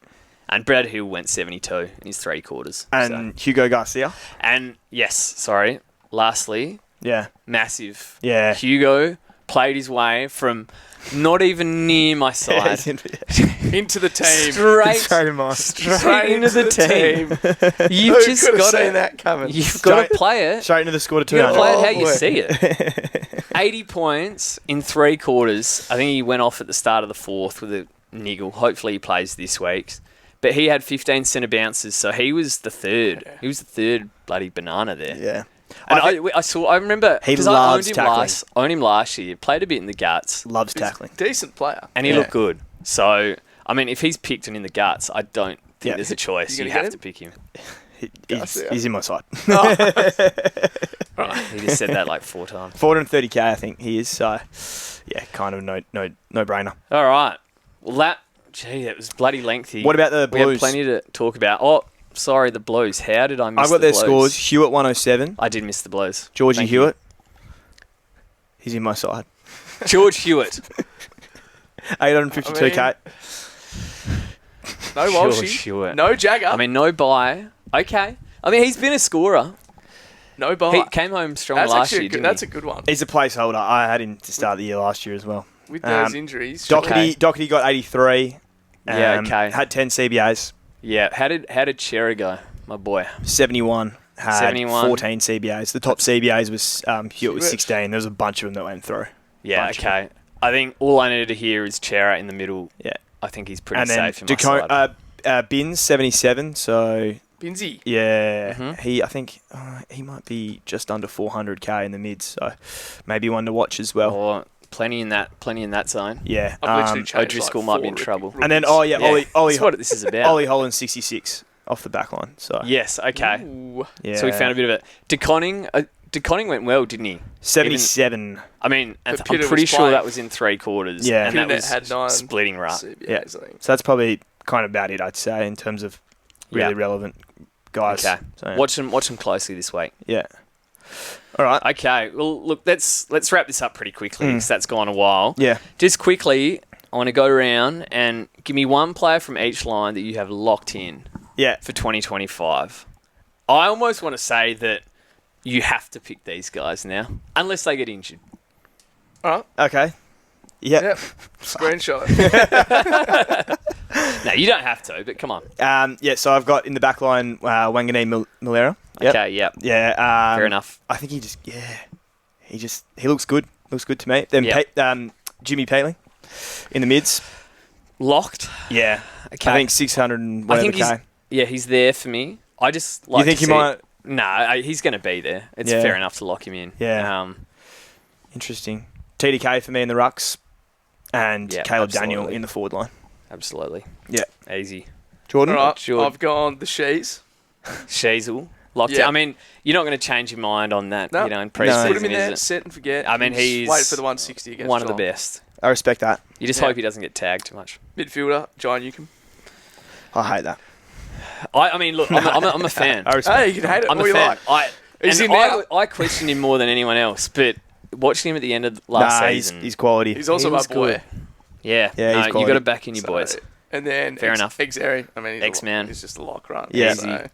Speaker 1: And Brad Hill went 72 in his 3 quarters.
Speaker 6: And Hugo Garcia.
Speaker 1: And yes, sorry. Lastly,
Speaker 6: Yeah.
Speaker 1: massive.
Speaker 6: Yeah.
Speaker 1: Hugo played his way from not even near my side
Speaker 5: Into the team.
Speaker 1: straight into the team. You've
Speaker 5: Who
Speaker 1: just
Speaker 5: could have
Speaker 1: got
Speaker 5: seen
Speaker 1: to.
Speaker 5: that coming?
Speaker 1: You've got to play it.
Speaker 6: Straight into the score to
Speaker 1: You got to
Speaker 6: 200.
Speaker 1: play it how
Speaker 5: Oh,
Speaker 1: you
Speaker 5: boy.
Speaker 1: see it. 80 points in 3 quarters. I think he went off at the start of the 4th with a niggle. Hopefully he plays this week. But he had 15 centre bounces, so he was the third. He was the third bloody banana there.
Speaker 6: Yeah.
Speaker 1: And
Speaker 6: I
Speaker 1: I remember
Speaker 6: He
Speaker 1: because I
Speaker 6: loves
Speaker 1: owned him last year. Played a bit in the guts,
Speaker 6: loves tackling.
Speaker 5: Decent player.
Speaker 1: and he
Speaker 6: Yeah.
Speaker 1: looked good. So I mean, if he's picked and in the guts, I don't think
Speaker 6: Yeah.
Speaker 1: there's a choice.
Speaker 5: You
Speaker 1: You
Speaker 5: gonna
Speaker 1: have
Speaker 5: get
Speaker 1: to pick him.
Speaker 6: He's in my side.
Speaker 1: He just said that like 4 times.
Speaker 6: 430k, I think he is. So, yeah, kind of no brainer.
Speaker 1: All right. Well, that was bloody lengthy.
Speaker 6: What about the
Speaker 1: We have
Speaker 6: Blues?
Speaker 1: plenty to talk about. Oh, sorry, the Blues. How did I miss
Speaker 6: I've got
Speaker 1: the
Speaker 6: their
Speaker 1: Blues?
Speaker 6: scores. Hewitt 107,
Speaker 1: I did miss the Blues.
Speaker 6: Georgie
Speaker 1: Thank you.
Speaker 6: Hewitt. He's in my side.
Speaker 1: George Hewitt.
Speaker 6: 852k.
Speaker 5: No
Speaker 1: George
Speaker 5: Walshy.
Speaker 1: Hewitt.
Speaker 5: No Jagger.
Speaker 1: I mean, no buy. Okay. I mean, he's been a scorer.
Speaker 5: no buy.
Speaker 1: He came home strong
Speaker 5: That's
Speaker 1: last
Speaker 5: actually
Speaker 1: year,
Speaker 5: a good,
Speaker 1: didn't
Speaker 5: that's
Speaker 1: he?
Speaker 5: a good one.
Speaker 6: He's a placeholder. I had him to start the year last year as well.
Speaker 5: With those
Speaker 6: Um,
Speaker 5: injuries.
Speaker 6: Doherty got 83.
Speaker 1: Yeah, okay.
Speaker 6: Had 10 CBAs.
Speaker 1: Yeah. How did Cherry go, my boy?
Speaker 6: 71. Had
Speaker 1: 71.
Speaker 6: 14 CBAs. The top CBAs was Hewitt was
Speaker 5: Hewitt.
Speaker 6: 16. There was a bunch of them that went through.
Speaker 1: Yeah,
Speaker 6: Bunch of
Speaker 1: okay. I think all I needed to hear is Chera in the middle.
Speaker 6: Yeah.
Speaker 1: I think he's pretty
Speaker 6: And then
Speaker 1: safe in my side.
Speaker 6: Binns 77. So
Speaker 5: Binsey.
Speaker 6: yeah,
Speaker 1: Mhm.
Speaker 6: I think he might be just under 400k in the mids. So maybe one to watch as well.
Speaker 1: Or plenty in that zone.
Speaker 6: Yeah.
Speaker 5: I've literally changed
Speaker 1: O'Driscoll
Speaker 5: like
Speaker 1: might be in
Speaker 5: 4
Speaker 1: trouble.
Speaker 6: And then
Speaker 5: rookies.
Speaker 6: Ollie
Speaker 1: That's what this is about.
Speaker 6: Ollie Holland 66 off the back line. So
Speaker 1: Yes, okay.
Speaker 5: Ooh.
Speaker 6: yeah.
Speaker 1: So we found a bit of it. DeConning went well, didn't he?
Speaker 6: 77.
Speaker 1: I mean, I'm
Speaker 5: Peter was
Speaker 1: pretty sure
Speaker 5: playing.
Speaker 1: that was in 3 quarters.
Speaker 6: Yeah.
Speaker 1: And that
Speaker 5: Peter
Speaker 1: was
Speaker 5: had 9
Speaker 1: splitting right.
Speaker 5: CBAs,
Speaker 6: Yeah.
Speaker 5: I think.
Speaker 6: So that's probably kind of about it, I'd say, in terms of really
Speaker 1: Yeah.
Speaker 6: relevant guys.
Speaker 1: Okay.
Speaker 6: So,
Speaker 1: Watch them closely this week.
Speaker 6: Yeah. All right.
Speaker 1: Okay. Well, look, let's wrap this up pretty quickly because that's gone a while.
Speaker 6: Yeah.
Speaker 1: Just quickly, I want to go around and give me one player from each line that you have locked in
Speaker 6: Yeah.
Speaker 1: for 2025. I almost want to say that you have to pick these guys now, unless they get injured.
Speaker 5: All right.
Speaker 6: Okay. Yeah.
Speaker 5: Yep. Screenshot.
Speaker 1: No, you don't have to, but come on.
Speaker 6: Yeah. So I've got in the back line Wangane Malera. Yep.
Speaker 1: Okay, yep.
Speaker 6: Yeah.
Speaker 1: Fair enough.
Speaker 6: I think he looks good. Looks good to me. Then
Speaker 1: Yep.
Speaker 6: Jimmy Paling in the mids.
Speaker 1: Locked.
Speaker 6: Yeah.
Speaker 1: Okay.
Speaker 6: I think 600 and
Speaker 1: I
Speaker 6: whatever
Speaker 1: think
Speaker 6: K.
Speaker 1: he's there for me. I just like
Speaker 6: You think
Speaker 1: to
Speaker 6: he
Speaker 1: see-
Speaker 6: might?
Speaker 1: No, he's going to be there. It's
Speaker 6: Yeah.
Speaker 1: fair enough to lock him in.
Speaker 6: Yeah. Interesting. TDK for me in the rucks. And
Speaker 1: Yeah,
Speaker 6: Caleb
Speaker 1: absolutely.
Speaker 6: Daniel in the forward line.
Speaker 1: Absolutely.
Speaker 6: Yeah.
Speaker 1: Easy.
Speaker 6: Jordan?
Speaker 5: All right.
Speaker 1: Sure.
Speaker 5: I've gone the Shees.
Speaker 1: Sheasel. Locked
Speaker 5: Yeah.
Speaker 1: in. I mean, you're not going to change your mind on that,
Speaker 5: No.
Speaker 1: in
Speaker 6: No.
Speaker 1: pre-season,
Speaker 5: Put him in
Speaker 1: is
Speaker 5: there,
Speaker 1: it?
Speaker 5: set and forget.
Speaker 1: I mean,
Speaker 5: Just
Speaker 1: he's
Speaker 5: wait for the 160 against
Speaker 1: one of the
Speaker 5: Geelong.
Speaker 1: best.
Speaker 6: I respect that.
Speaker 1: You just
Speaker 5: Yeah.
Speaker 1: hope he doesn't get tagged too much.
Speaker 5: Midfielder, John Newcomb.
Speaker 6: I hate that.
Speaker 1: I mean, look, I'm a fan.
Speaker 6: I respect
Speaker 5: Hey, you can hate it
Speaker 1: I'm
Speaker 5: all
Speaker 1: a
Speaker 5: you
Speaker 1: fan.
Speaker 5: like. Is
Speaker 1: and
Speaker 5: he now?
Speaker 1: I questioned him more than anyone else, but watching him at the end of last
Speaker 6: Nah,
Speaker 1: season,
Speaker 6: he's quality.
Speaker 5: He's also
Speaker 1: He
Speaker 5: my
Speaker 1: was
Speaker 5: boy.
Speaker 1: good. yeah,
Speaker 6: Yeah, he's
Speaker 1: you
Speaker 6: quality.
Speaker 1: got to back in your
Speaker 5: So-
Speaker 1: boys.
Speaker 5: And then
Speaker 1: Fair enough.
Speaker 5: Xeri. I mean, he's
Speaker 1: X-Man.
Speaker 5: He's just a lock run.
Speaker 6: Yeah.
Speaker 5: So.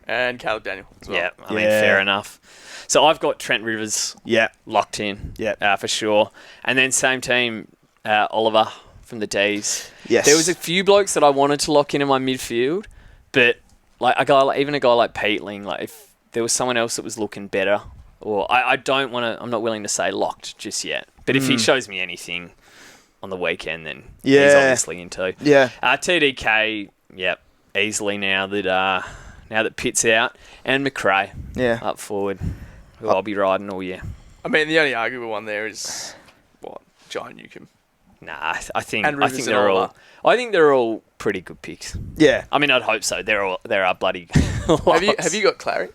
Speaker 5: And Caleb Daniel as well.
Speaker 1: Yeah, I mean,
Speaker 6: Yeah.
Speaker 1: fair enough. So I've got Trent Rivers
Speaker 6: Yeah.
Speaker 1: locked in,
Speaker 6: Yeah.
Speaker 1: for sure. And then same team, Oliver from the D's.
Speaker 6: Yes.
Speaker 1: There was a few blokes that I wanted to lock in my midfield, but like even a guy like Peatling, like if there was someone else that was looking better, or I don't want to, I'm not willing to say locked just yet. But if he shows me anything on the weekend, then he's
Speaker 6: Yeah.
Speaker 1: obviously into.
Speaker 6: Yeah.
Speaker 1: TDK, yep, easily now that Pitt's out, and McRae
Speaker 6: Yeah.
Speaker 1: up forward, who I'll be riding all year.
Speaker 5: I mean, the only arguable one there is, John Newcomb.
Speaker 1: Nah, I think
Speaker 5: And Rivers and
Speaker 1: they're all.
Speaker 5: Oliver.
Speaker 1: I think they're all pretty good picks.
Speaker 6: Yeah.
Speaker 1: I mean, I'd hope so. There are bloody.
Speaker 5: Have you got Clary?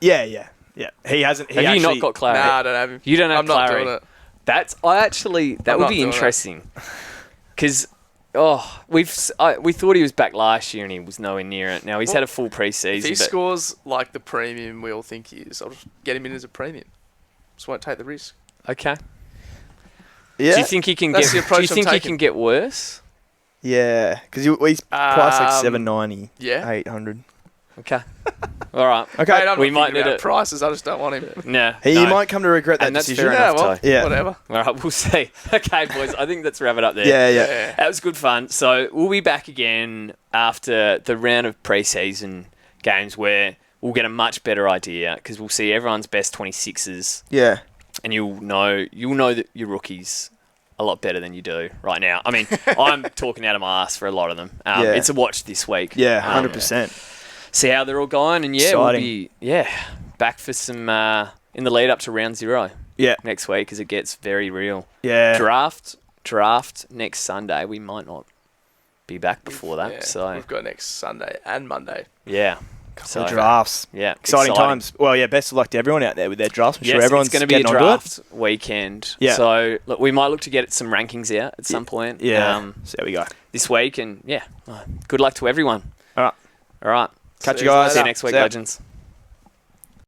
Speaker 6: Yeah. Yeah. Yeah. He hasn't. He
Speaker 1: Have you
Speaker 6: actually,
Speaker 1: not got Clary?
Speaker 5: Nah, I don't have him.
Speaker 1: You don't have
Speaker 5: I'm not
Speaker 1: Clary.
Speaker 5: doing it.
Speaker 1: That
Speaker 5: I'm
Speaker 1: would
Speaker 5: not
Speaker 1: be
Speaker 5: doing it.
Speaker 1: interesting. Because we thought he was back last year and he was nowhere near it. Now he's had a full
Speaker 5: If
Speaker 1: preseason.
Speaker 5: he
Speaker 1: but
Speaker 5: scores like the premium we all think he is, I'll just get him in as a premium. Just won't take the risk.
Speaker 1: okay.
Speaker 6: Yeah.
Speaker 1: Do you think he can
Speaker 5: That's
Speaker 1: get?
Speaker 5: the approach
Speaker 1: Do you
Speaker 5: I'm
Speaker 1: think he
Speaker 5: taking.
Speaker 1: can get worse?
Speaker 6: Yeah, because he's priced like 790.
Speaker 5: Yeah.
Speaker 6: 800.
Speaker 1: Okay. All right.
Speaker 6: Okay.
Speaker 5: Mate, I'm
Speaker 1: We
Speaker 5: not
Speaker 1: might
Speaker 5: thinking
Speaker 1: need
Speaker 5: about
Speaker 1: it.
Speaker 5: prices. I just don't want him.
Speaker 1: No.
Speaker 6: He
Speaker 1: no.
Speaker 6: might come to regret that
Speaker 1: And that's
Speaker 6: decision.
Speaker 1: fair
Speaker 5: Yeah,
Speaker 1: enough,
Speaker 5: well,
Speaker 1: Ty.
Speaker 6: Yeah.
Speaker 5: whatever.
Speaker 1: All right, we'll see. Okay, boys, I think let's wrap it up there.
Speaker 6: Yeah.
Speaker 1: That was good fun. So we'll be back again after the round of pre-season games where we'll get a much better idea because we'll see everyone's best 26s
Speaker 6: Yeah.
Speaker 1: and you'll know that your rookies a lot better than you do right now. I mean, I'm talking out of my ass for a lot of them.
Speaker 6: Yeah.
Speaker 1: It's a watch this week.
Speaker 6: Yeah, 100%.
Speaker 1: See how they're all going, and we'll
Speaker 6: Exciting.
Speaker 1: be back for some in the lead up to round 0
Speaker 6: Yeah.
Speaker 1: next week as it gets very real.
Speaker 6: Yeah.
Speaker 1: Draft next Sunday. We might not be back before that.
Speaker 5: Yeah,
Speaker 1: So
Speaker 5: we've got next Sunday and Monday.
Speaker 1: yeah,
Speaker 6: So drafts.
Speaker 1: Yeah,
Speaker 6: Exciting times. Well, yeah, best of luck to everyone out there with their drafts. I'm
Speaker 1: Yes,
Speaker 6: sure everyone's
Speaker 1: it's going to be a
Speaker 6: getting onto
Speaker 1: draft weekend.
Speaker 6: Yeah.
Speaker 1: So look, we might look to get some rankings out at some point.
Speaker 6: it. Yeah. So there we go.
Speaker 1: This week, and good luck to everyone.
Speaker 6: All right.
Speaker 1: All right.
Speaker 6: Catch
Speaker 5: See
Speaker 6: you
Speaker 5: you
Speaker 6: guys.
Speaker 1: See you next week,
Speaker 6: See ya.
Speaker 1: legends.